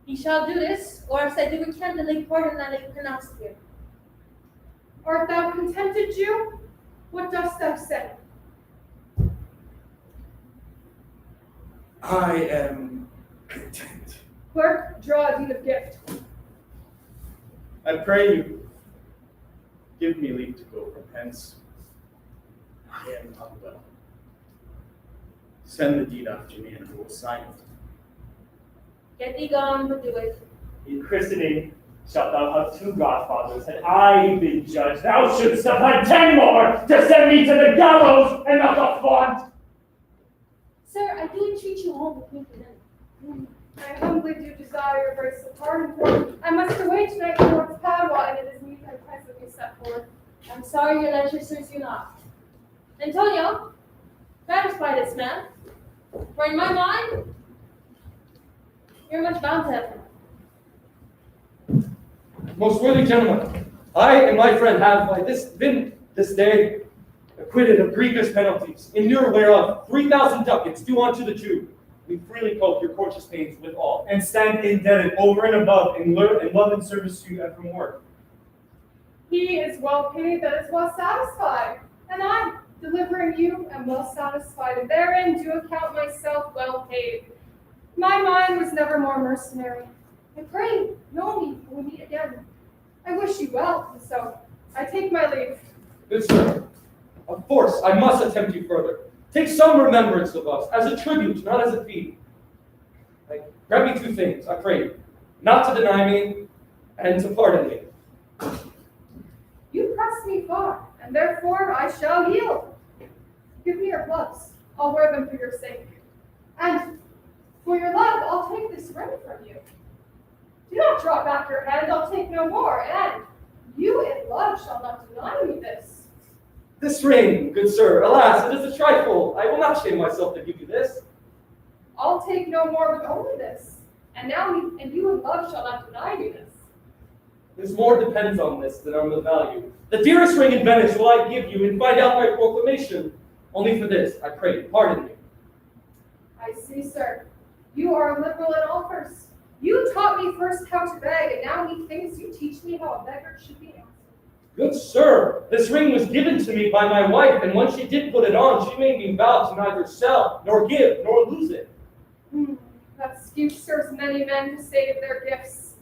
He shall do this, or else I do recant the late pardon that I pronounced here. Art thou contented, Jew? What dost thou say? I am content. Clerk, draw a deed of gift. I pray you, give me leave to go from hence. I am unwell. Send the deed after me, and I will sign it. Get thee gone, but do it. In christening shalt thou have 2 godfathers. Had I been judge, thou shouldst have had 10 more to send me to the gallows and not the font. Sir, I do entreat you home with me for dinner. I humbly do desire your grace of pardon, for I must away tonight towards Padua, and it is meet I presently set forth. I'm sorry your leisure serves you not. Antonio, satisfy this man, for in my mind, you're much bound to heaven. Most worthy gentlemen, I and my friend have by this day acquitted of grievous penalties, in lieu whereof 3,000 ducats due unto the Jew. We freely cope your courteous pains with all. And stand indebted over and above in love and service to you evermore. He is well paid that is well satisfied, and I, delivering you, am well satisfied, and therein do account myself well paid. My mind was never more mercenary. I pray, know me when we meet again. I wish you well, and so I take my leave. Good sir, of course I must attempt you further. Take some remembrance of us, as a tribute, not as a fee. Grant me 2 things, I pray you. Not to deny me, and to pardon me. You press me far, and therefore I shall yield. Give me your gloves. I'll wear them for your sake. And for your love, I'll take this ring from you. Do not draw back your hand, I'll take no more. And you in love shall not deny me this. This ring, good sir, alas, it is a trifle. I will not shame myself to give you this. I'll take no more but only this. And you in love shall not deny me this. There's more depends on this than on the value. The dearest ring in Venice will I give you, and find out my proclamation. Only for this, I pray you, pardon me. I see, sir. You are liberal in offers. You taught me first how to beg, and now methinks you teach me how a beggar should be answered. Good sir, this ring was given to me by my wife, and when she did put it on, she made me vow to neither sell, nor give, nor lose it. That excuse serves many men to save their gifts.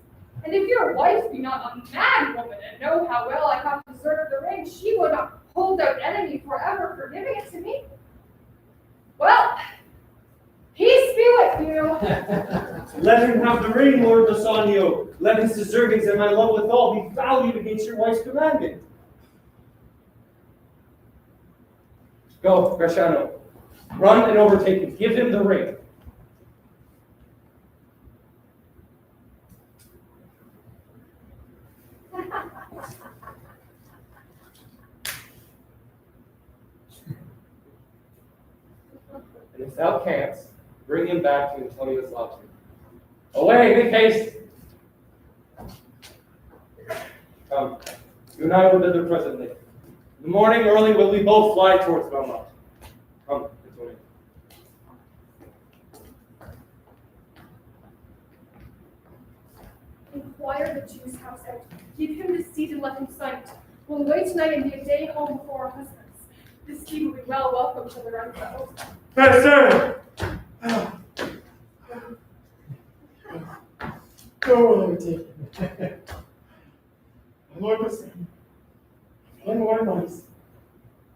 And if your wife be not a mad woman and know how well I have deserved the ring, she would not hold out enemy forever for giving it to me. Well, peace be with you. Let him have the ring, Lord Bassanio. Let his deservings and my love withal be valued against your wife's commandment. Go, Bresciano. Run and overtake him. Give him the ring. And if thou canst, bring him back to Antonio's lodging. Away, make haste! Come, you and I will thither presently. In the morning early will we both fly towards Belmont. Come, Antonio. Inquire the Jew's house out. Give him the seat and let him sign it. We'll away tonight and be a day home before our husbands. This key will be well welcome to the Renfrew. Yes, sir. Go overtake him. my Lord was saying, one more noise.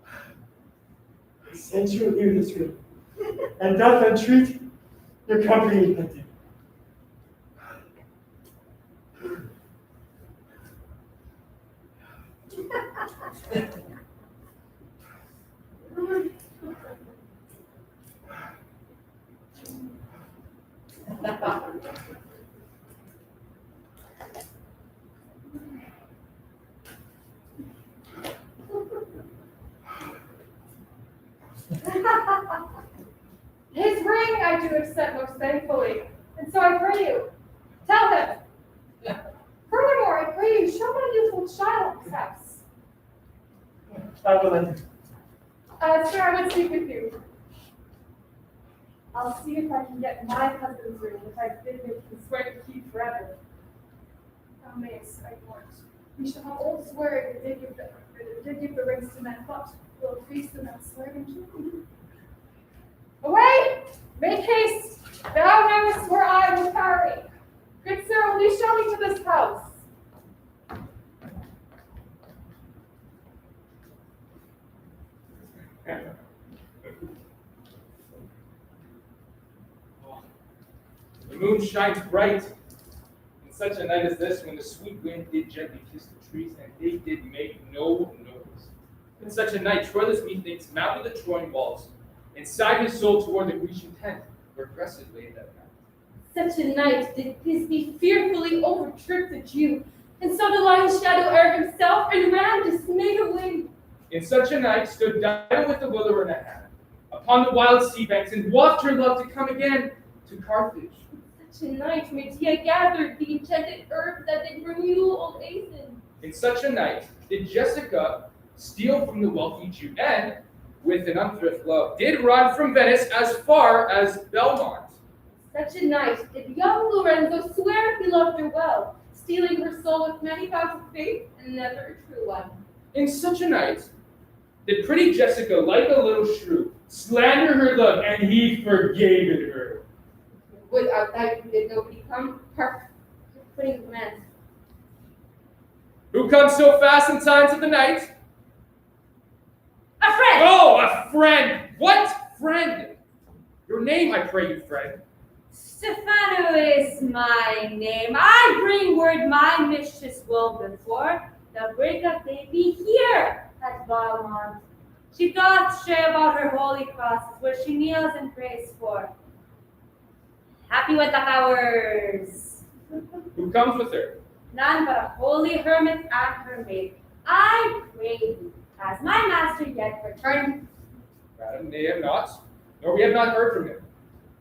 I sent you here this room, and doth entreat your company hunting. His ring I do accept most thankfully, and so I pray you, tell him. Furthermore, I pray you, show my youthful child, perhaps. I will enter. Sir, I would speak with you. I'll see if I can get my husband's ring, which I bid him can swear to keep forever. Thou mayest, I warrant. We shall have old swearing that did give the rings to men, but will increase them and swearing to. Away! Make haste! Thou knowest where I will tarry. Good sir, will you show me to this house? The moon shines bright in such a night as this, when the sweet wind did gently kiss the trees, and they did make no noise. In such a night, Troilus methinks mounted the Trojan walls, and sighed his soul toward the Grecian tent, where Cressid lay that night. Such a night did Thisbe fearfully overtrip the Jew, and saw the lion's shadow ere himself, and ran dismayed away. In such a night stood Dido with the willow in her hand, upon the wild sea banks, and wafted her love to come again to Carthage. Such a night Medea gathered the enchanted herb that did renew old Aeson. In such a night did Jessica steal from the wealthy Jew, and, with an unthrift love, did run from Venice as far as Belmont. Such a night did young Lorenzo swear he loved her well, stealing her soul with many vows of faith and never a true one. In such a night did pretty Jessica, like a little shrew, slander her love, and he forgave it her. Without that did nobody come, putting commands. Who comes so fast in times of the night? A friend! Oh, a friend! What friend? Your name, I pray you, friend. Stefano is my name. I bring word my mistress will before the break of day be here at Valmont. She doth stray about her holy crosses, where she kneels and prays for happy with the hours. Who comes with her? None but a holy hermit and her maid. I pray thee, has my master yet returned? Madam, they have not, nor we have not heard from him.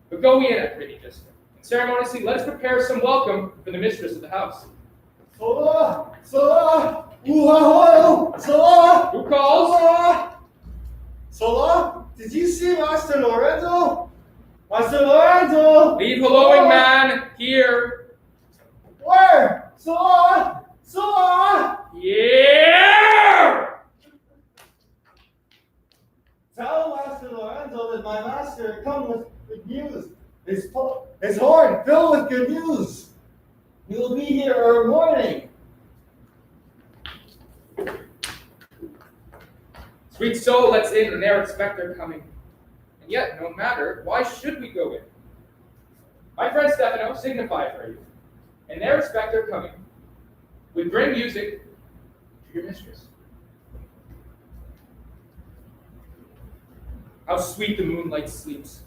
But go we in, I pray thee, Jessica. And ceremoniously, let us prepare some welcome for the mistress of the house. Sola! Sola! Ooh-ha-ho! Sola! Who calls? Sola! Sola? Did you see Master Lorenzo? Master Lorenzo! Leave helloing man here. Where? Sola! Sola! Yeah! Tell Master Lorenzo that my master come with good news. His horn filled with good news. He will be here ere morning. Sweet soul lets in and ne'er expect their coming. And yet, no matter, why should we go in? My friend Stefano, signify for you, and ne'er expect their coming. We bring music to your mistress. How sweet the moonlight sleeps.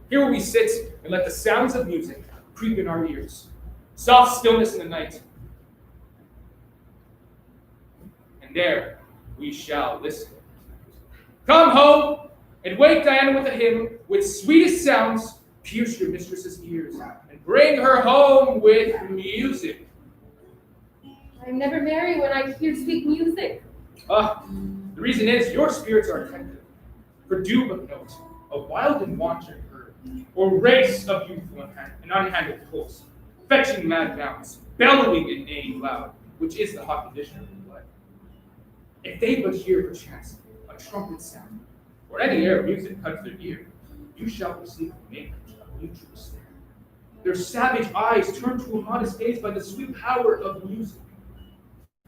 Here we sit and let the sounds of music creep in our ears. Soft stillness in the night. And there we shall listen. Come home and wake Diana with a hymn, with sweetest sounds pierce your mistress's ears, and bring her home with music. I am never merry when I hear sweet music. The reason is your spirits are attentive. For do but note, a wild and wanton herd, or race of youthful and unhandled pulse, fetching mad bounds, bellowing and neighing loud, which is the hot condition of the blood. If they but hear perchance a trumpet sound, or any air of music cuts their ear, you shall perceive the make of mutual stand. Their savage eyes turn to a modest gaze by the sweet power of music.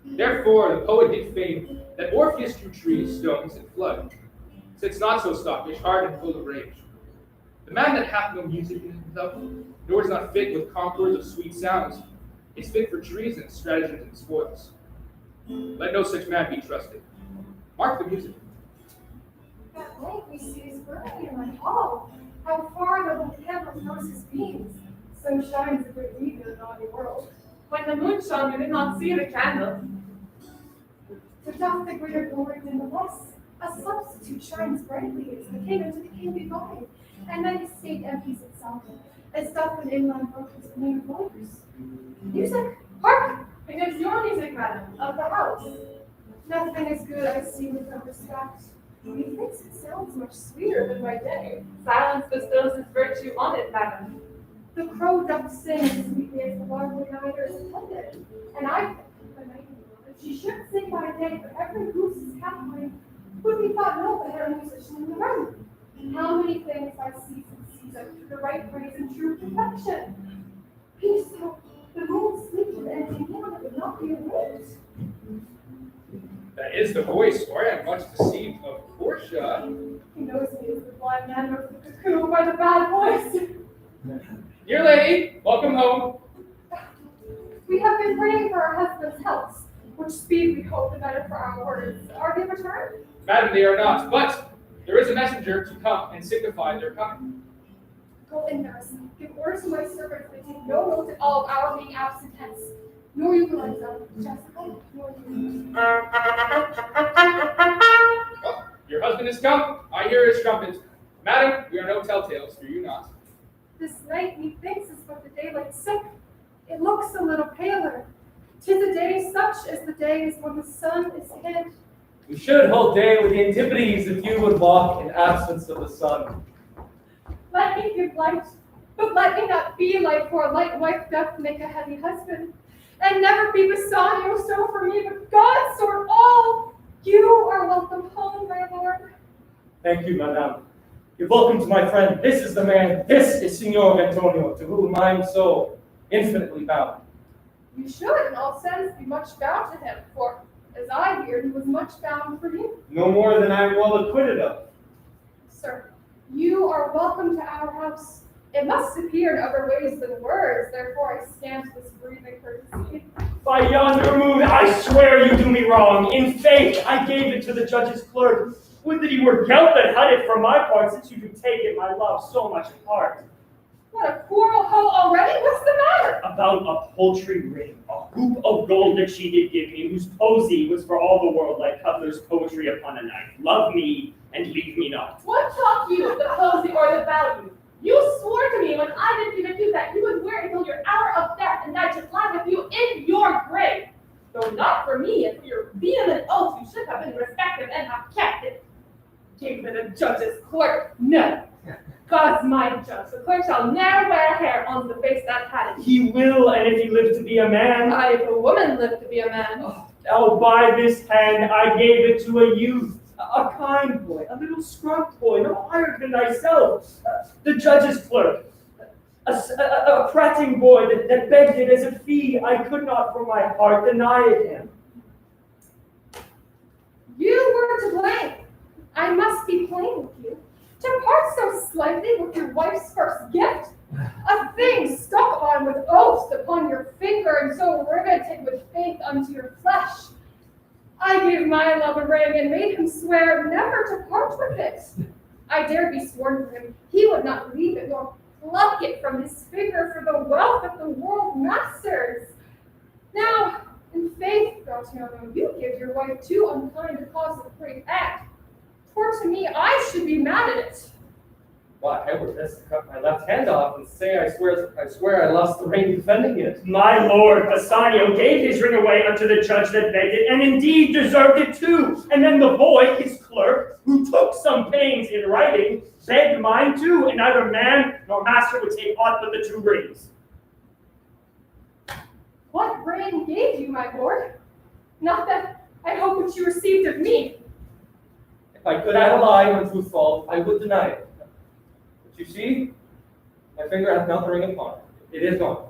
Therefore, the poet did feign that Orpheus drew trees, stones, and flood, since not so stockish, hard, and full of rage. The man that hath no music in himself, nor is not fit with conquerors of sweet sounds, is fit for treason, stratagems, and spoils. Let no such man be trusted. Mark the music. At length we see his burning in my hall. How far the little candle throws his beams. So shines the great deed in the naughty world. When the moon shone, we did not see the candle. To doth the greater glory than the less. A substitute shines brightly as the kingdom to the king divine. And then his state empties itself, as doth an inland brook his clean waters. Music, hark! It is your music, madam. Of the house. Nothing is good I see without respect. Methinks it sounds much sweeter than my day. Silence bestows its virtue on it, madam. The crow doth sing as sweetly as the lovely nighter is attended. And I think the nightingale, if she should sing by day, but every goose is cackling, would be thought no better musician in the room. How many things I see from season, the right praise and true perfection. Peace, so the moon sleeps with empty hand, it would not be awake. That is the voice, or I am much deceived of Portia. He knows me as the blind man of the cuckoo by the bad voice. Dear lady, welcome home. We have been praying for our husband's health, which speed we hope the better for our words. Are they returned? Madam, they are not, but there is a messenger to come and signify their coming. Go in, nurse. Give orders to my servants that take no note at all of our being absent hence. Nor you, Eliza, Jessica, nor you. Oh, your husband is come. I hear his trumpet. Madam, we are no telltales, fear you not. This night, methinks, is but the daylight sick. It looks a little paler. 'Tis a day such as the days when the sun is hid. We should hold day with the antipodes if you would walk in absence of the sun. Let me give light, but let me not be light, for a light wife doth make a heavy husband. And never be Bassanio so for me, but God sort all. You are welcome home, my lord. Thank you, madame. You're welcome to my friend. This is the man. This is Signor Antonio, to whom I am so infinitely bound. You should, in all sense, be much bound to him, for, as I hear, he was much bound for you. No more than I am well acquitted of. Sir, you are welcome to our house. It must appear in other ways than words, therefore I stamp this breathing courtesy. By yonder moon, I swear you do me wrong. In faith, I gave it to the judge's clerk. Would that he were guilt that had it for my part, since you do take it, my love, so much apart. What, a quarrel hoe already? What's the matter? About a paltry ring, a hoop of gold that she did give me, whose posy was for all the world like Cutler's poetry upon a knife. Love me, and leave me not. What talk you of the posy or the value? You swore to me when I didn't even do that you would wear it until your hour of death, and I should lie with you in your grave. Though not for me, and for your vehement oath, you should have been respected and have kept it. Give it a judge's clerk. No. God's my judge. The clerk shall ne'er wear hair on the face that had it. He will, and if he live to be a man. I, if a woman lived to be a man. Oh, by this hand I gave it to a youth, a kind boy, a little scrubbed boy, no higher than thyself, the judge's clerk, a prating boy that begged it as a fee. I could not for my heart deny it him. You were to blame. I must be plain with you. To part so slightly with your wife's first gift, a thing stuck on with oaths upon your finger and so riveted with faith unto your flesh. I gave my love a ring and made him swear never to part with it. I dare be sworn for him, he would not leave it nor pluck it from his finger for the wealth of the world masters. Now, in faith, Gratiano, you give your wife too unkind a cause of great act. For to me, I should be mad at it. Why, I would best cut my left hand off and say I swear I lost the ring defending it. My lord Bassanio gave his ring away unto the judge that begged it, and indeed deserved it too. And then the boy, his clerk, who took some pains in writing, begged mine too, and neither man nor master would take aught but the 2 rings. What ring gave you, my lord? Not that I hope which you received of me. If I could add a lie when truthful, I would deny it. But you see, my finger hath not the ring upon it. It is gone.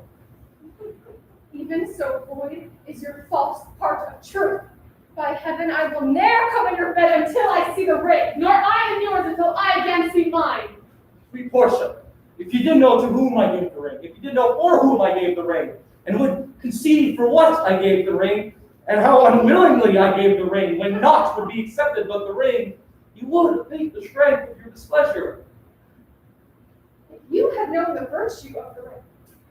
Even so void is your false part of truth. By heaven, I will ne'er come in your bed until I see the ring, nor I in yours until I again see mine. Sweet Portia, if you didn't know to whom I gave the ring, if you didn't know for whom I gave the ring, and would concede for what I gave the ring, and how unwillingly I gave the ring, when naught would be accepted but the ring, you would abate the strength of your displeasure. If you had known the virtue of the ring,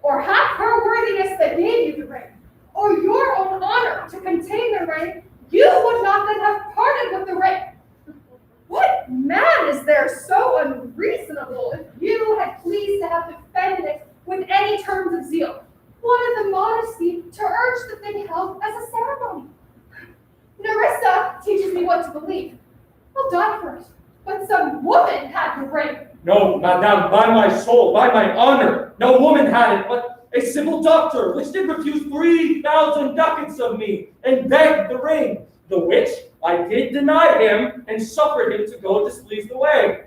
or half her worthiness that gave you the ring, or your own honor to contain the ring, you would not then have parted with the ring. What man is there so unreasonable if you had pleased to have defended it with any terms of zeal? Wanted the modesty to urge the thing held as a ceremony. Nerissa teaches me what to believe. I'll die for it. But some woman had the ring. No, madame, by my soul, by my honor, no woman had it, but a civil doctor, which did refuse 3,000 ducats of me, and begged the ring, the which I did deny him, and suffered him to go displeased away.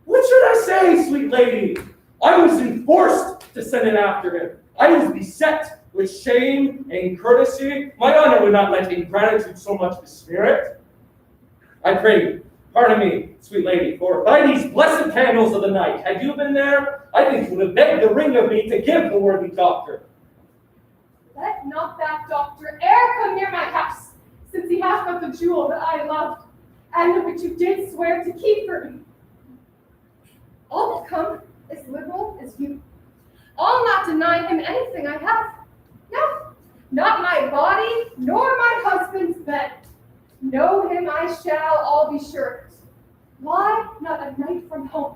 What should I say, sweet lady? I was enforced to send it after him. I was beset with shame and courtesy. My honor would not let ingratitude so much besmear it. I pray you, pardon me, sweet lady, for by these blessed candles of the night, had you been there, I think you would have begged the ring of me to give the worthy doctor. Let not that doctor e'er come near my house, since he hath but the jewel that I loved, and which you did swear to keep for me. I'll become as liberal as you. I'll not deny him anything I have. No, not my body, nor my husband's bed. Know him I shall, I'll be sure. Why not a night from home?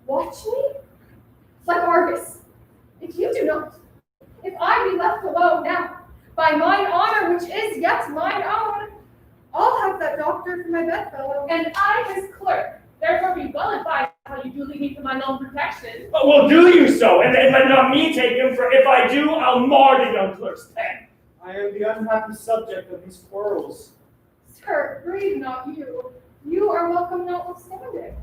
Watch me? Like Argus. If you do not, if I be left alone now, by mine honor, which is yet mine own, I'll have that doctor for my bedfellow. And I, his clerk, therefore be well advised how you duly meet for my own protection. But well, do you so, and let not me take him, for if I do, I'll mar the young clerk's pen. I am the unhappy subject of these quarrels. Sir, grieve not you. You are welcome notwithstanding.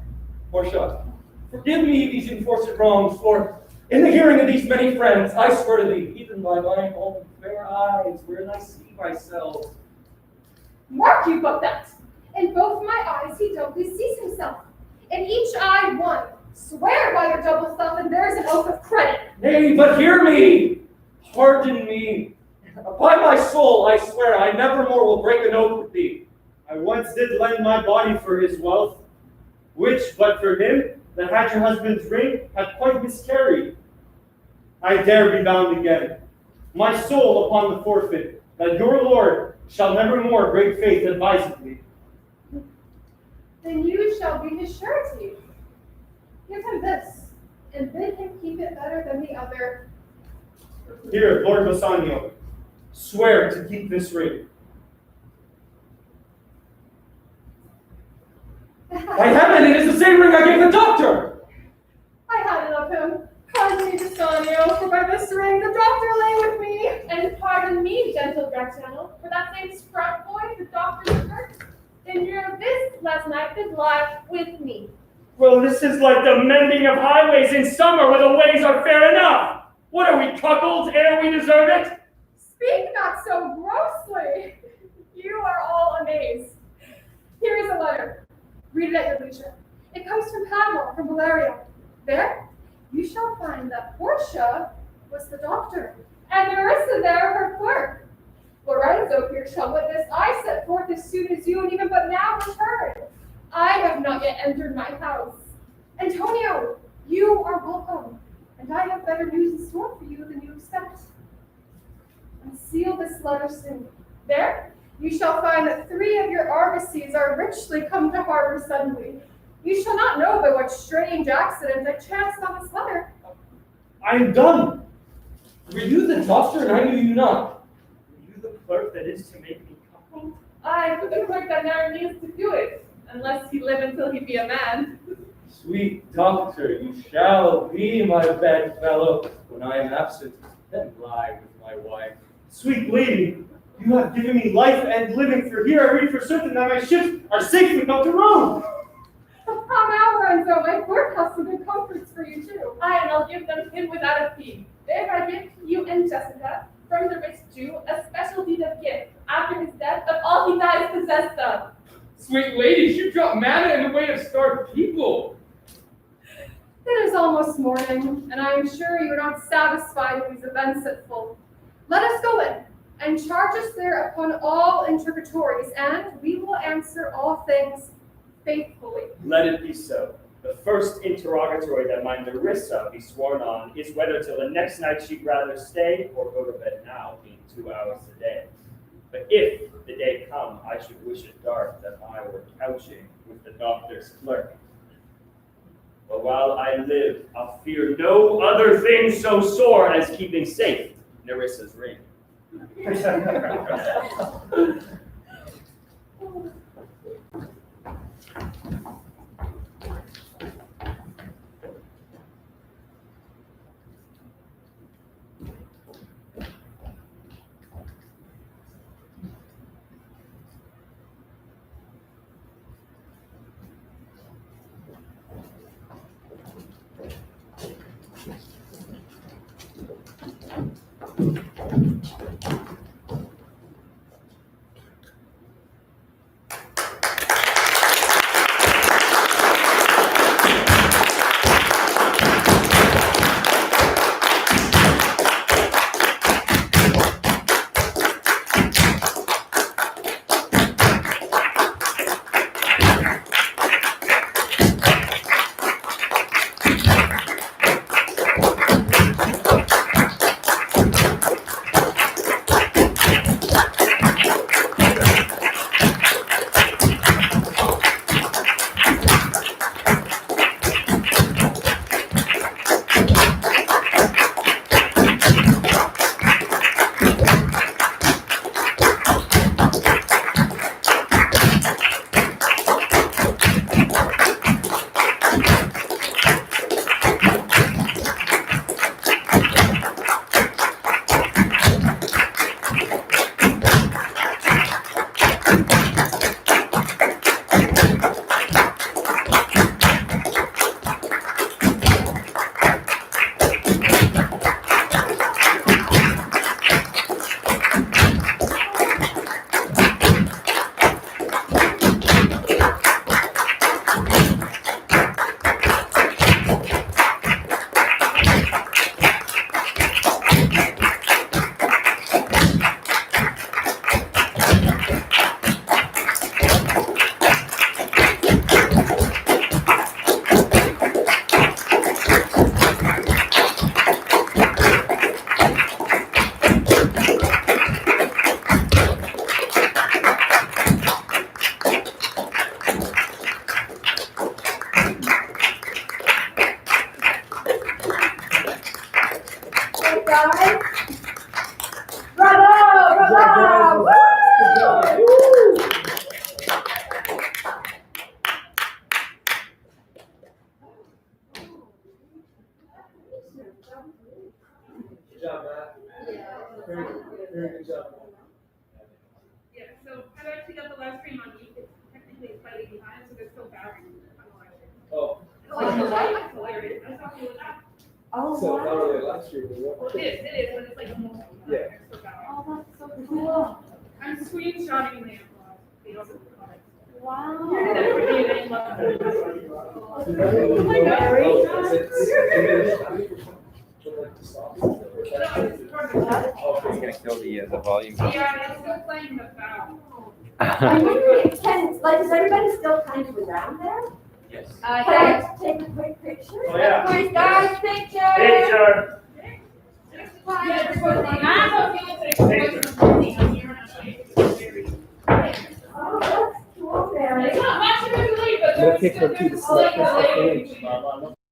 Portia, forgive me these enforced wrongs, for in the hearing of these many friends, I swear to thee, even by thine own fair eyes, wherein I see myself. Mark you but that. In both my eyes he doubly sees himself. In each eye one. Swear by your double self, and there's an oath of credit. Nay, but hear me! Pardon me. By my soul, I swear, I never more will break an oath with thee. I once did lend my body for his wealth, which, but for him that had your husband's ring, had quite miscarried. I dare be bound again. My soul upon the forfeit, that your Lord shall never more break faith advisedly. Then you shall be his surety. Give him this, and bid him keep it better than the other. Here, Lord Bassanio, swear to keep this ring. By heaven, it is the same ring I gave the doctor! I had it of him. Pardon me, Bassanio, for by this ring the doctor lay with me. And pardon me, gentle Graziano, for that same sprout boy, the doctor's hurt. And your this last night did lie with me. Well, this is like the mending of highways in summer where the ways are fair enough. What are we, cuckolds, ere we deserve it? Speak not so grossly. You are all amazed. Here is a letter. Read it at your leisure. It comes from Padmore, from Valeria. There, you shall find that Portia was the doctor, and Nerissa there her clerk. Lorenzo here shall witness I set forth as soon as you, and even but now returned. I have not yet entered my house. Antonio, you are welcome, and I have better news in store for you than you expect. Unseal this letter soon. There, you shall find that 3 of your argosies are richly come to harbor suddenly. You shall not know by what strange accident I chanced on this letter. I am done. Were you the doctor, and I knew you not? Were you the clerk that is to make me cuckold? I, but the clerk that never needs to do it, unless he live until he be a man. Sweet doctor, you shall be my bedfellow when I am absent, and lie with my wife. Sweet lady, you have given me life and living, for here I read for certain that my ships are safe without the road. Come now, Lorenzo, my clerk has some good comforts for you too. Aye, and I'll give them him without a fee. If I give you and Jessica from the rich Jew a special deed of gift after his death of all he dies possessed of. Sweet ladies, you drop manna in the way of starved people. It is almost morning, and I am sure you are not satisfied with these events at full. Let us go in, and charge us there upon all interrogatories, and we will answer all things faithfully. Let it be so. The first interrogatory that my Nerissa be sworn on is whether till the next night she'd rather stay or go to bed now, being 2 hours a day. But if the day come, I should wish it dark that I were couching with the doctor's clerk. But while I live, I'll fear no other thing so sore as keeping safe Nerissa's ring. Good job, Matt. Very good job. Yeah, so I've actually got the live stream on YouTube. Technically it's slightly behind, so there's still Barry. Oh. It's hilarious. I was talking with that. Oh, So wow. not really a live stream, but Well, what? it is, but it's like a more Yeah. extra Barry. Oh, that's so cool. I'm screenshotting the applause. They don't have the comments. Wow. That would be an Oh my God. It's gonna kill the volume. Yeah, it's still playing the foul. I'm wondering, is everybody still kind of around there? Yes. Can I take a quick picture? Oh, yeah. Please, guys, picture! Picture! Oh, that's cool, Mary. It's not much of a relief, but We'll there's kick her still to the there's side. like a lady.